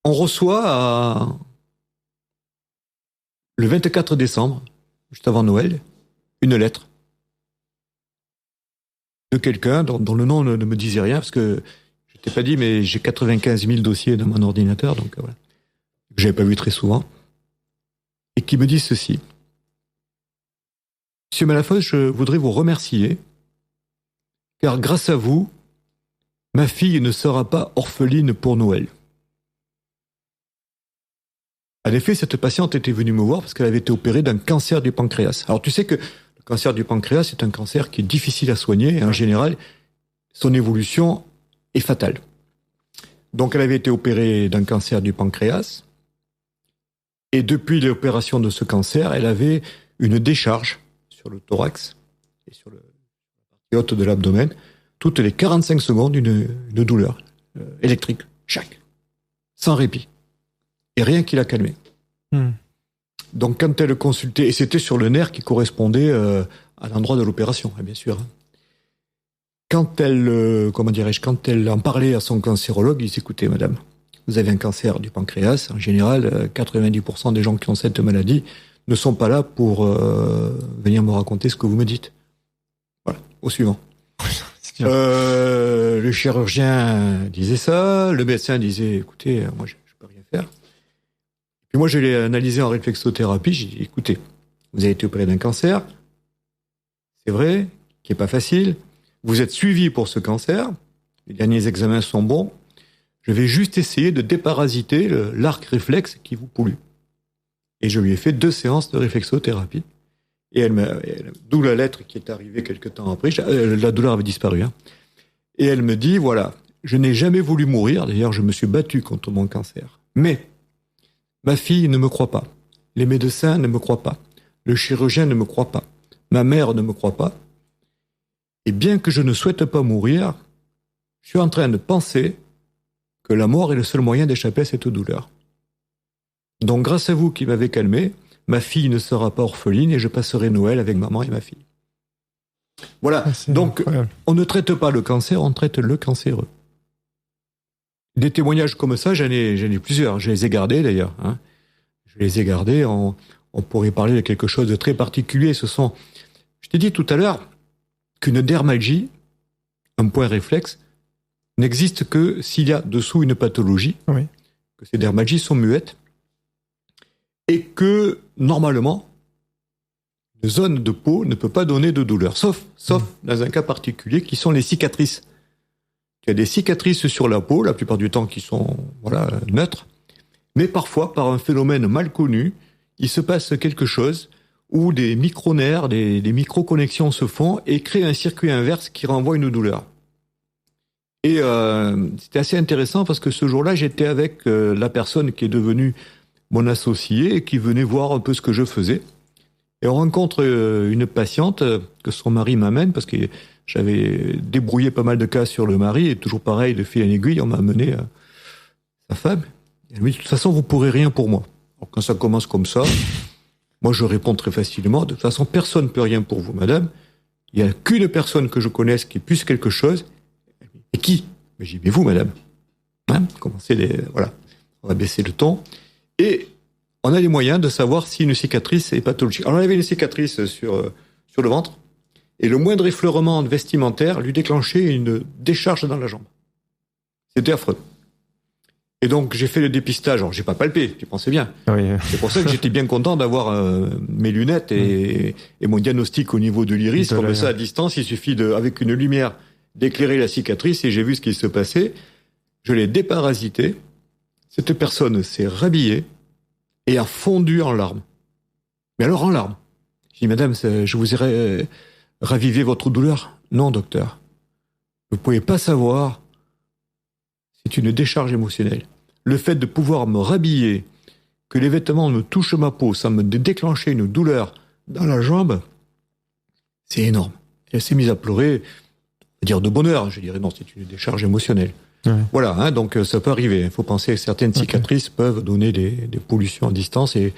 On reçoit le 24 décembre, juste avant Noël, une lettre de quelqu'un dont le nom ne me disait rien, parce que je t'ai pas dit, mais j'ai 95 000 dossiers dans mon ordinateur, donc voilà, que j'avais pas vu très souvent, et qui me dit ceci. Monsieur Malafosse, je voudrais vous remercier, car grâce à vous, ma fille ne sera pas orpheline pour Noël. En effet, cette patiente était venue me voir parce qu'elle avait été opérée d'un cancer du pancréas. Alors tu sais que le cancer du pancréas, c'est un cancer qui est difficile à soigner et en général, son évolution est fatale. Donc elle avait été opérée d'un cancer du pancréas et depuis l'opération de ce cancer, elle avait une décharge sur le thorax et sur la partie haute de l'abdomen, toutes les 45 secondes, une douleur électrique, chaque, sans répit. Et rien qui l'a calmé. Donc quand elle consultait, et c'était sur le nerf qui correspondait à l'endroit de l'opération, bien sûr. Quand elle, quand elle en parlait à son cancérologue, il disait, écoutez madame, vous avez un cancer du pancréas, en général, 90% des gens qui ont cette maladie ne sont pas là pour venir me raconter ce que vous me dites. Voilà, au suivant. Le chirurgien disait ça, le médecin disait, écoutez, moi je peux rien faire. Puis moi je l'ai analysé en réflexothérapie, j'ai dit, écoutez, vous avez été opéré d'un cancer, c'est vrai, qui est pas facile, vous êtes suivi pour ce cancer, les derniers examens sont bons, je vais juste essayer de déparasiter l'arc réflexe qui vous pollue. Et je lui ai fait 2 séances de réflexothérapie. Et d'où la lettre qui est arrivée quelque temps après, la douleur avait disparu. Et elle me dit, voilà, je n'ai jamais voulu mourir, d'ailleurs je me suis battu contre mon cancer. Mais ma fille ne me croit pas, les médecins ne me croient pas, le chirurgien ne me croit pas, ma mère ne me croit pas. Et bien que je ne souhaite pas mourir, je suis en train de penser que la mort est le seul moyen d'échapper à cette douleur. Donc grâce à vous qui m'avez calmé, ma fille ne sera pas orpheline et je passerai Noël avec maman et ma fille. Voilà, donc incroyable. On ne traite pas le cancer, on traite le cancéreux. Des témoignages comme ça, j'en ai plusieurs, je les ai gardés d'ailleurs. Je les ai gardés, on pourrait parler de quelque chose de très particulier. Je t'ai dit tout à l'heure qu'une dermalgie, un point réflexe, n'existe que s'il y a dessous une pathologie, oui. Que ces dermalgies sont muettes, et que, normalement, une zone de peau ne peut pas donner de douleur, sauf dans un cas particulier, qui sont les cicatrices. Il y a des cicatrices sur la peau, la plupart du temps qui sont neutres, mais parfois, par un phénomène mal connu, il se passe quelque chose où des micro-nerfs, des micro-connexions se font et créent un circuit inverse qui renvoie une douleur. Et c'était assez intéressant parce que ce jour-là, j'étais avec la personne qui est devenue mon associé et qui venait voir un peu ce que je faisais. Et on rencontre une patiente que son mari m'amène parce que j'avais débrouillé pas mal de cas sur le mari et toujours pareil, de fil en aiguille, on m'a amené sa femme. Elle me dit, de toute façon, vous pourrez rien pour moi. Alors, quand ça commence comme ça, moi je réponds très facilement, de toute façon, personne ne peut rien pour vous, madame. Il n'y a qu'une personne que je connaisse qui puisse quelque chose. Et qui? Mais j'ai dit, mais vous, madame. Voilà. On va baisser le ton. Et on a les moyens de savoir si une cicatrice est pathologique. Alors, on avait une cicatrice sur le ventre, et le moindre effleurement vestimentaire lui déclenchait une décharge dans la jambe. C'était affreux. Et donc, j'ai fait le dépistage. Alors, j'ai pas palpé, tu pensais bien. Oui. C'est pour ça que j'étais bien content d'avoir mes lunettes et mon diagnostic au niveau de l'iris. Comme ça, à distance, il suffit avec une lumière d'éclairer la cicatrice, et j'ai vu ce qui se passait. Je l'ai déparasité. Cette personne s'est rhabillée et a fondu en larmes. Mais alors en larmes. J'ai dit, madame, je vous ai ravivé votre douleur? Non, docteur. Vous ne pouvez pas savoir. C'est une décharge émotionnelle. Le fait de pouvoir me rhabiller, que les vêtements me touchent ma peau, ça me déclenchait une douleur dans la jambe, c'est énorme. Et elle s'est mise à pleurer, dire de bonheur. Je dirais non, c'est une décharge émotionnelle. Ouais. Voilà, donc ça peut arriver. Il faut penser que certaines cicatrices peuvent donner des pollutions à distance et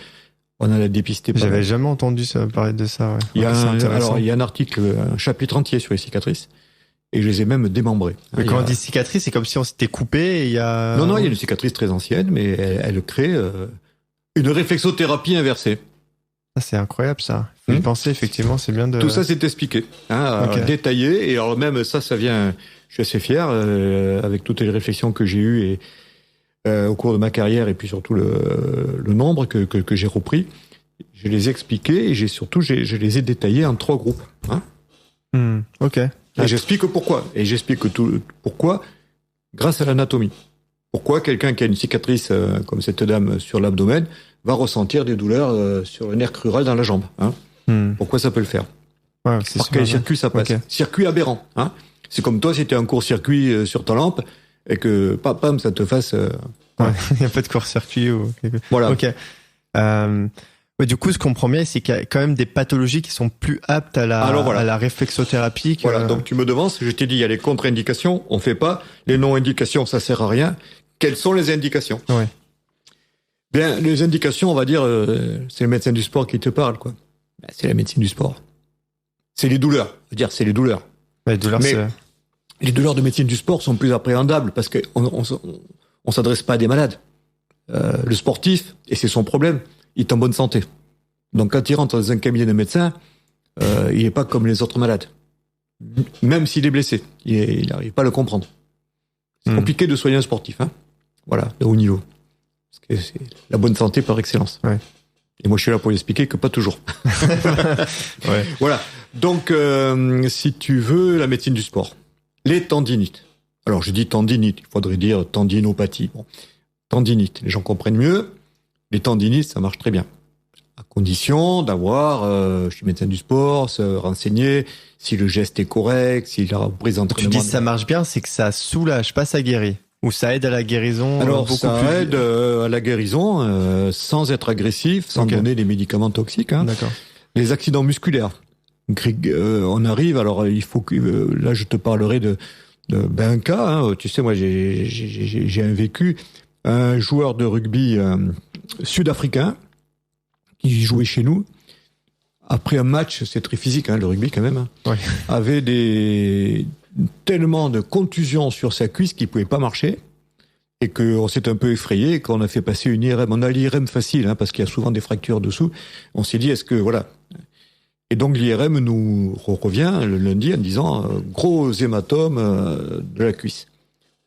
on a la dépisté. J'avais jamais entendu parler de ça. Ouais. Il y a un article, un chapitre entier sur les cicatrices. et je les ai même démembrés. Mais quand on dit cicatrice, c'est comme si on s'était coupé et il y a... Non, il y a une cicatrice très ancienne, mais elle crée une réflexothérapie inversée. Ah, c'est incroyable ça. Faut y penser, effectivement, c'est bien de... Tout ça, c'est expliqué, détaillé, et alors même ça vient... Je suis assez fier, avec toutes les réflexions que j'ai eues au cours de ma carrière, et puis surtout le nombre que j'ai repris. Je les ai expliqués, et je les ai détaillés en 3 groupes. Ok. Et j'explique pourquoi. Et j'explique pourquoi grâce à l'anatomie. Pourquoi quelqu'un qui a une cicatrice comme cette dame sur l'abdomen va ressentir des douleurs sur le nerf crural dans la jambe. Pourquoi ça peut le faire? Parce que les circuits, ça passe. Okay. Circuit aberrant. C'est comme toi, si tu as un court-circuit sur ta lampe et que, pam, ça te fasse... il n'y a pas de court-circuit ou... Voilà. Ok. Ouais, du coup, ce qu'on comprend bien, c'est qu'il y a quand même des pathologies qui sont plus aptes à la réflexothérapie. Voilà, donc tu me devances, je t'ai dit, il y a les contre-indications, on fait pas. Les non-indications, ça sert à rien. Quelles sont les indications? Ouais. Bien, les indications, on va dire, c'est le médecin du sport qui te parle, quoi. C'est la médecine du sport. C'est les douleurs. Je veux dire, c'est les douleurs. Les douleurs, mais les douleurs de médecine du sport sont plus appréhendables parce qu'on s'adresse pas à des malades. Le sportif, et c'est son problème, il est en bonne santé. Donc quand il rentre dans un cabinet de médecin, il n'est pas comme les autres malades. Même s'il est blessé, il n'arrive pas à le comprendre. C'est compliqué de soigner un sportif, voilà, de haut niveau. Parce que c'est la bonne santé par excellence. Ouais. Et moi, je suis là pour lui expliquer que pas toujours. Ouais. Voilà. Donc, si tu veux, la médecine du sport. Les tendinites. Alors, je dis tendinite, il faudrait dire tendinopathie. Bon. Tendinite, les gens comprennent mieux. Les tendinites, ça marche très bien. À condition d'avoir, je suis médecin du sport, se renseigner si le geste est correct, si la reprise d'entraînement... Tu dis ça marche bien, c'est que ça soulage, pas ça guérit. Ou ça aide à la guérison. Alors, ça aide à la guérison sans être agressif, sans donner des médicaments toxiques. D'accord. Les accidents musculaires. On arrive, alors il faut que... là, je te parlerai d'un cas. Tu sais, moi, j'ai un vécu. Un joueur de rugby sud-africain qui jouait chez nous. Après un match, c'est très physique, le rugby quand même, ouais. Avait tellement de contusions sur sa cuisse qu'il pouvait pas marcher et qu'on s'est un peu effrayé et qu'on a fait passer une IRM. On a l'IRM facile parce qu'il y a souvent des fractures dessous. On s'est dit, est-ce que voilà. Et donc l'IRM nous revient le lundi en disant gros hématome de la cuisse.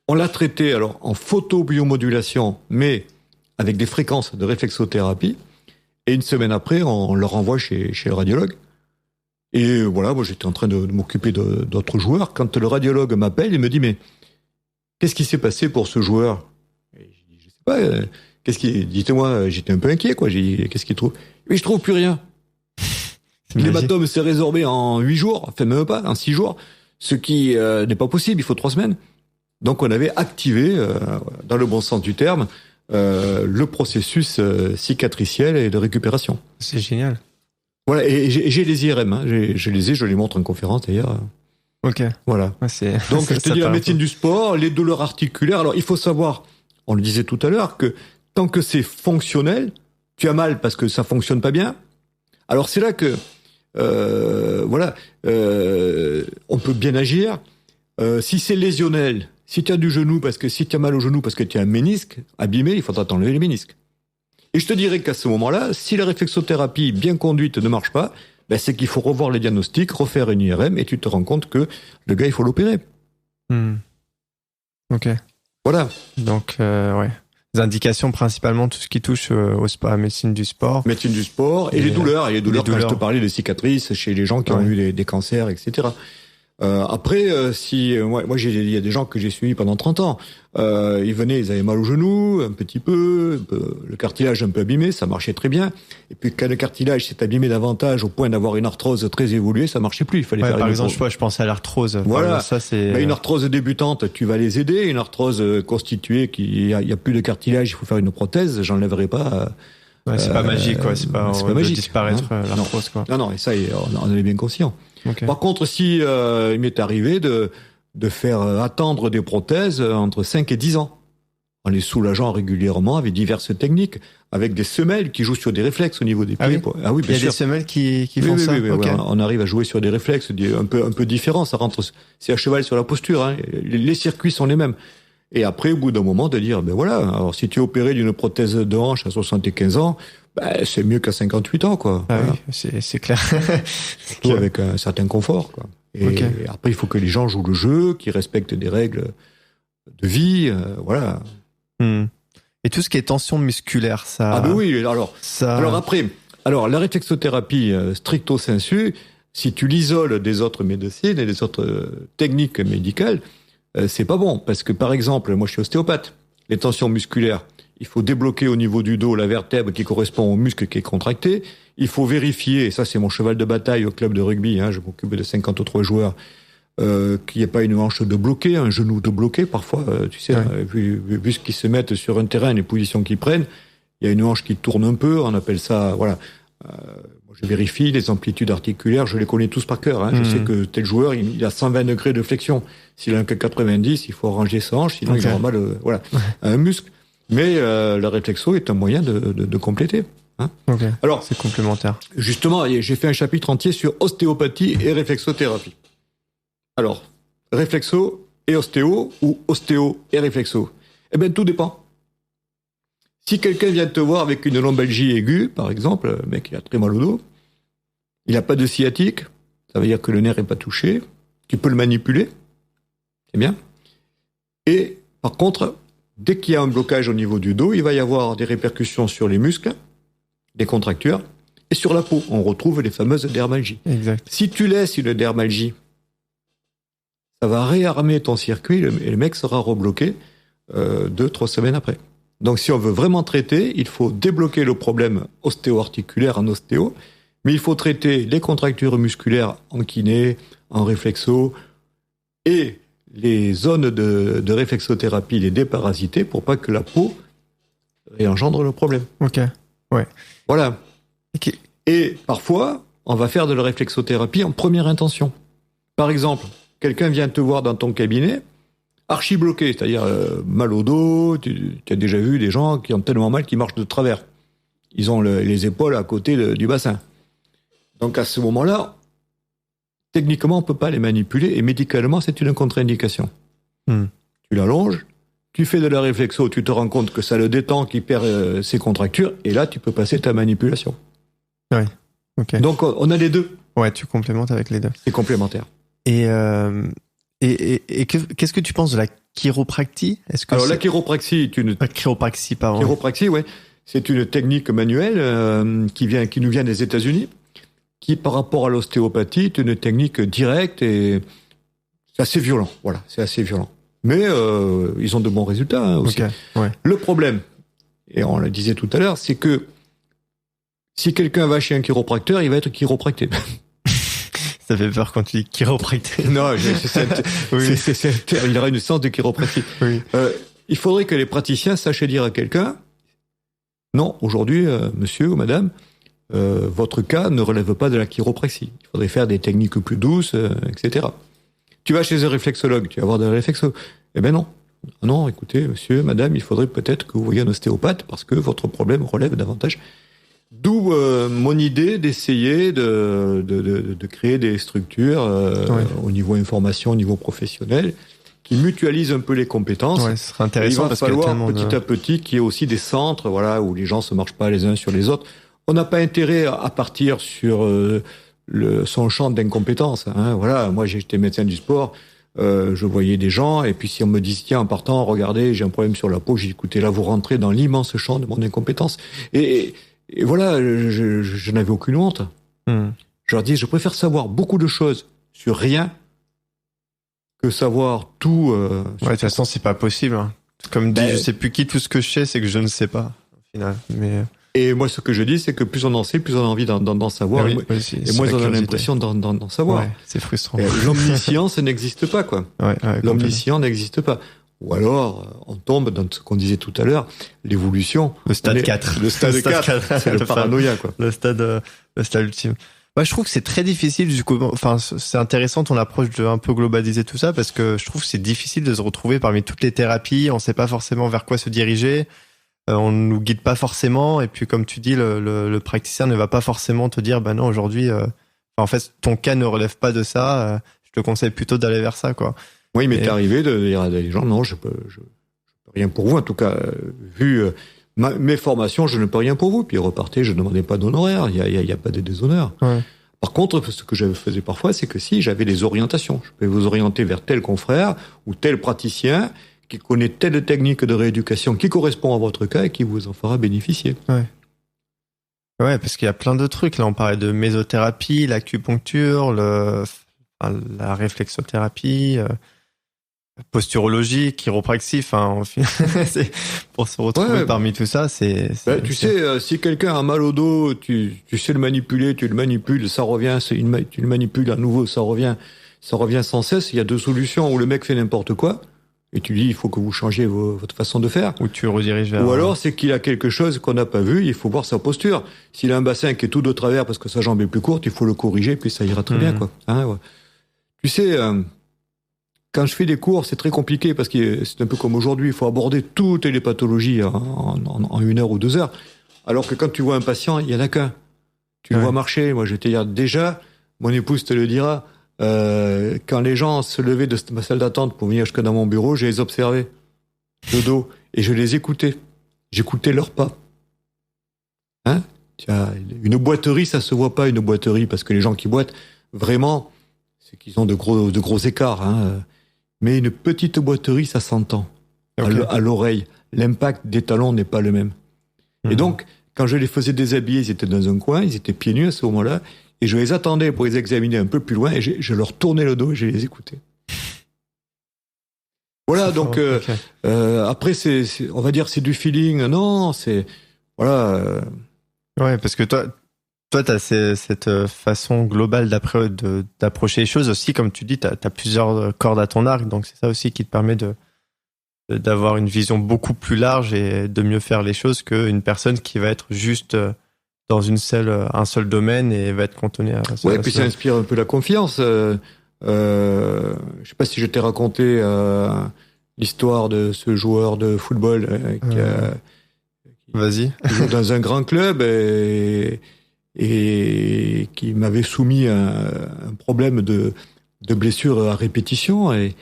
On l'a traité alors en photobiomodulation, mais avec des fréquences de réflexothérapie. Et une semaine après, on le renvoie chez le radiologue. Et voilà, moi j'étais en train de m'occuper d'autres joueurs. Quand le radiologue m'appelle, il me dit, mais qu'est-ce qui s'est passé pour ce joueur? Et je dis, je sais pas, dites-moi, j'étais un peu inquiet, quoi. J'ai dit, qu'est-ce qu'il trouve? Mais je trouve plus rien. L'hématome s'est résorbé en 8 jours, enfin même pas, en 6 jours, ce qui n'est pas possible, il faut 3 semaines. Donc on avait activé, dans le bon sens du terme, le processus cicatriciel et de récupération. C'est génial. Voilà, et j'ai les IRM, je les montre en conférence d'ailleurs. Ok. Voilà. Ouais, donc je te dis la médecine du sport, les douleurs articulaires. Alors il faut savoir, on le disait tout à l'heure, que tant que c'est fonctionnel, tu as mal parce que ça fonctionne pas bien. Alors c'est là que on peut bien agir. Si c'est lésionnel, si tu as du genou, si tu as mal au genou parce que tu as un ménisque abîmé, il faudra t'enlever les ménisques. Et je te dirais qu'à ce moment-là, si la réflexothérapie bien conduite ne marche pas, c'est qu'il faut revoir les diagnostics, refaire une IRM, et tu te rends compte que le gars, il faut l'opérer. Ok. Voilà. Donc, ouais. Les indications, principalement, tout ce qui touche au sport, à la médecine du sport. Médecine du sport, et les douleurs. Et les douleurs, quand je te parlais des cicatrices chez les gens qui ont eu des cancers, etc. Après, moi, il y a des gens que j'ai suivis pendant 30 ans. Ils venaient, ils avaient mal au genou, un petit peu, le cartilage un peu abîmé, ça marchait très bien. Et puis quand le cartilage s'est abîmé davantage au point d'avoir une arthrose très évoluée, ça marchait plus. Il fallait faire par exemple, je pense à l'arthrose. Voilà. Ça, c'est... Une arthrose débutante, tu vas les aider. Une arthrose constituée, il y a plus de cartilage, il faut faire une prothèse. J'enlèverai pas. C'est pas magique, quoi. C'est pas magique. Disparaître l'arthrose, quoi. Non, et ça, on en est bien conscient. Okay. Par contre, si il m'est arrivé de faire attendre des prothèses entre 5 et 10 ans. en les soulageant régulièrement avec diverses techniques, avec des semelles qui jouent sur des réflexes au niveau des pieds. Ah oui, bien sûr. Il y a des semelles qui font ça. Oui, okay. On arrive à jouer sur des réflexes un peu différents. Ça rentre, c'est à cheval sur la posture. Hein. Les circuits sont les mêmes. Et après, au bout d'un moment, de dire, ben voilà, alors si tu es opéré d'une prothèse de hanche à 75 ans, ben, c'est mieux qu'à 58 ans, quoi. Ah voilà. Oui, c'est clair. Surtout avec un certain confort, quoi. Et après, il faut que les gens jouent le jeu, qu'ils respectent des règles de vie, voilà. Et tout ce qui est tension musculaire, ça... Ah ben oui, alors après, la réflexothérapie stricto sensu, si tu l'isoles des autres médecines et des autres techniques médicales, c'est pas bon, parce que par exemple, moi je suis ostéopathe, les tensions musculaires, il faut débloquer au niveau du dos la vertèbre qui correspond au muscle qui est contracté, il faut vérifier, et ça c'est mon cheval de bataille au club de rugby, hein, je m'occupe de 53 joueurs, qu'il n'y ait pas une hanche de bloqué, un genou de bloqué, parfois, tu sais, vu ce qu'ils se mettent sur un terrain, les positions qu'ils prennent, il y a une hanche qui tourne un peu, on appelle ça, voilà. Je vérifie les amplitudes articulaires, je les connais tous par cœur. Hein. Je sais que tel joueur, il a 120 degrés de flexion. S'il a un 90, il faut arranger sa hanche, sinon il aura mal à un muscle. Mais la réflexo est un moyen de compléter. Hein. Alors, c'est complémentaire. Justement, j'ai fait un chapitre entier sur ostéopathie et réflexothérapie. Alors, réflexo et ostéo, ou ostéo et réflexo. Eh bien, tout dépend. Si quelqu'un vient te voir avec une lombalgie aiguë, par exemple, le mec il a très mal au dos, il n'a pas de sciatique, ça veut dire que le nerf n'est pas touché, tu peux le manipuler, c'est bien. Et par contre, dès qu'il y a un blocage au niveau du dos, il va y avoir des répercussions sur les muscles, des contractures, et sur la peau. On retrouve les fameuses dermalgies. Exact. Si tu laisses une dermalgie, ça va réarmer ton circuit et le mec sera rebloqué 2-3 semaines après. Donc, si on veut vraiment traiter, il faut débloquer le problème ostéo-articulaire en ostéo, mais il faut traiter les contractures musculaires en kiné, en réflexo, et les zones de réflexothérapie, les déparasiter pour pas que la peau réengendre le problème. Ok, ouais. Voilà. Okay. Et parfois, on va faire de la réflexothérapie en première intention. Par exemple, quelqu'un vient te voir dans ton cabinet, archi bloqué, c'est-à-dire mal au dos, tu as déjà vu des gens qui ont tellement mal qu'ils marchent de travers. Ils ont les épaules à côté du bassin. Donc à ce moment-là, techniquement, on ne peut pas les manipuler et médicalement, c'est une contre-indication. Tu l'allonges, tu fais de la réflexo, tu te rends compte que ça le détend, qu'il perd ses contractures, et là, tu peux passer ta manipulation. Oui, ok. Donc on a les deux. Ouais, tu complémentes avec les deux. C'est complémentaire. Et qu'est-ce que tu penses de la chiropractie? Alors la chiropraxie est une... Chiropraxie, pardon. Chiropraxie, ouais. C'est une technique manuelle qui nous vient des États-Unis, qui par rapport à l'ostéopathie est une technique directe et c'est assez violent. Voilà, c'est assez violent. Mais ils ont de bons résultats aussi. Okay, ouais. Le problème, et on le disait tout à l'heure, c'est que si quelqu'un va chez un chiropracteur, il va être chiropracté. Ça fait peur quand tu dis chiropracté. Non, il aura une séance de chiropratie. Oui. Il faudrait que les praticiens sachent dire à quelqu'un, non, aujourd'hui, monsieur ou madame, votre cas ne relève pas de la chiropraxie. Il faudrait faire des techniques plus douces, etc. Tu vas chez un réflexologue, tu vas avoir des réflexos. Eh ben non. Non, écoutez, monsieur, madame, il faudrait peut-être que vous voyiez un ostéopathe parce que votre problème relève davantage. D'où mon idée d'essayer de créer des structures au niveau information, au niveau professionnel, qui mutualisent un peu les compétences. Ouais, ce serait intéressant parce qu'il y a tellement petit à petit qu'il y ait aussi des centres, voilà, où les gens se marchent pas les uns sur les autres. On n'a pas intérêt à partir sur son champ d'incompétence. Hein. Voilà, moi j'étais médecin du sport, je voyais des gens, et puis si on me dit tiens en partant, regardez, j'ai un problème sur la peau, j'ai dit écoutez là vous rentrez dans l'immense champ de mon incompétence. Et voilà, je n'avais aucune honte. Je leur dis, je préfère savoir beaucoup de choses sur rien que savoir tout. De toute façon, c'est pas possible. Hein. Comme dit, je sais plus qui, tout ce que je sais, c'est que je ne sais pas, au final. Mais... Et moi, ce que je dis, c'est que plus on en sait, plus on a envie d'en savoir. Oui, et moins on a l'impression d'en savoir. Ouais, c'est frustrant. L'omniscience n'existe pas, quoi. Ouais, l'omniscient n'existe pas. Ou alors, on tombe dans ce qu'on disait tout à l'heure, l'évolution. Le stade 4. Le stade 4, c'est le paranoïa, quoi. Le stade ultime. Ouais, je trouve que c'est très difficile du coup. Enfin, c'est intéressant ton approche de un peu globaliser tout ça parce que je trouve que c'est difficile de se retrouver parmi toutes les thérapies. On sait pas forcément vers quoi se diriger. On nous guide pas forcément. Et puis, comme tu dis, le praticien ne va pas forcément te dire, bah non, aujourd'hui, en fait, ton cas ne relève pas de ça. Je te conseille plutôt d'aller vers ça, quoi. Oui, mais t'es arrivé de dire à des gens, non, je peux rien pour vous. En tout cas, vu mes formations, je ne peux rien pour vous. Puis repartez, je ne demandais pas d'honoraires. Il y a pas de déshonneur. Ouais. Par contre, ce que je faisais parfois, c'est que si j'avais des orientations, je pouvais vous orienter vers tel confrère ou tel praticien qui connaît telle technique de rééducation qui correspond à votre cas et qui vous en fera bénéficier. Ouais. Ouais, parce qu'il y a plein de trucs. Là, on parlait de mésothérapie, l'acupuncture, la réflexothérapie, posturologie, chiropraxie. Enfin, c'est pour se retrouver parmi tout ça, c'est. Tu sais, si quelqu'un a mal au dos, tu sais le manipuler, tu le manipules, ça revient. Tu le manipules à nouveau, ça revient sans cesse. Il y a deux solutions où le mec fait n'importe quoi. Et tu dis, il faut que vous changiez votre façon de faire. Ou tu rediriges vers... Ou alors, c'est qu'il a quelque chose qu'on n'a pas vu, il faut voir sa posture. S'il a un bassin qui est tout de travers parce que sa jambe est plus courte, il faut le corriger, puis ça ira très bien, quoi. Hein, ouais. Tu sais, quand je fais des cours, c'est très compliqué parce que c'est un peu comme aujourd'hui, il faut aborder toutes les pathologies en 1 heure ou 2 heures. Alors que quand tu vois un patient, il y en a qu'un. Tu le vois marcher. Moi, je vais te dire, déjà, mon épouse te le dira, quand les gens se levaient de ma salle d'attente pour venir jusque dans mon bureau, je les observais de dos et je les écoutais. J'écoutais leurs pas. Hein? Une boiterie, ça se voit pas, une boiterie, parce que les gens qui boitent, vraiment, c'est qu'ils ont de gros écarts. Hein? Mais une petite boiterie, ça s'entend. Okay. À l'oreille. L'impact des talons n'est pas le même. Et donc, quand je les faisais déshabiller, ils étaient dans un coin, ils étaient pieds nus à ce moment-là, et je les attendais pour les examiner un peu plus loin, et je leur tournais le dos et je les écoutais. Voilà, c'est donc après, on va dire c'est du feeling. Non, c'est... Voilà. Ouais, parce que toi t'as cette façon globale d'approcher les choses aussi, comme tu dis, t'as plusieurs cordes à ton arc, donc c'est ça aussi qui te permet d'avoir une vision beaucoup plus large et de mieux faire les choses qu'une personne qui va être juste dans un seul domaine et va être cantonnée à ça. Ouais, puis ça inspire un peu la confiance. Je sais pas si je t'ai raconté l'histoire de ce joueur de football Vas-y. qui joue dans un grand club et qui m'avait soumis un problème de blessure à répétition et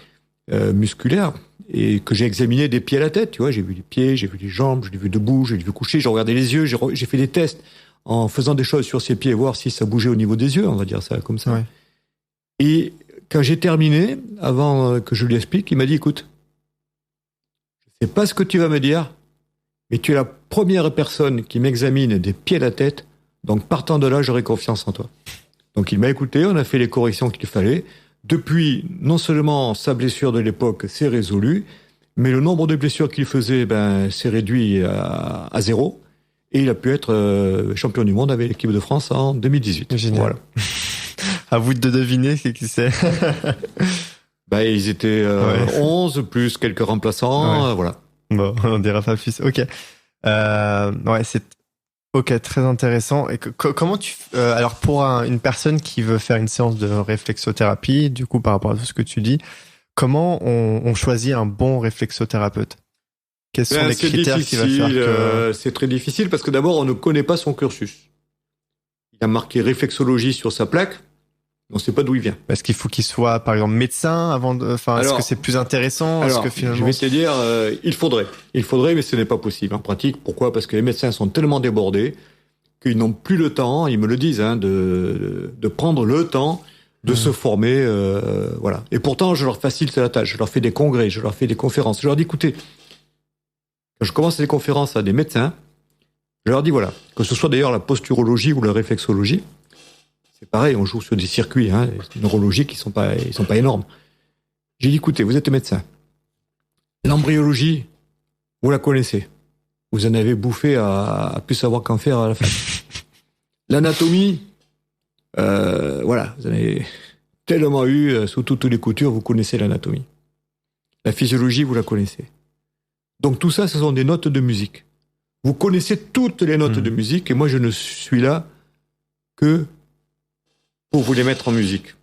musculaire, et que j'ai examiné des pieds à la tête. Tu vois, j'ai vu les pieds, j'ai vu les jambes, je l'ai vu debout, je l'ai vu coucher, j'ai regardé les yeux, j'ai fait des tests en faisant des choses sur ses pieds, voir si ça bougeait au niveau des yeux, on va dire ça comme ça. Ouais. Et quand j'ai terminé, avant que je lui explique, il m'a dit, écoute, je sais pas ce que tu vas me dire, mais tu es la première personne qui m'examine des pieds à la tête, donc partant de là, j'aurai confiance en toi. Donc il m'a écouté, on a fait les corrections qu'il fallait. Depuis, non seulement sa blessure de l'époque s'est résolue, mais le nombre de blessures qu'il faisait s'est réduit à 0. Et il a pu être champion du monde avec l'équipe de France en 2018. Génial. Voilà. À vous de deviner qui c'est. Ils étaient 11 plus quelques remplaçants, voilà. Bon, on dira pas plus. Ok. C'est très intéressant. Et comment alors pour une personne qui veut faire une séance de réflexothérapie, du coup par rapport à tout ce que tu dis, comment on choisit un bon réflexothérapeute? Quels sont les critères qui va faire que... C'est très difficile parce que d'abord, on ne connaît pas son cursus. Il a marqué réflexologie sur sa plaque, on ne sait pas d'où il vient. Est-ce qu'il faut qu'il soit, par exemple, médecin avant de... est-ce que c'est plus intéressant? Est-ce que finalement... Je vais te dire, il faudrait, mais ce n'est pas possible en pratique. Pourquoi? Parce que les médecins sont tellement débordés qu'ils n'ont plus le temps, ils me le disent, de prendre le temps de se former, voilà. Et pourtant, je leur facilite la tâche. Je leur fais des congrès, je leur fais des conférences. Je leur dis, écoutez, quand je commence des conférences à des médecins, je leur dis, voilà, que ce soit d'ailleurs la posturologie ou la réflexologie, c'est pareil, on joue sur des circuits neurologiques qui sont pas énormes. J'ai dit, écoutez, vous êtes médecin. L'embryologie, vous la connaissez. Vous en avez bouffé à plus savoir qu'en faire à la fin. L'anatomie, voilà, vous en avez tellement eu sous toutes les coutures, vous connaissez l'anatomie. La physiologie, vous la connaissez. Donc tout ça, ce sont des notes de musique. Vous connaissez toutes les notes de musique, et moi je ne suis là que pour vous les mettre en musique.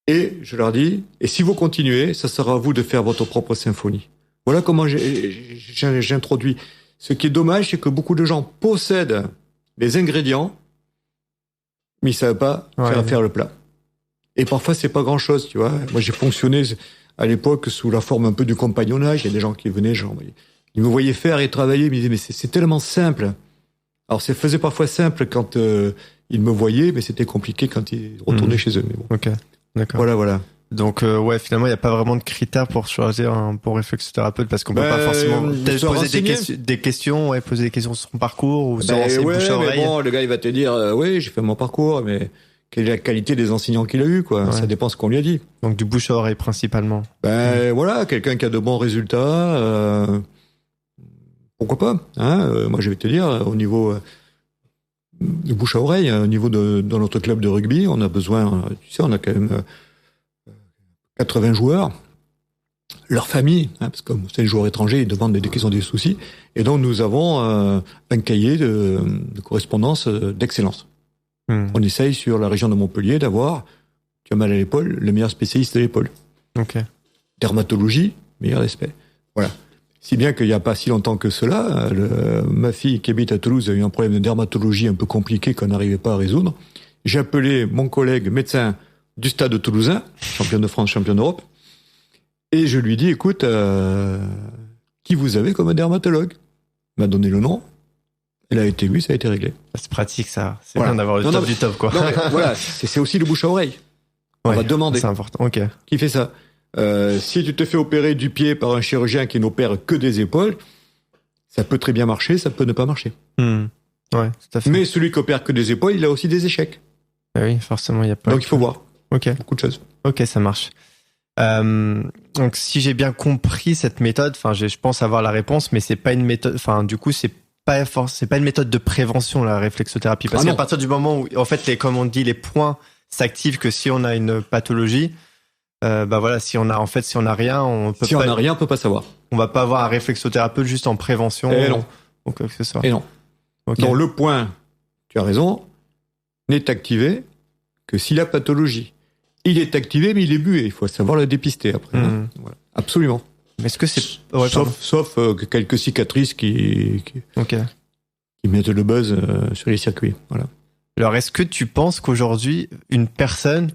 Et je leur dis, et si vous continuez, ça sera à vous de faire votre propre symphonie. Voilà comment j'introduis. Ce qui est dommage, c'est que beaucoup de gens possèdent les ingrédients, mais ils savent pas faire le plat. Et parfois, c'est pas grand-chose, tu vois. Moi, j'ai fonctionné à l'époque sous la forme un peu du compagnonnage. Il y a des gens qui venaient, genre, ils me voyaient faire et travailler, ils me disaient, mais c'est tellement simple. Alors, ça faisait parfois simple quand ils me voyaient, mais c'était compliqué quand ils retournaient chez eux. Mais bon. Ok, d'accord. Voilà. Donc finalement il n'y a pas vraiment de critères pour choisir un bon réflexothérapeute parce qu'on peut pas forcément poser des questions, poser des questions sur son parcours ou sur ses bouche à oreille. Mais bon, le gars il va te dire oui, j'ai fait mon parcours, mais quelle est la qualité des enseignants qu'il a eu, quoi. Ça dépend ce qu'on lui a dit. Donc du bouche à oreille principalement. Voilà, quelqu'un qui a de bons résultats, pourquoi pas, hein. Moi je vais te dire, au niveau de bouche à oreille, au niveau dans notre club de rugby, on a besoin, tu sais, on a quand même 80 joueurs, leur famille, parce que c'est les joueurs étrangers, ils demandent dès qu'ils ont des soucis. Et donc, nous avons un cahier de correspondance d'excellence. On essaye sur la région de Montpellier d'avoir, tu as mal à l'épaule, le meilleur spécialiste de l'épaule. Ok. Dermatologie, meilleur respect. Voilà. Si bien qu'il n'y a pas si longtemps que cela, ma fille qui habite à Toulouse a eu un problème de dermatologie un peu compliqué qu'on n'arrivait pas à résoudre. J'ai appelé mon collègue médecin du Stade Toulousain, champion de France, champion d'Europe, et je lui dis, écoute, qui vous avez comme dermatologue? Il m'a donné le nom, elle a été vue, ça a été réglé. C'est pratique ça, c'est bien d'avoir le top du top, quoi. Non, mais voilà, c'est aussi le bouche à oreille. On va demander. C'est important, ok. Qui fait ça? Si tu te fais opérer du pied par un chirurgien qui n'opère que des épaules, ça peut très bien marcher, ça peut ne pas marcher. Ouais, tout à fait. Mais celui qui opère que des épaules, il a aussi des échecs. Oui, forcément, il y a pas. Donc il faut voir. Ok. Beaucoup de choses. Ok, ça marche. Donc si j'ai bien compris cette méthode, je pense avoir la réponse, mais c'est pas une méthode. Du coup, c'est pas une méthode de prévention la réflexothérapie, parce qu'à partir du moment où, en fait, comme on dit, les points s'activent que si on a une pathologie. Si on a rien, on peut pas savoir. On va pas avoir un réflexothérapeute juste en prévention. Et non. Ou quoi que ce soit. Et non. Okay. Donc le point, tu as raison, n'est activé que si la pathologie, il est activé mais il est bué. Il faut savoir le dépister après. Voilà. Absolument. Mais est-ce que c'est sauf quelques cicatrices qui mettent le buzz sur les circuits. Voilà. Alors est-ce que tu penses qu'aujourd'hui une personne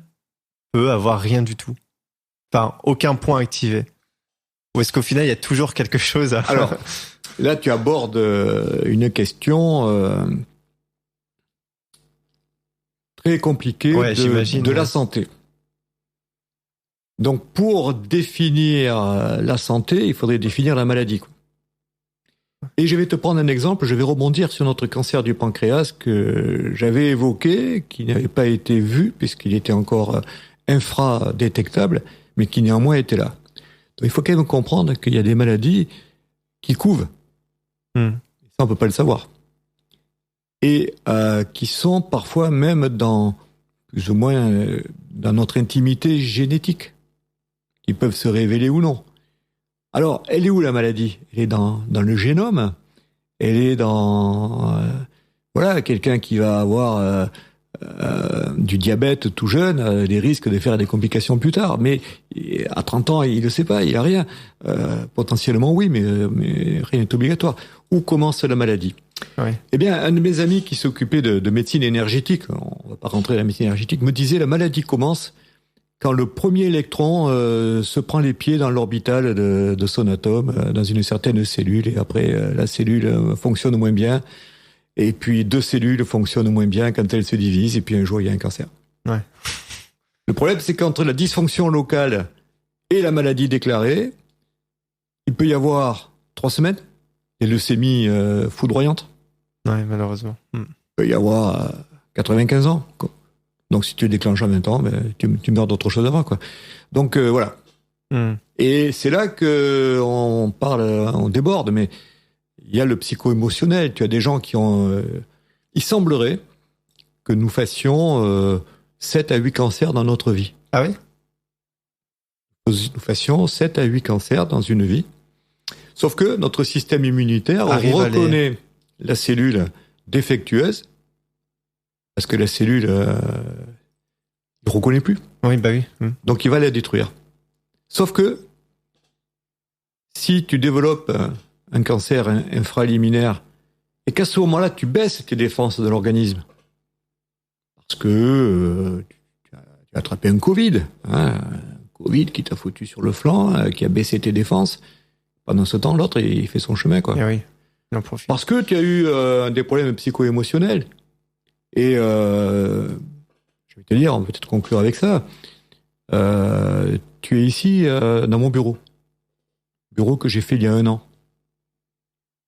peut avoir rien du tout? Aucun point activé. Ou est-ce qu'au final, il y a toujours quelque chose à... Alors, là, tu abordes une question très compliquée de la santé. Donc, pour définir la santé, il faudrait définir la maladie, quoi. Et je vais te prendre un exemple, je vais rebondir sur notre cancer du pancréas que j'avais évoqué, qui n'avait pas été vu, puisqu'il était encore infradétectable, mais qui néanmoins était là. Donc, il faut quand même comprendre qu'il y a des maladies qui couvent. Ça, on peut pas le savoir. Et qui sont parfois même plus ou moins dans notre intimité génétique, qui peuvent se révéler ou non. Alors, elle est où la maladie? Elle est dans le génome. Elle est dans quelqu'un qui va avoir du diabète tout jeune, des risques de faire des complications plus tard. Mais à 30 ans, il ne sait pas, il a rien. Potentiellement oui, mais rien n'est obligatoire. Où commence la maladie? Eh bien, un de mes amis qui s'occupait de médecine énergétique, on va pas rentrer dans la médecine énergétique, me disait la maladie commence quand le premier électron se prend les pieds dans l'orbital de son atome, dans une certaine cellule, et après la cellule fonctionne moins bien. Et puis, 2 cellules fonctionnent moins bien quand elles se divisent, et puis un jour, il y a un cancer. Ouais. Le problème, c'est qu'entre la dysfonction locale et la maladie déclarée, il peut y avoir 3 semaines, des leucémies foudroyantes. Ouais, malheureusement. Il peut y avoir 95 ans. Donc, si tu déclenches à 20 ans, tu meurs d'autre chose avant, quoi. Donc, voilà. Et c'est là que on déborde, mais il y a le psycho-émotionnel. Tu as des gens qui ont... il semblerait que nous fassions 7 à 8 cancers dans notre vie. Ah oui? Nous fassions 7 à 8 cancers dans une vie. Sauf que notre système immunitaire reconnaît la cellule défectueuse Parce que la cellule, il ne reconnaît plus. Oui, bah oui. Donc il va la détruire. Sauf que si tu développes un cancer infraliminaire et qu'à ce moment-là, tu baisses tes défenses de l'organisme, parce que tu as attrapé un Covid, un Covid qui t'a foutu sur le flanc, qui a baissé tes défenses, pendant ce temps, l'autre, il fait son chemin, quoi. Et oui, il en profite. Parce que tu as eu des problèmes psycho-émotionnels. Et je vais te dire, on va peut-être conclure avec ça. Tu es ici dans mon bureau que j'ai fait il y a 1 an.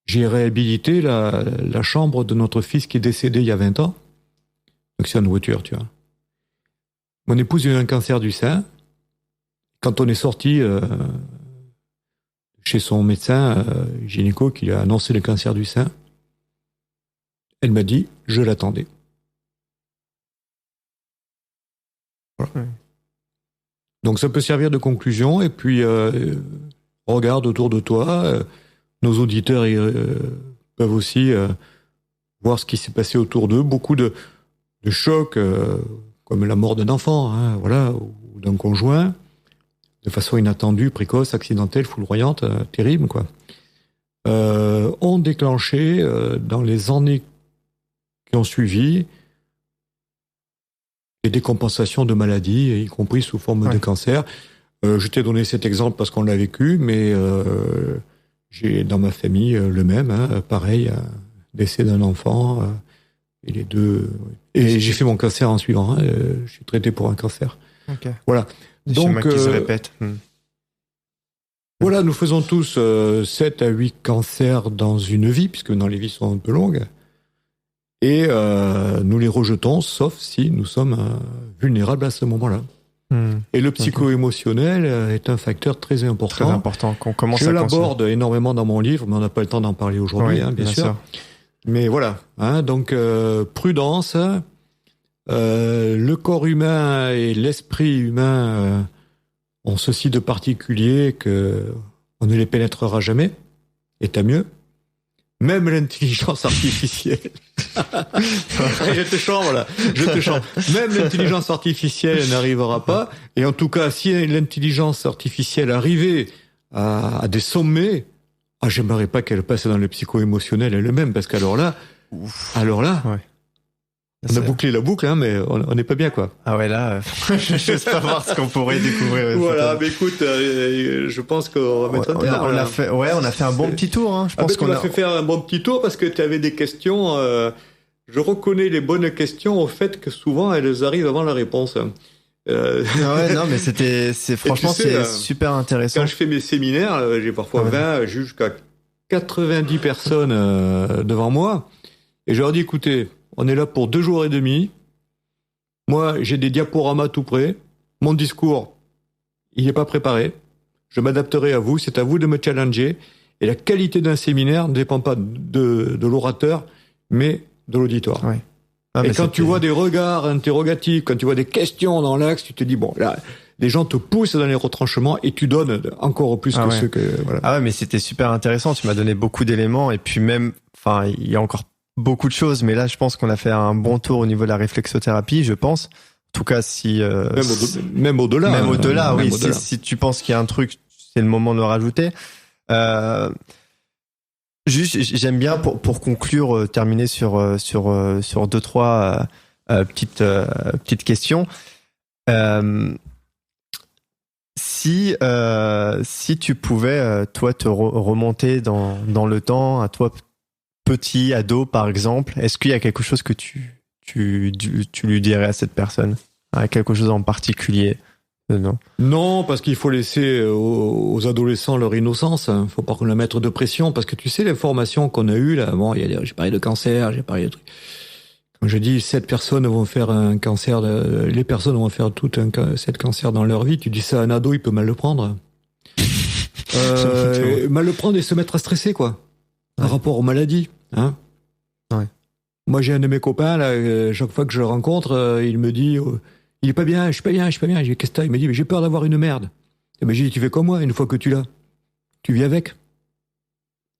J'ai réhabilité la chambre de notre fils qui est décédé il y a 20 ans. Donc c'est une voiture, tu vois. Mon épouse a eu un cancer du sein. Quand on est sorti chez son médecin gynéco qui lui a annoncé le cancer du sein, elle m'a dit, je l'attendais. Voilà. Donc ça peut servir de conclusion, et puis regarde autour de toi, nos auditeurs peuvent aussi voir ce qui s'est passé autour d'eux, beaucoup de chocs, comme la mort d'un enfant, hein, voilà, ou d'un conjoint, de façon inattendue, précoce, accidentelle, foudroyante, terrible, quoi, ont déclenché dans les années qui ont suivi des décompensations de maladies, y compris sous forme de cancer. Je t'ai donné cet exemple parce qu'on l'a vécu, mais j'ai dans ma famille le même, hein, pareil, décès d'un enfant, et les deux. Et j'ai fait mon cancer en suivant. Hein, je suis traité pour un cancer. Okay. Voilà. Des schémas qui se répètent. Voilà, nous faisons tous 7 à 8 cancers dans une vie, puisque dans les vies sont un peu longues. Et nous les rejetons, sauf si nous sommes vulnérables à ce moment-là. Et le psycho-émotionnel est un facteur très important. Très important, qu'on commence à Je l'aborde énormément dans mon livre, mais on n'a pas le temps d'en parler aujourd'hui, oui, hein, bien sûr. Mais voilà, hein, donc prudence. Le corps humain et l'esprit humain ont ceci de particulier que on ne les pénétrera jamais, et tant mieux. Même l'intelligence artificielle. Je te chante, là. Je te chante. Même l'intelligence artificielle n'arrivera pas. Et en tout cas, si l'intelligence artificielle arrivait à des sommets, j'aimerais pas qu'elle passe dans le psycho-émotionnel elle-même, parce qu'alors là, ouais. On a bouclé la boucle, hein, mais on n'est pas bien, quoi. Ah ouais, là, je sais pas voir ce qu'on pourrait découvrir. Voilà, mais écoute, je pense qu'on va mettre un terme. On a fait un bon petit tour, hein. Je pense qu'on a fait faire un bon petit tour parce que tu avais des questions. Je reconnais les bonnes questions au fait que souvent elles arrivent avant la réponse. Ouais, non, mais franchement, tu sais, c'est super intéressant. Quand je fais mes séminaires, j'ai parfois 20 jusqu'à 90 personnes devant moi, et je leur dis, écoutez, on est là pour 2 jours et demi. Moi, j'ai des diaporamas tout prêts. Mon discours, il n'est pas préparé. Je m'adapterai à vous. C'est à vous de me challenger. Et la qualité d'un séminaire ne dépend pas de l'orateur, mais de l'auditoire. Ouais. Et quand tu vois des regards interrogatifs, quand tu vois des questions dans l'axe, tu te dis, bon, là, les gens te poussent dans les retranchements et tu donnes encore plus que ceux que... Voilà. Ah ouais, mais c'était super intéressant. Tu m'as donné beaucoup d'éléments. Et puis même, enfin, il y a encore beaucoup de choses, mais là, je pense qu'on a fait un bon tour au niveau de la réflexothérapie, je pense. En tout cas, si... même au-delà. Même au-delà, oui. Si tu penses qu'il y a un truc, c'est le moment de le rajouter. Juste, j'aime bien, pour conclure, terminer sur 2-3 petites questions. Si tu pouvais, toi, te remonter dans le temps, à toi, petit ado par exemple, est-ce qu'il y a quelque chose que tu lui dirais à cette personne, quelque chose en particulier? Non, parce qu'il faut laisser aux adolescents leur innocence. Il ne faut pas qu'on la mette de pression, parce que tu sais, les formations qu'on a eues là, bon, j'ai parlé de cancer, j'ai parlé de trucs. Comme je dis, 7 personnes vont faire un cancer, les personnes vont faire 7 cancers dans leur vie. Tu dis ça à un ado, il peut mal le prendre. Mal le prendre et se mettre à stresser, quoi. Par rapport aux maladies, hein. Ouais. Moi, j'ai un de mes copains, là, chaque fois que je le rencontre, il me dit, il est pas bien, je suis pas bien. Je dis, qu'est-ce que t'as? Il me dit, mais j'ai peur d'avoir une merde. Et ben, j'ai dit, tu fais comme moi, une fois que tu l'as. Tu vis avec.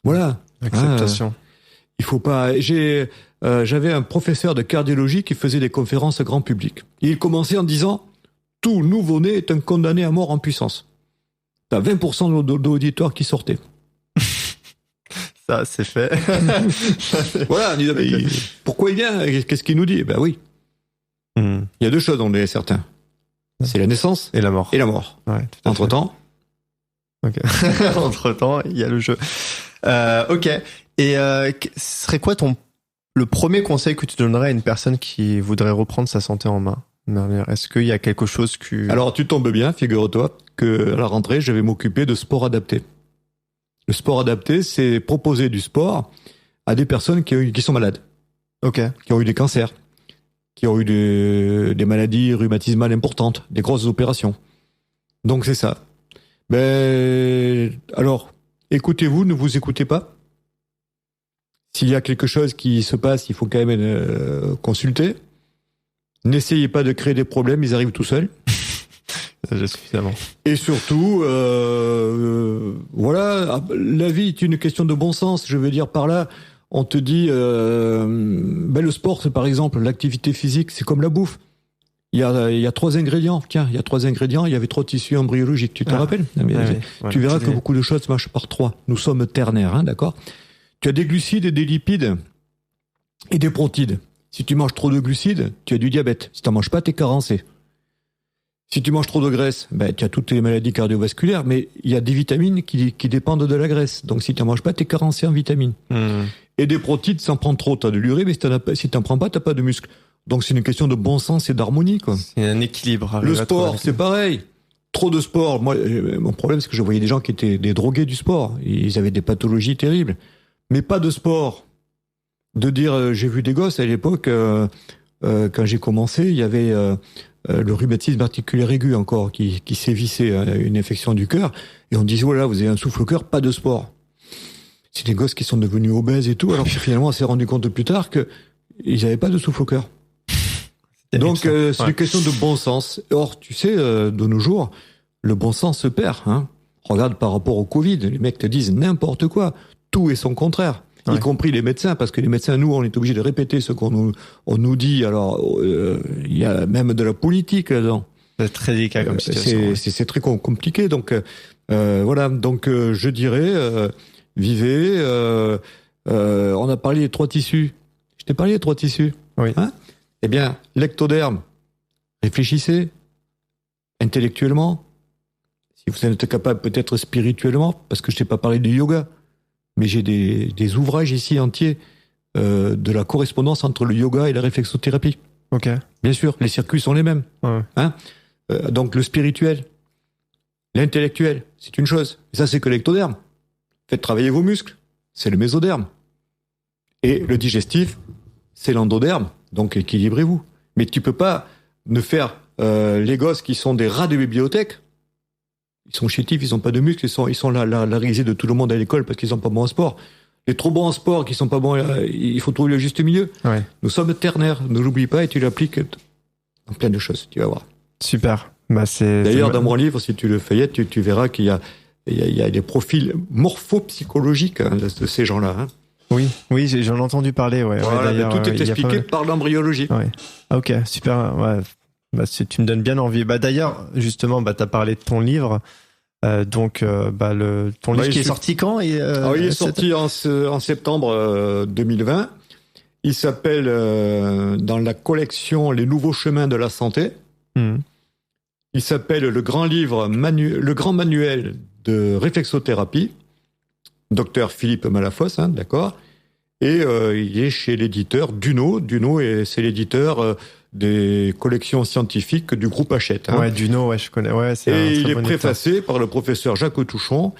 Voilà. Acceptation. Il faut pas. J'avais un professeur de cardiologie qui faisait des conférences grand public. Il commençait en disant tout nouveau-né est un condamné à mort en puissance. T'as 20% de l'auditoire qui sortait. Ça, c'est fait. Voilà. Pourquoi il vient? Qu'est-ce qu'il nous dit? Ben oui. Il y a deux choses, on est certain. C'est la naissance et la mort. Et la mort. Ouais, entre-temps. Ok. Entre-temps, il y a le jeu. Ok. Et serait quoi le premier conseil que tu donnerais à une personne qui voudrait reprendre sa santé en main? Est-ce qu'il y a quelque chose que... Alors, tu tombes bien, figure-toi, que à la rentrée, je vais m'occuper de sport adapté. Le sport adapté, c'est proposer du sport à des personnes qui sont malades. Ok. Qui ont eu des cancers, qui ont eu des maladies rhumatismales importantes, des grosses opérations. Donc, c'est ça. Alors, écoutez-vous, ne vous écoutez pas. S'il y a quelque chose qui se passe, il faut quand même consulter. N'essayez pas de créer des problèmes, ils arrivent tout seuls. Suffisamment. Et surtout, voilà, la vie est une question de bon sens. Je veux dire par là, on te dit, le sport, c'est par exemple l'activité physique, c'est comme la bouffe. Il y a 3 ingrédients. Tiens, il y a 3 ingrédients. Il y avait 3 tissus embryologiques. Tu te rappelles? Tu verras que beaucoup de choses marchent par 3. Nous sommes ternaires, hein, d'accord? Tu as des glucides et des lipides et des protides. Si tu manges trop de glucides, tu as du diabète. Si tu n'en manges pas, tu es carencé. Si tu manges trop de graisse, tu as toutes les maladies cardiovasculaires, mais il y a des vitamines qui dépendent de la graisse. Donc si tu n'en manges pas, tu es carencé en vitamines. Et des protides, si tu en prends trop, tu as de l'urée, mais si tu n'en prends pas, tu n'as pas de muscle. Donc c'est une question de bon sens et d'harmonie, quoi. C'est un équilibre. Le sport, c'est pareil. Trop de sport. Moi, mon problème, c'est que je voyais des gens qui étaient des drogués du sport. Ils avaient des pathologies terribles. Mais pas de sport. De dire, j'ai vu des gosses à l'époque, quand j'ai commencé, il y avait le rhumatisme articulaire aigu encore qui sévissait, une infection du cœur, et on disait, voilà, vous avez un souffle au cœur, pas de sport. C'est des gosses qui sont devenus obèses et tout, alors que finalement on s'est rendu compte plus tard qu'ils n'avaient pas de souffle au cœur. Donc c'est une question de bon sens. Or, tu sais, de nos jours, le bon sens se perd. Hein. Regarde par rapport au Covid, les mecs te disent n'importe quoi, tout est son contraire. Y compris les médecins, parce que les médecins, nous, on est obligés de répéter ce qu'on nous dit. Alors, il y a même de la politique là-dedans. C'est très délicat comme situation. C'est très compliqué. Donc, voilà. Donc, je dirais, vivez. On a parlé des 3 tissus. Je t'ai parlé des 3 tissus. Oui. Hein? Eh bien, l'ectoderme. Réfléchissez. Intellectuellement. Si vous êtes capable, peut-être spirituellement, parce que je t'ai pas parlé du yoga. Mais j'ai des ouvrages ici entiers de la correspondance entre le yoga et la réflexothérapie. Ok. Bien sûr, les circuits sont les mêmes. Ouais. Hein, donc le spirituel, l'intellectuel, c'est une chose. Et ça, c'est que l'ectoderme. Faites travailler vos muscles, c'est le mésoderme. Et le digestif, c'est l'endoderme. Donc équilibrez-vous. Mais tu peux pas ne faire les gosses qui sont des rats de bibliothèque. Ils sont chétifs, ils n'ont pas de muscles, ils sont la risée de tout le monde à l'école parce qu'ils sont pas bons en sport. Les trop bons en sport qui sont pas bons, il faut trouver le juste milieu. Ouais. Nous sommes ternaires, ne l'oublie pas et tu l'appliques dans plein de choses, tu vas voir. Super. D'ailleurs, dans mon livre, si tu le feuillettes, tu verras qu'il y a des profils morphopsychologiques de ces gens-là. Hein. Oui, j'en ai entendu parler. Ouais. Voilà, tout est expliqué par l'embryologie. Ouais. Ok, super. Ouais. Tu me donnes bien envie. D'ailleurs, justement, t'as parlé de ton livre. Ton livre qui est sorti quand il est sorti en septembre 2020. Il s'appelle dans la collection Les Nouveaux Chemins de la Santé. Il s'appelle le grand manuel de réflexothérapie. Docteur Philippe Malafosse, hein, d'accord. Et il est chez l'éditeur Duno. Duno, c'est l'éditeur des collections scientifiques du groupe Hachette. Hein. Ouais, Duno, je connais. Ouais, et il est préfacé par le professeur Jacques Touchon,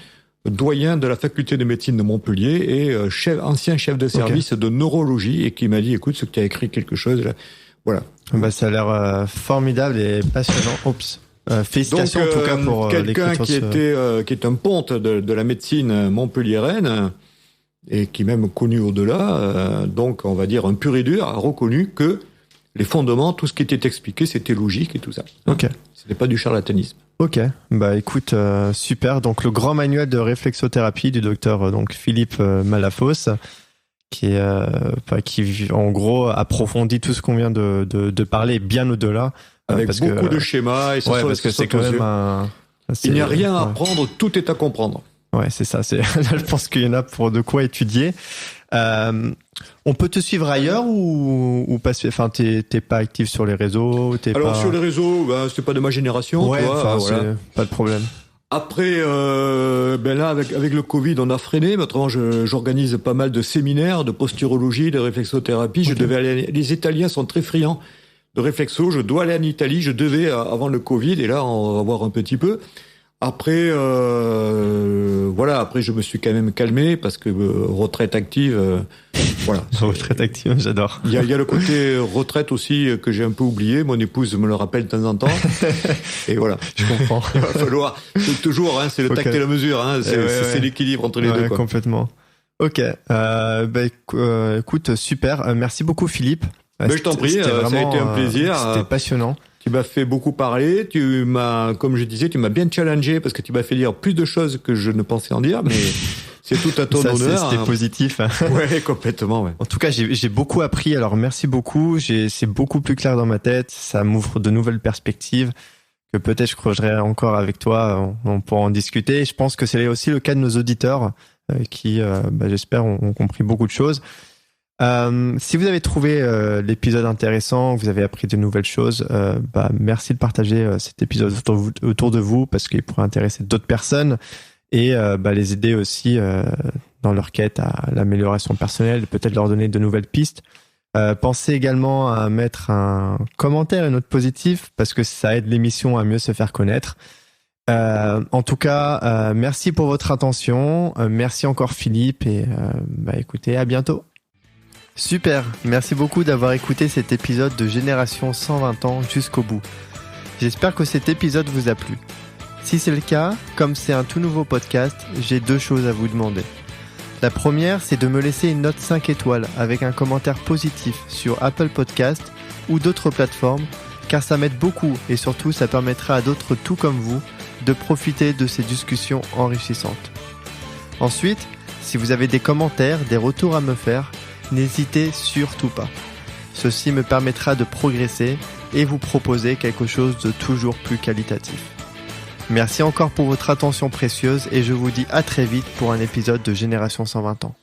doyen de la faculté de médecine de Montpellier et ancien chef de service de neurologie, et qui m'a dit, écoute, ce que tu as écrit quelque chose là. Voilà. Ça a l'air formidable et passionnant. Oups. Félicitations. Donc, en tout cas pour quelqu'un qui est un ponte de la médecine montpelliéraine et qui est même connu au-delà, donc on va dire un pur et dur, a reconnu que les fondements, tout ce qui était expliqué, c'était logique et tout ça. Ok. C'était pas du charlatanisme. Ok. Écoute, super. Donc le grand manuel de réflexothérapie du docteur Philippe Malafosse, qui en gros approfondit tout ce qu'on vient de parler, bien au-delà. Avec beaucoup de schémas. Et parce que c'est quand même il n'y a rien à apprendre, tout est à comprendre. Ouais, c'est ça. Je pense qu'il y en a pour de quoi étudier. On peut te suivre ailleurs ou pas? Enfin, t'es pas actif sur les réseaux? Sur les réseaux, c'est pas de ma génération. Ouais, voilà. Pas de problème. Après, là, avec le Covid, on a freiné. Mais autrement, j'organise pas mal de séminaires de posturologie, de réflexothérapie. Okay. Les Italiens sont très friands de réflexo. Je dois aller en Italie. Je devais avant le Covid, et là, on va voir un petit peu. Après, après, je me suis quand même calmé parce que retraite active, voilà. Retraite active, j'adore. Il y a le côté retraite aussi que j'ai un peu oublié. Mon épouse me le rappelle de temps en temps. Et voilà. Je comprends. Il va falloir toujours, c'est le tact et la mesure, c'est l'équilibre entre les deux. Quoi. Complètement. Ok. Écoute, super. Merci beaucoup, Philippe. Je t'en prie. Ça a été un plaisir. C'était passionnant. Tu m'as fait beaucoup parler, comme je disais, tu m'as bien challengé parce que tu m'as fait dire plus de choses que je ne pensais en dire, mais c'est tout à ton honneur. C'était positif. Ouais, complètement, ouais. En tout cas, j'ai beaucoup appris, alors merci beaucoup. C'est beaucoup plus clair dans ma tête, ça m'ouvre de nouvelles perspectives que peut-être je creuserai encore avec toi, on pourra en discuter. Je pense que c'est aussi le cas de nos auditeurs qui, j'espère, ont compris beaucoup de choses. Si vous avez trouvé l'épisode intéressant, que vous avez appris de nouvelles choses, merci de partager cet épisode autour de vous parce qu'il pourrait intéresser d'autres personnes et les aider aussi dans leur quête à l'amélioration personnelle, peut-être leur donner de nouvelles pistes. Pensez également à mettre un commentaire, une note positive parce que ça aide l'émission à mieux se faire connaître. En tout cas, merci pour votre attention. Merci encore Philippe et écoutez, à bientôt. Super, merci beaucoup d'avoir écouté cet épisode de Génération 120 ans jusqu'au bout. J'espère que cet épisode vous a plu. Si c'est le cas, comme c'est un tout nouveau podcast, j'ai 2 choses à vous demander. La première, c'est de me laisser une note 5 étoiles avec un commentaire positif sur Apple Podcast ou d'autres plateformes, car ça m'aide beaucoup et surtout ça permettra à d'autres tout comme vous de profiter de ces discussions enrichissantes. Ensuite, si vous avez des commentaires, des retours à me faire, n'hésitez surtout pas. Ceci me permettra de progresser et vous proposer quelque chose de toujours plus qualitatif. Merci encore pour votre attention précieuse et je vous dis à très vite pour un épisode de Génération 120 ans.